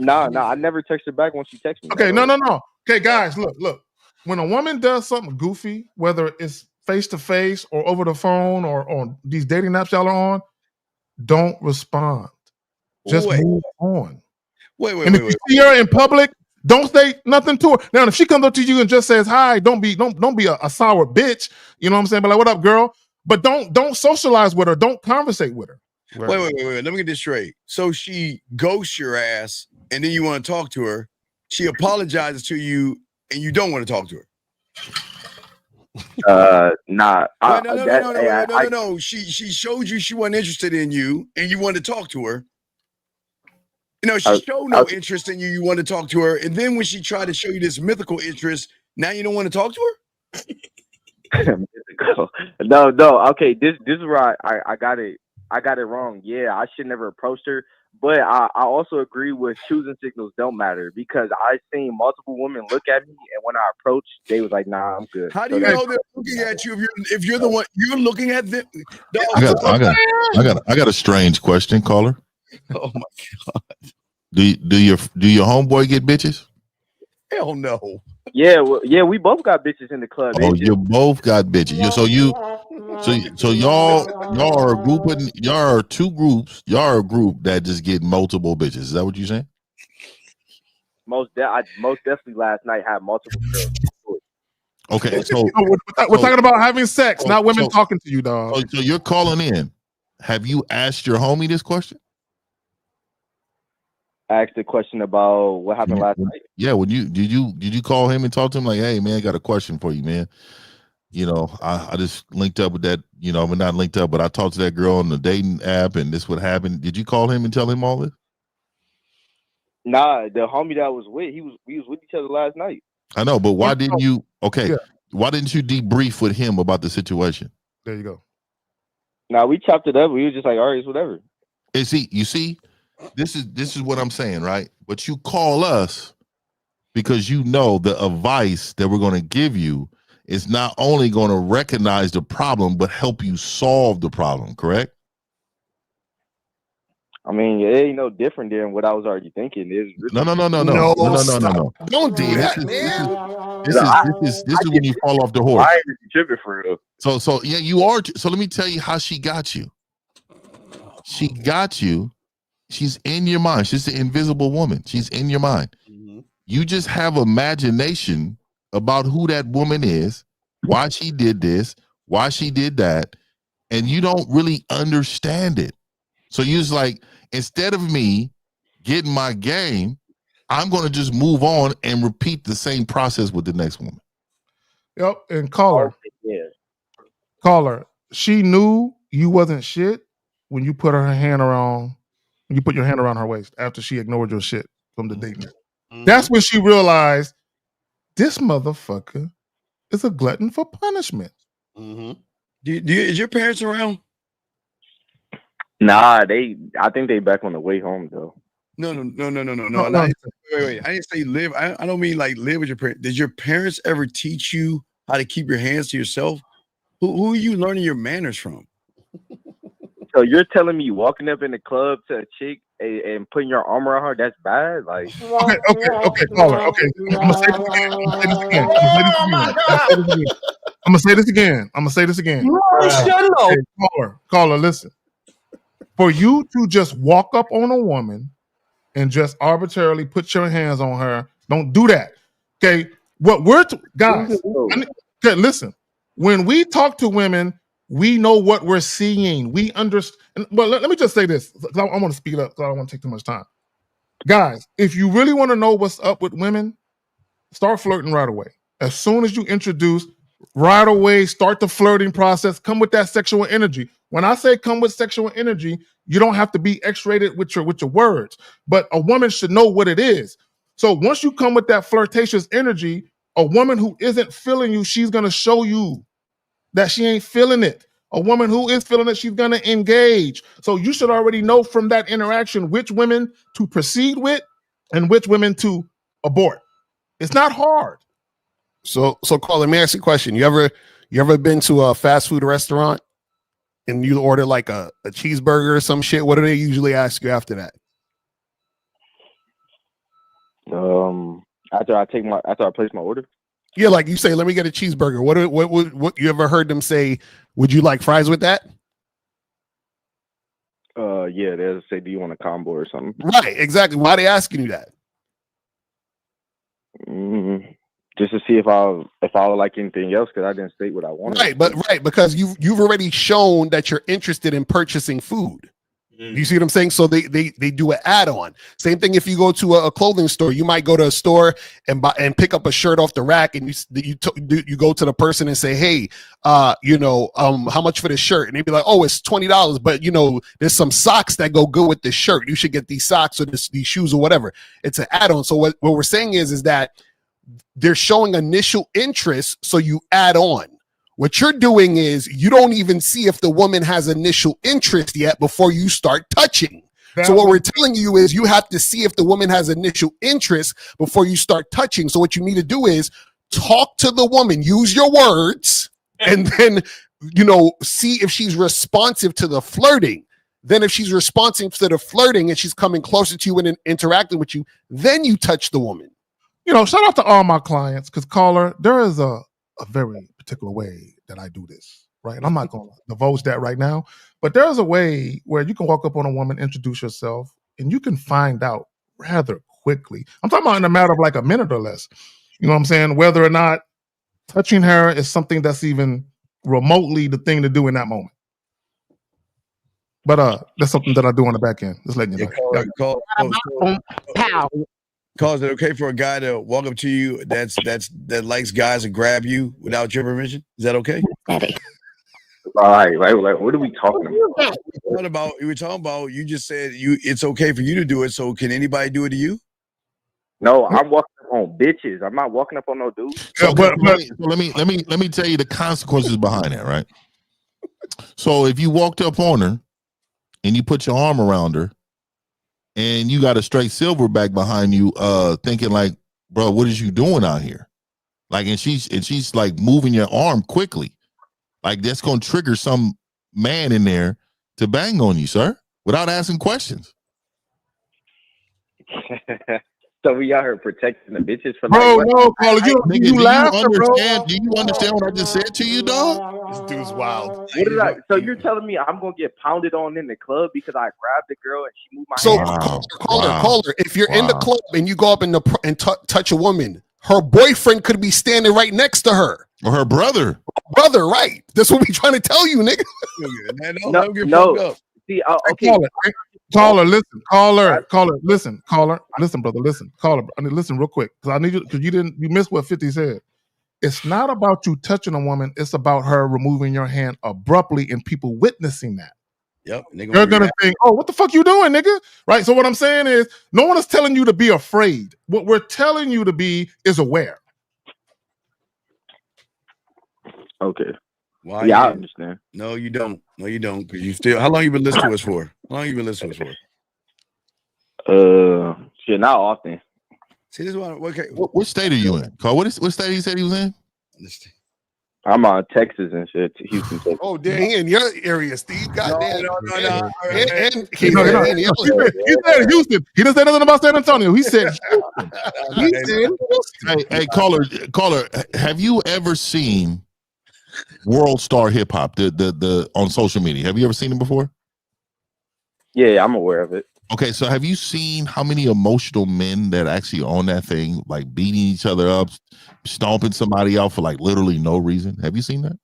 No, I never text her back when she texts me. Okay, no. Okay, guys, look. When a woman does something goofy, whether it's face to face or over the phone or on these dating apps y'all are on, don't respond. Just move on. Wait. And if you see her in public, don't say nothing to her. Now, if she comes up to you and just says hi, don't be a sour bitch. You know what I'm saying? But like, what up, girl? But don't socialize with her. Don't conversate with her. Right. Wait. Let me get this straight. So she ghosts your ass, and then you want to talk to her. She apologizes to you, and you don't want to talk to her. Nah. No. She showed you she wasn't interested in you, and you wanted to talk to her. You know, she showed no interest in you. You want to talk to her, and then when she tried to show you this mythical interest, now you don't want to talk to her. No. Okay, this is where I got it. I got it wrong. Yeah, I should never approach her. But I also agree with choosing signals don't matter, because I've seen multiple women look at me, and when I approached, they was like, "Nah, I'm good." How do you know they're looking at you if you're the one you're looking at them? I got a strange question, caller. Oh my god! Do your homeboy get bitches? Hell no. Yeah, we both got bitches in the club. Oh, you both got bitches. So y'all are a group. Y'all are two groups. Y'all are a group that just get multiple bitches. Is that what you're saying? Most definitely last night had multiple girls. Okay, so we're talking about having sex, not women talking to you, dog. So you're calling in. Have you asked your homie this question? Asked the question about what happened last night. Yeah, did you call him and talk to him like, hey man, I got a question for you, man. You know, I just linked up with that, you know, I'm not linked up, but I talked to that girl on the dating app and this would happen. Did you call him and tell him all this? Nah, the homie that I was with, we was with each other last night. I know, but why didn't you why didn't you debrief with him about the situation? There you go. Nah, we chopped it up. We was just like, all right, it's whatever. You see, this is what I'm saying, right? But you call us because you know the advice that we're going to give you is not only going to recognize the problem, but help you solve the problem, correct? I mean, it ain't no different than what I was already thinking. No. Don't do that, man. This is when you fall off the horse. I ain't tripping for real. So yeah, you are. So let me tell you how she got you. She got you. She's in your mind. She's the invisible woman. She's in your mind. Mm-hmm. You just have imagination about who that woman is, why she did this, why she did that, and you don't really understand it. So you're just like, instead of me getting my game, I'm going to just move on and repeat the same process with the next woman. Yep, and call her. She knew you wasn't shit when you put your hand around her waist after she ignored your shit from the date night. Mm-hmm. That's when she realized this motherfucker is a glutton for punishment. Mm-hmm. Is your parents around? Nah, I think they back on the way home though. No. Wait. I didn't say live. I don't mean like live with your parents. Did your parents ever teach you how to keep your hands to yourself? Who are you learning your manners from? So you're telling me walking up in the club to a chick and putting your arm around her, that's bad? Like, okay, caller. Okay, I'm gonna say this again. I'm gonna say this again. Okay, caller, listen. For you to just walk up on a woman and just arbitrarily put your hands on her, don't do that. Okay, guys? Okay, listen. When we talk to women, we know what we're seeing. We understand. But let me just say this. I want to speed up because I don't want to take too much time. Guys, if you really want to know what's up with women, start flirting right away. As soon as you introduce, right away, start the flirting process. Come with that sexual energy. When I say come with sexual energy, you don't have to be X-rated with your words. But a woman should know what it is. So once you come with that flirtatious energy, a woman who isn't feeling you, she's going to show you that she ain't feeling it. A woman who is feeling it, she's going to engage. So you should already know from that interaction which women to proceed with and which women to abort. It's not hard. So caller, let me ask you a question. You ever been to a fast food restaurant and you order like a cheeseburger or some shit? What do they usually ask you after that? After I place my order. Yeah, like you say, let me get a cheeseburger. What you ever heard them say? Would you like fries with that? Yeah, they'll say, do you want a combo or something? Right, exactly. Why are they asking you that? Just to see if I would like anything else, because I didn't state what I wanted. Right, because you've already shown that you're interested in purchasing food. You see what I'm saying? So they do an add-on. Same thing if you go to a clothing store. You might go to a store and buy and pick up a shirt off the rack, and you go to the person and say, hey, how much for this shirt? And they'd be like, oh, it's $20, but there's some socks that go good with this shirt. You should get these socks or these shoes or whatever. It's an add-on. So what we're saying is that they're showing initial interest, so you add on. What you're doing is you don't even see if the woman has initial interest yet before you start touching. So what we're telling you is you have to see if the woman has initial interest before you start touching. So what you need to do is talk to the woman, use your words, and then, see if she's responsive to the flirting. Then if she's responsive to the flirting and she's coming closer to you and interacting with you, then you touch the woman. Shout out to all my clients, because caller, there is a very particular way that I do this, right? And I'm not going to divulge that right now, but there's a way where you can walk up on a woman, introduce yourself, and you can find out rather quickly. I'm talking about in a matter of like a minute or less. You know what I'm saying? Whether or not touching her is something that's even remotely the thing to do in that moment. But that's something that I do on the back end. Just letting you know. Call, is it okay for a guy to walk up to you that likes guys and grab you without your permission? Is that okay? Right. What are we talking about? We were talking about. You just said it's okay for you to do it. So can anybody do it to you? No, I'm walking up on bitches. I'm not walking up on no dudes. So let me tell you the consequences behind that, right? So if you walked up on her and you put your arm around her, and you got a straight silverback behind you, thinking like, bro, what is you doing out here? Like, and she's like moving your arm quickly. Like that's gonna trigger some man in there to bang on you, sir, without asking questions. So we out here protecting the bitches for caller, you laugh, do you understand what I just said to you, dog? This dude's wild. So you're telling me I'm gonna get pounded on in the club because I grabbed the girl and she moved my hand? Caller, if you're in the club and you go up and touch a woman, her boyfriend could be standing right next to her. Or her brother. Right. That's what we trying to tell you, nigga. No. See, okay. Caller, listen, listen, brother, listen, caller, I mean, listen real quick, because I need you, because you missed what 50 said. It's not about you touching a woman, it's about her removing your hand abruptly and people witnessing that. Yep. They're gonna think, oh, what the fuck you doing, nigga? Right? So what I'm saying is, no one is telling you to be afraid. What we're telling you to be is aware. Okay. Why? Yeah, I understand. No, you don't. No, you don't. Because you still. How long you been listening to us for? How long you been listening to us for? Shit, not often. See, this one. Okay. What state are you in, Carl? What state he said he was in? I'm on Texas and shit, Houston, Texas. Oh, damn, he in your area, Steve. Goddamn. No. And He said Houston. He didn't say nothing about San Antonio. He said Hey, caller, have you ever seen World Star Hip Hop the on social media? Have you ever seen it before? Yeah, I'm aware of it. Okay, so have you seen how many emotional men that actually on that thing, like beating each other up, stomping somebody out for like literally no reason? Have you seen that?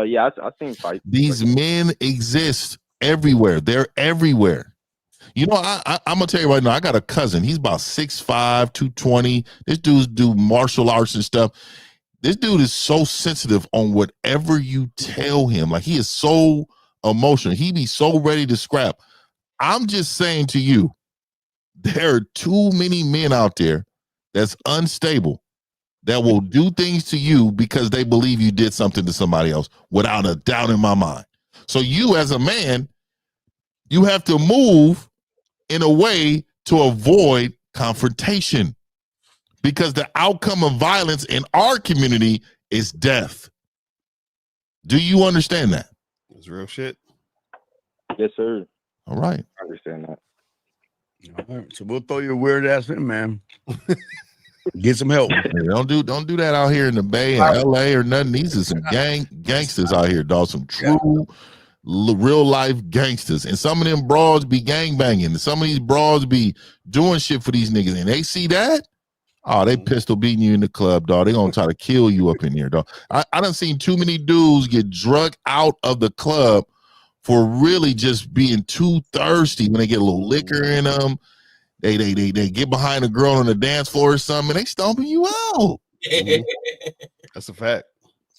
Yeah, I've seen fights. These men exist everywhere. They're everywhere. You know, I'm gonna tell you right now, I got a cousin. He's about 6'5", 220. This dude's do martial arts and stuff. This dude is so sensitive on whatever you tell him. Like, he is so emotional. He be so ready to scrap. I'm just saying to you, there are too many men out there that's unstable that will do things to you because they believe you did something to somebody else, without a doubt in my mind. So you, as a man, you have to move in a way to avoid confrontation, because the outcome of violence in our community is death. Do you understand that? It's real shit. Yes, sir. All right. I understand that. All right, so we'll throw your weird ass in, man. Get some help. Don't do that out here in the Bay and LA or nothing. These are some gangsters out here, dog. Some true real life gangsters. And some of them broads be gang banging. Some of these broads be doing shit for these niggas. And they see that, oh, they pistol beating you in the club, dog. They gonna try to kill you up in here, dog. I done seen too many dudes get drugged out of the club for really just being too thirsty. When they get a little liquor in them, they get behind a girl on the dance floor or something, and they stomping you out. That's a fact.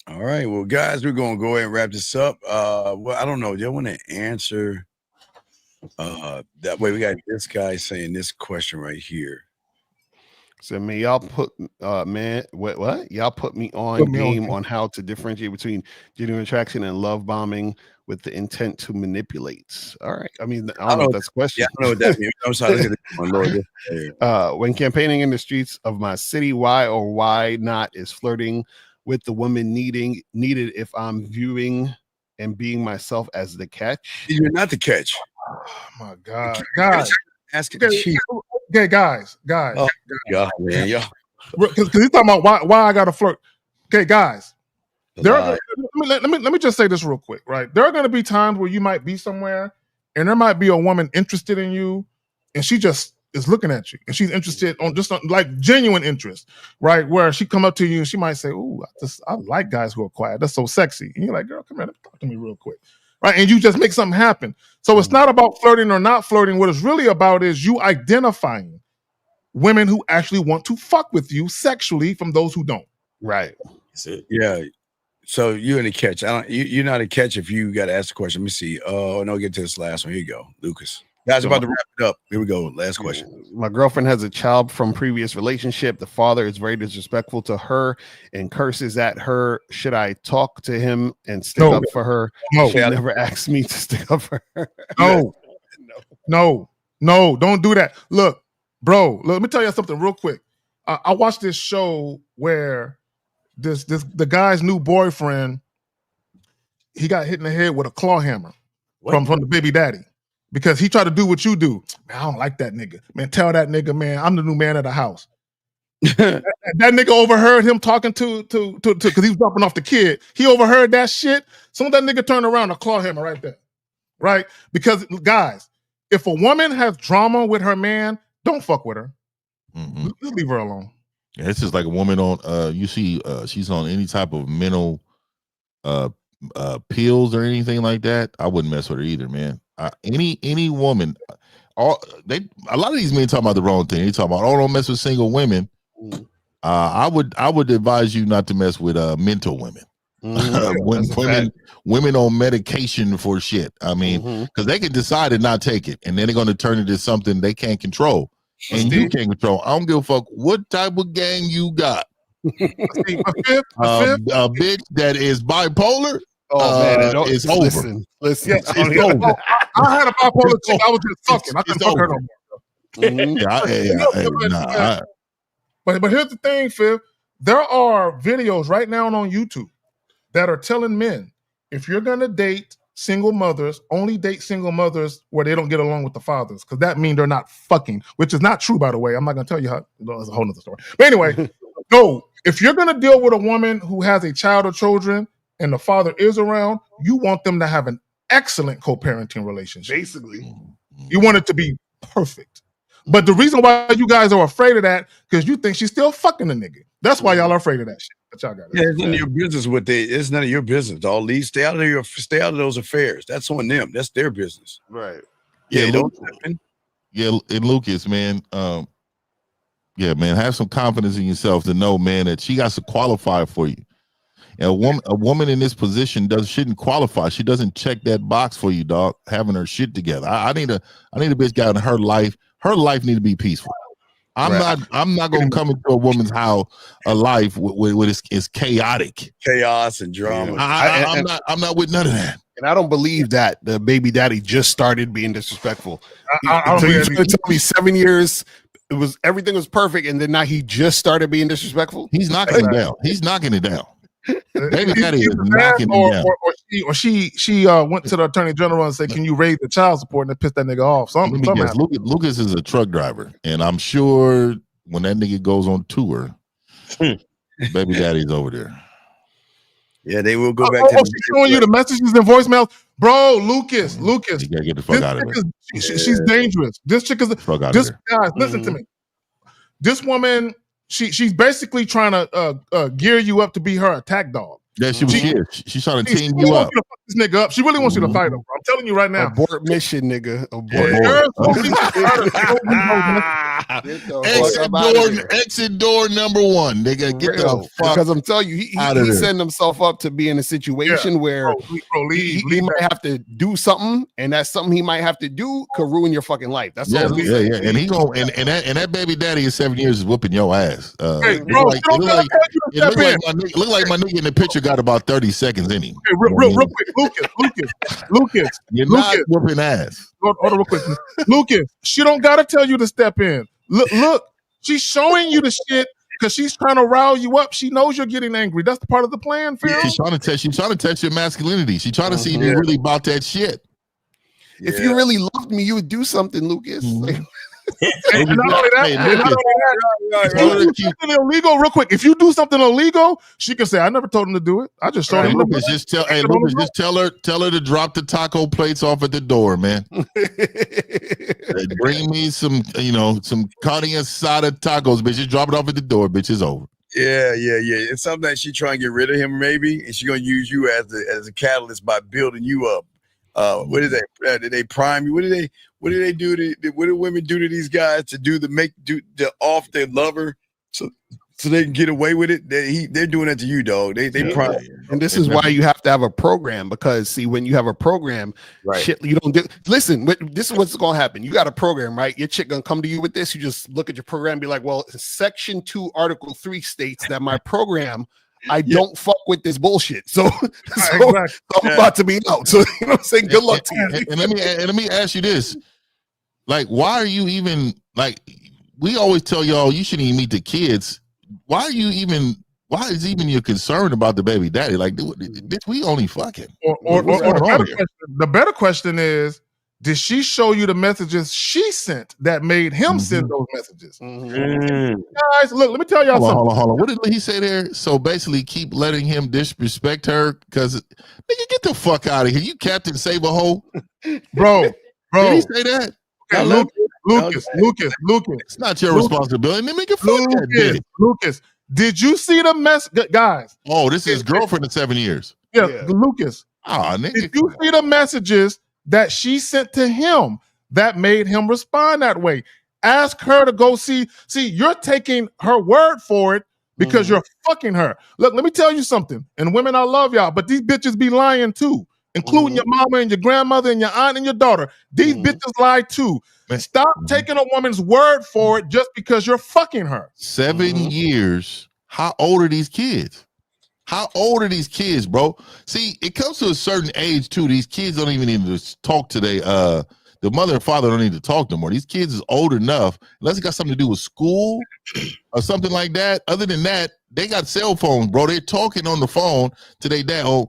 All right, well, guys, we're gonna go ahead and wrap this up. Well, I don't know. Do you want to answer that way? We got this guy saying this question right here. So, man, y'all put what? Y'all put me on game on how to differentiate between genuine attraction and love bombing with the intent to manipulate. All right. I mean, I don't know if that's a question. Yeah, I know what that means. I'm sorry. Look at this one, Lord. When campaigning in the streets of my city, why or why not is flirting with the woman needed if I'm viewing and being myself as the catch? You're not the catch. Oh my God, guys. Ask it. Okay, guys. Oh, God, man, yeah. Because he's talking about why I got to flirt. Okay, guys. Let me just say this real quick, right? There are going to be times where you might be somewhere, and there might be a woman interested in you, and she just is looking at you, and she's interested on like genuine interest, right? Where she come up to you and she might say, "Ooh, I like guys who are quiet. That's so sexy." And you're like, "Girl, come here, talk to me real quick." Right, and you just make something happen. So it's not about flirting or not flirting. What it's really about is you identifying women who actually want to fuck with you sexually from those who don't. Right. That's it. Yeah. So you're in a catch. You're not a catch if you got to ask the question. Let me see. Oh, no, get to this last one. Here you go, Lucas. Guys, about to wrap it up. Here we go. Last question. My girlfriend has a child from previous relationship. The father is very disrespectful to her and curses at her. Should I talk to him and stick up for her? No. She never asked me to stick up for her. No, don't do that. Look, bro, let me tell you something real quick. I watched this show where the guy's new boyfriend, he got hit in the head with a claw hammer from the baby daddy. Because he tried to do what you do. Man, I don't like that nigga. Man, tell that nigga, man, I'm the new man of the house. that nigga overheard him talking to because he was dropping off the kid. He overheard that shit. Soon that nigga turned around, a claw hammer right there. Right? Because, guys, if a woman has drama with her man, don't fuck with her. Mm-hmm. Just leave her alone. Yeah, it's just like a woman on, you see, she's on any type of mental pills or anything like that. I wouldn't mess with her either, man. Any woman, a lot of these men talking about the wrong thing. They talking about, oh, don't mess with single women. I would advise you not to mess with mental women. Women on medication for shit. I mean, because they can decide to not take it, and then they're going to turn it into something they can't control, and you can't control. I don't give a fuck what type of gang you got. A bitch that is bipolar. Oh man, it's over. Listen. Yes, It's over. I had a bipolar chick. I was just fucking. I couldn't fuck her no more. But here's the thing, Phil. There are videos right now on YouTube that are telling men, if you're gonna date single mothers, only date single mothers where they don't get along with the fathers, because that means they're not fucking, which is not true, by the way. I'm not gonna tell you how. That's a whole nother story. But anyway, no. If you're gonna deal with a woman who has a child or children and the father is around, you want them to have an excellent co-parenting relationship. Basically, you want it to be perfect. But the reason why you guys are afraid of that, because you think she's still fucking a nigga. That's why y'all are afraid of that shit. But y'all got it. Yeah, it's none of your business what they. It's none of your business. All these stay out of those affairs. That's on them. That's their business. Right. Yeah. And Lucas, man. Yeah, man. Have some confidence in yourself to know, man, that she got to qualify for you. And a woman in this position shouldn't qualify. She doesn't check that box for you, dog. Having her shit together. I need a bitch got in her life. Her life need to be peaceful. I'm not gonna come into a woman's life with it's chaotic, chaos and drama. I'm not with none of that. And I don't believe that the baby daddy just started being disrespectful. So you're trying to tell me 7 years everything was perfect, and then now he just started being disrespectful? He's knocking it down. He's knocking it down. Baby daddy is knocking it down. Or she went to the attorney general and said, "Can you raise the child support?" and it pissed that nigga off. Lucas is a truck driver, and I'm sure when that nigga goes on tour, baby daddy's over there. Yeah, they will go back to she's showing you the messages and voicemails. Bro, Lucas. You gotta get the fuck out of there. She's dangerous. This chick is guys, listen to me. This woman, she's basically trying to gear you up to be her attack dog. Yeah, she's trying to team you up. To fuck this nigga up. She really wants you to fight him. I'm telling you right now. Abort mission, nigga. Exit door number one, nigga. Get the fuck. Because I'm telling you, he setting himself up to be in a situation where he might have to do something, and that's something he might have to do could ruin your fucking life. That's all. Yeah. And he gonna and that baby daddy in 7 years is whooping your ass. Hey, bro, look like my nigga in the picture got about 30 seconds in him. Hey, real quick, Lucas. You're not whooping ass. Hold on real quick. Lucas, she don't gotta tell you to step in. Look, she's showing you the shit because she's trying to rile you up. She knows you're getting angry. That's the part of the plan, Phil. She's trying to test your masculinity. She's trying to see if you're really about that shit. If you really loved me, you would do something, Lucas. And not only that, if you do something illegal, real quick, if you do something illegal, she can say, "I never told him to do it. I just showed him." Lucas, just tell her to drop the taco plates off at the door, man. Bring me some carne asada tacos, bitch. Just drop it off at the door, bitch. It's over. Yeah. It's something that she trying to get rid of him, maybe, and she's gonna use you as a catalyst by building you up. What is that? Did they prime you? What do they do? What do women do to these guys to do the off their lover so they can get away with it? They're doing that to you, dog. They prime. And this is why you have to have a program, because see, when you have a program, shit you don't do. Listen, this is what's gonna happen. You got a program, right? Your chick gonna come to you with this. You just look at your program and be like, well, Section 2, Article 3 states that my program, I don't fuck with this bullshit. So I'm about to be out. So you know what I'm saying? Good luck to you. And let me ask you this. Like, why are you even we always tell y'all you shouldn't even meet the kids. Why is even your concern about the baby daddy? Like, we only fucking. Or the better question is, did she show you the messages she sent that made him send those messages? Guys, look, let me tell y'all something. Hold on. What did he say there? So basically, keep letting him disrespect her because, nigga, get the fuck out of here. You Captain Save-A-Hole? Bro. Did he say that? Okay, Lucas. It's not your responsibility. Make it fuck that bitch. Lucas, did you see the mess, guys? Oh, this is his girlfriend in 7 years. Yeah. Lucas. Nigga. Did you see the messages that she sent to him that made him respond that way? Ask her to go see. You're taking her word for it because you're fucking her. Look, let me tell you something. And women, I love y'all, but these bitches be lying too, including your mama and your grandmother and your aunt and your daughter. These bitches lie too. Stop taking a woman's word for it just because you're fucking her. 7 years. how old are these kids? How old are these kids, bro? See, it comes to a certain age too. These kids don't even need to talk to the mother and father don't need to talk no more. These kids is old enough, unless it got something to do with school or something like that. Other than that, they got cell phones, bro. They're talking on the phone to their dad.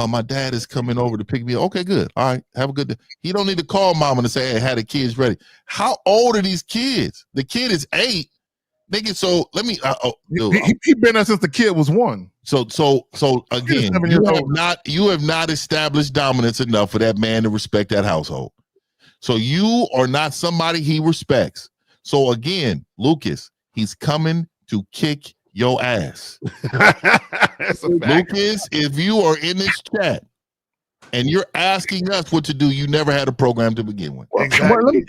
My dad is coming over to pick me up. Okay, good. All right, have a good day. He don't need to call mama to say, hey, had the kids ready. How old are these kids? The kid is 8. Nigga, so let me. He been there since the kid was 1. So again, you have not established dominance enough for that man to respect that household. So you are not somebody he respects. So again, Lucas, he's coming to kick your ass. Lucas, if you are in this chat and you're asking us what to do, you never had a program to begin with. Exactly. Well, let me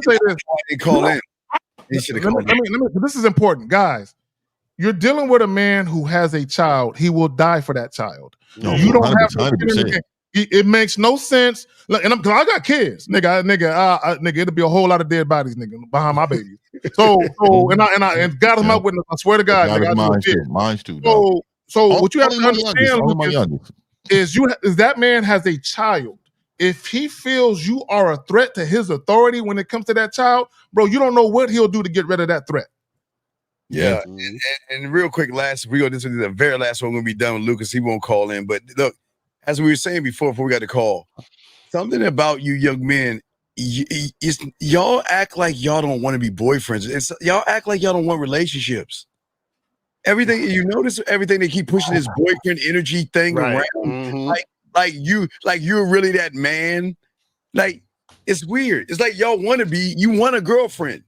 say this. Call in. This is important, guys. You're dealing with a man who has a child. He will die for that child. No, you don't 100%. have. It makes no sense. Look, and I got kids, nigga. It'll be a whole lot of dead bodies, nigga, behind my baby. So and God is my witness. I swear to God, nigga, mine too. So what you have to understand is that man has a child. If he feels you are a threat to his authority when it comes to that child, bro, you don't know what he'll do to get rid of that threat. Yeah, and real quick, this is the very last one. We're gonna be done with Lucas. He won't call in, but look, as we were saying before we got the call, something about you young men, y'all act like y'all don't want to be boyfriends. Y'all act like y'all don't want relationships. Everything you notice, everything they keep pushing this boyfriend energy thing around, like you're really that man. Like it's weird. It's like y'all want to be. You want a girlfriend.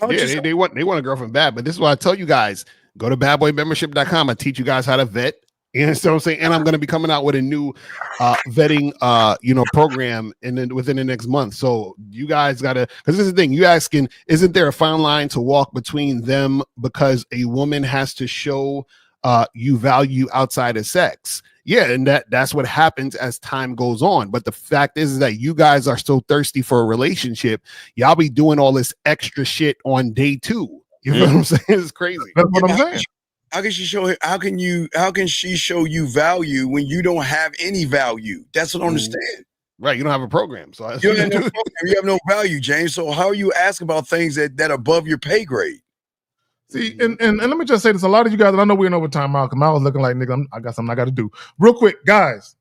Yeah, they want a girlfriend bad, but this is what I tell you guys. Go to badboymembership.com. I teach you guys how to vet. You know what I'm saying? And I'm going to be coming out with a new vetting program within the next month. So you guys got to, because this is the thing, you asking, isn't there a fine line to walk between them because a woman has to show you value outside of sex? Yeah, and that's what happens as time goes on. But the fact is that you guys are so thirsty for a relationship, y'all be doing all this extra shit on day 2. You know what I'm saying? It's crazy. That's what I'm saying. How can she show her? How can she show you value when you don't have any value? That's what I understand. Right, you don't have a program, so you have no value, James. So how are you asking about things that are above your pay grade? See, and let me just say this: a lot of you guys, and I know we're in overtime, Malcolm. I was looking like nigga, I got something I got to do real quick, guys.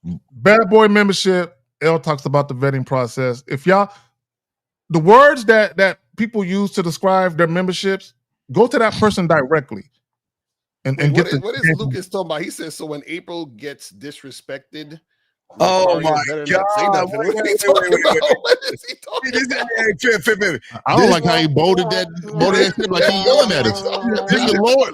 Bad Boy Membership. L talks about the vetting process. If y'all, the words that people use to describe their memberships, go to that person directly. And get what is Lucas talking about? He says, so when April gets disrespected. Oh my God. What is he talking about? I don't like how he bolded that shit like he yelling at us.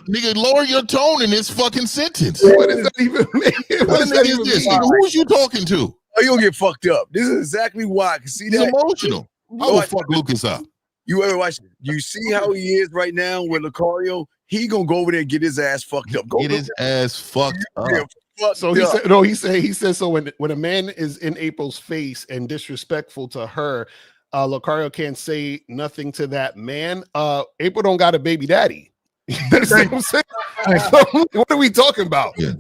Nigga, lower your tone in this fucking sentence. What does that even mean? What is this? Nigga, who's you talking to? Oh, you'll get fucked up. This is exactly why. I can see He's that. Emotional. I will fuck Lucas up. You ever watch? You see how he is right now with Lucario? He gonna go over there and get his ass fucked up. Get his ass fucked up. So he said so when a man is in April's face and disrespectful to her, Lucario can't say nothing to that man. April don't got a baby daddy. What are we talking about? Yeah.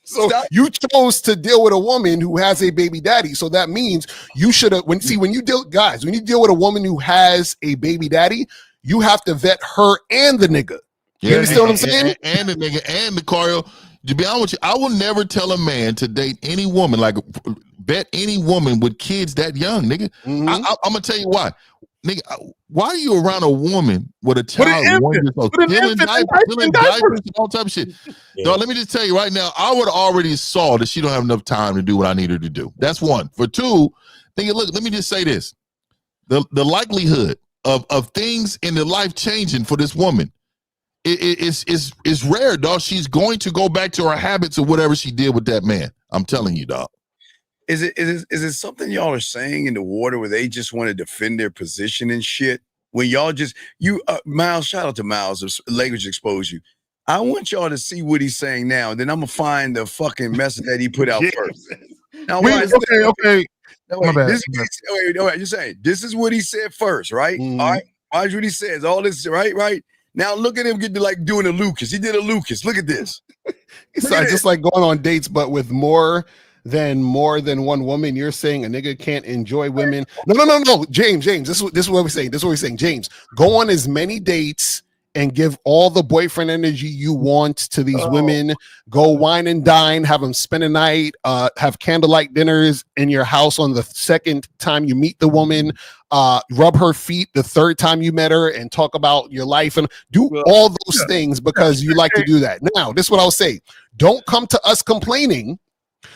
So you chose to deal with a woman who has a baby daddy. So that means you should have when you deal with a woman who has a baby daddy, you have to vet her and the nigga. You understand what I'm saying? And the nigga and the Lucario. To be honest with you, I will never tell a man to date any woman, like vet any woman with kids that young, nigga. I'm gonna tell you why. Nigga, why are you around a woman with a child 1 year old, filling diapers and all type of shit? Yeah. Dog, let me just tell you right now, I would already saw that she don't have enough time to do what I need her to do. That's one. For two, nigga, look, let me just say this. The likelihood of things in the life changing for this woman, it's rare, dog. She's going to go back to her habits or whatever she did with that man. I'm telling you, dog. Is it something y'all are saying in the water where they just want to defend their position and shit? When y'all just Miles, shout out to Miles of Language Expose You. I want y'all to see what he's saying now, and then I'm gonna find the fucking message that he put out first. Now, okay. My bad. You're saying this is what he said first, right? All right. Watch what he says. All this, right? Now look at him get to like doing a Lucas. He did a Lucas. Look at this. It's just like going on dates, but with more than one woman. You're saying a nigga can't enjoy women. No. James, this is what we're saying. This is what we're saying. James, go on as many dates and give all the boyfriend energy you want to these women. Go wine and dine, have them spend a night, have candlelight dinners in your house on the second time you meet the woman, rub her feet the third time you met her, and talk about your life and do all those things because you like to do that. Now, this is what I'll say. Don't come to us complaining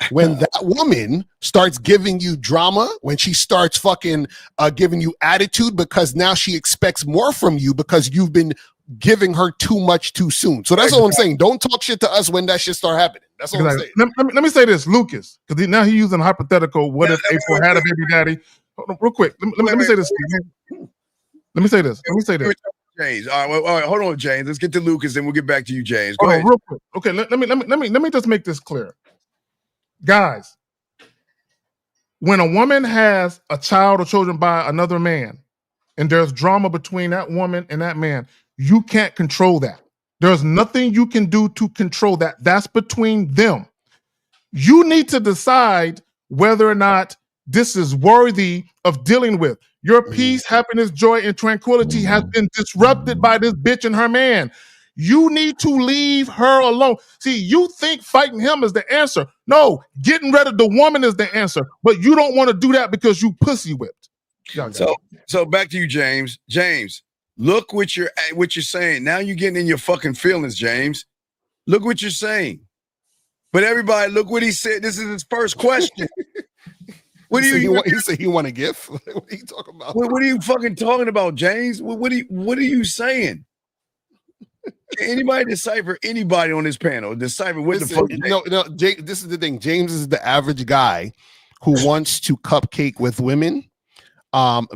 when that woman starts giving you drama, when she starts fucking giving you attitude because now she expects more from you because you've been giving her too much too soon. So that's all I'm saying. Don't talk shit to us when that shit start happening. That's all I'm saying. Let me say this, Lucas, because now he's using hypothetical. What if April had a baby daddy? Hold on, real quick. Let me say this. Let me say this. James. All right, hold on, James. Let's get to Lucas and we'll get back to you, James. Go ahead. Real quick. Okay, let me just make this clear. Guys, when a woman has a child or children by another man and there's drama between that woman and that man, you can't control that. There's nothing you can do to control that. That's between them. You need to decide whether or not this is worthy of dealing with. Your peace, happiness, joy, and tranquility has been disrupted by this bitch and her man. You need to leave her alone. See, you think fighting him is the answer. No, getting rid of the woman is the answer. But you don't want to do that because you pussy whipped. So back to you, James. James, look what you're saying. Now you're getting in your fucking feelings, James. Look what you're saying. But everybody, look what he said. This is his first question. What do you? He said he want a gift. What are you talking about? What are you fucking talking about, James? What are you saying? Can anybody decipher anybody on this panel? Decipher what the fuck? No, this is the thing. James is the average guy who wants to cupcake with women,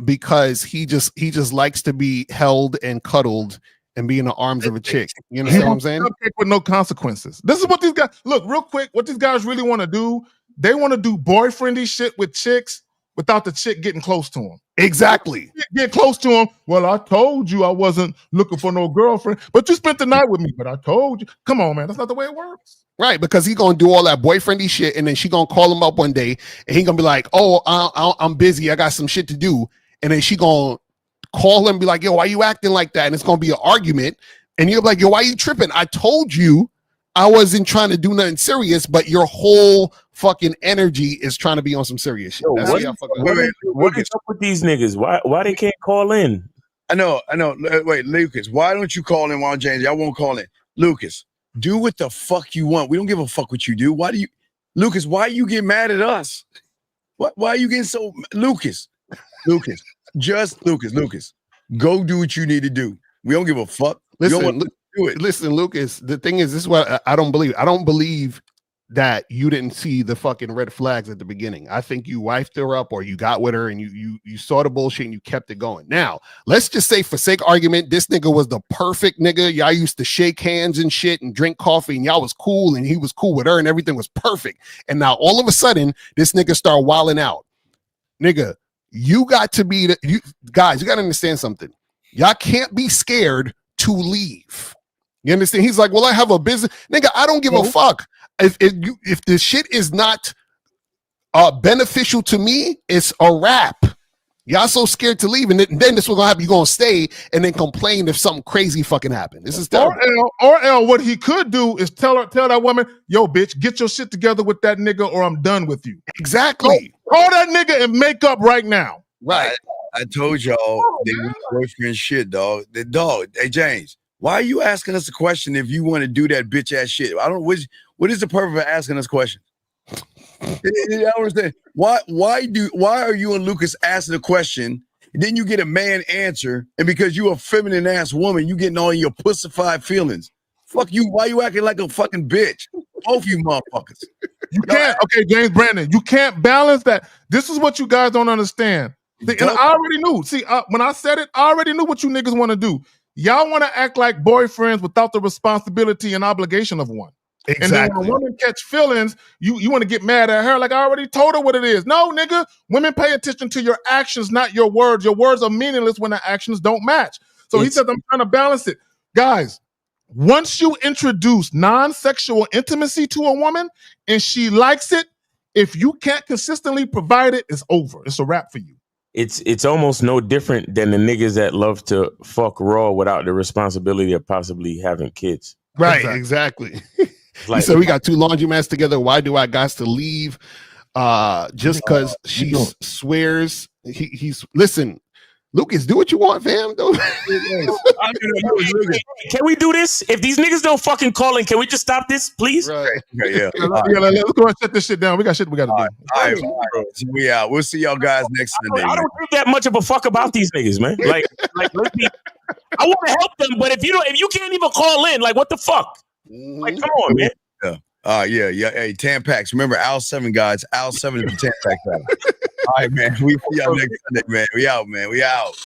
because he just likes to be held and cuddled and be in the arms of a chick. You understand what I'm saying? Cupcake with no consequences. This is what these guys look real quick. What these guys really want to do? They want to do boyfriendy shit with chicks without the chick getting close to them. Exactly. Get close to him. Well, I told you I wasn't looking for no girlfriend, but you spent the night with me. But I told you. Come on, man. That's not the way it works. Right, because he's gonna do all that boyfriendy shit, and then she gonna call him up one day, and he gonna be like, "Oh, I'm busy. I got some shit to do," and then she gonna call him and be like, "Yo, why you acting like that?" And it's gonna be an argument, and you're like, "Yo, why you tripping? I told you I wasn't trying to do nothing serious, but your whole fucking energy is trying to be on some serious shit." Yo, what is up with these niggas? Why they can't call in? I know. Wait, Lucas, why don't you call in while James? I won't call in. Lucas, do what the fuck you want. We don't give a fuck what you do. Lucas, why you get mad at us? Why are you getting so Lucas, go do what you need to do. We don't give a fuck. Listen, Lucas, the thing is, this is what I don't believe. I don't believe that you didn't see the fucking red flags at the beginning. I think you wifed her up or you got with her and you saw the bullshit and you kept it going. Now, let's just say for sake of argument, this nigga was the perfect nigga. Y'all used to shake hands and shit and drink coffee and y'all was cool and he was cool with her and everything was perfect. And now all of a sudden, this nigga start wilding out. Nigga, you got to be, you got to understand something. Y'all can't be scared to leave. You understand? He's like, well, I have a business. Nigga, I don't give a fuck. If the shit is not beneficial to me, it's a wrap. Y'all so scared to leave, and then this will gonna happen. You're gonna stay and then complain if something crazy fucking happened. This is terrible. Or what he could do is tell that woman, yo, bitch, get your shit together with that nigga, or I'm done with you. Exactly. Call that nigga and make up right now. Right. I told y'all they want boyfriend shit, dog. Hey James, why are you asking us a question if you want to do that bitch ass shit? I don't. What is the purpose of asking us questions? I don't understand. Why are you and Lucas asking a question? And then you get a man answer, and because you a feminine ass woman, you getting all your pussified feelings. Fuck you. Why you acting like a fucking bitch? Both you motherfuckers. You can't. Okay, James Brandon, you can't balance that. This is what you guys don't understand. And I already knew. See, when I said it, I already knew what you niggas want to do. Y'all want to act like boyfriends without the responsibility and obligation of one. Exactly. And then when a woman catch feelings, you want to get mad at her. Like, I already told her what it is. No, nigga, women pay attention to your actions, not your words. Your words are meaningless when the actions don't match. So he said, I'm trying to balance it. Guys, once you introduce non-sexual intimacy to a woman and she likes it, if you can't consistently provide it, it's over. It's a wrap for you. It's almost no different than the niggas that love to fuck raw without the responsibility of possibly having kids. Right, exactly. Like, he said, we got 2 laundromats together. Why do I got to leave? Just because she swears he's listen. Lucas, do what you want, fam. Can we do this? If these niggas don't fucking call in, can we just stop this, please? Yeah. Let's go and shut this shit down. We got shit we got to do. All right. We out. We'll see y'all guys next Sunday. I don't give that much of a fuck about these niggas, man. Like let's be. I want to help them, but if you can't even call in, like, what the fuck? Like, come on, man. Yeah. Hey, Tampax. Remember, Al 7 guys. Al 7 is the Tampax. All right, man. We see y'all next Sunday, man. We out, man. We out.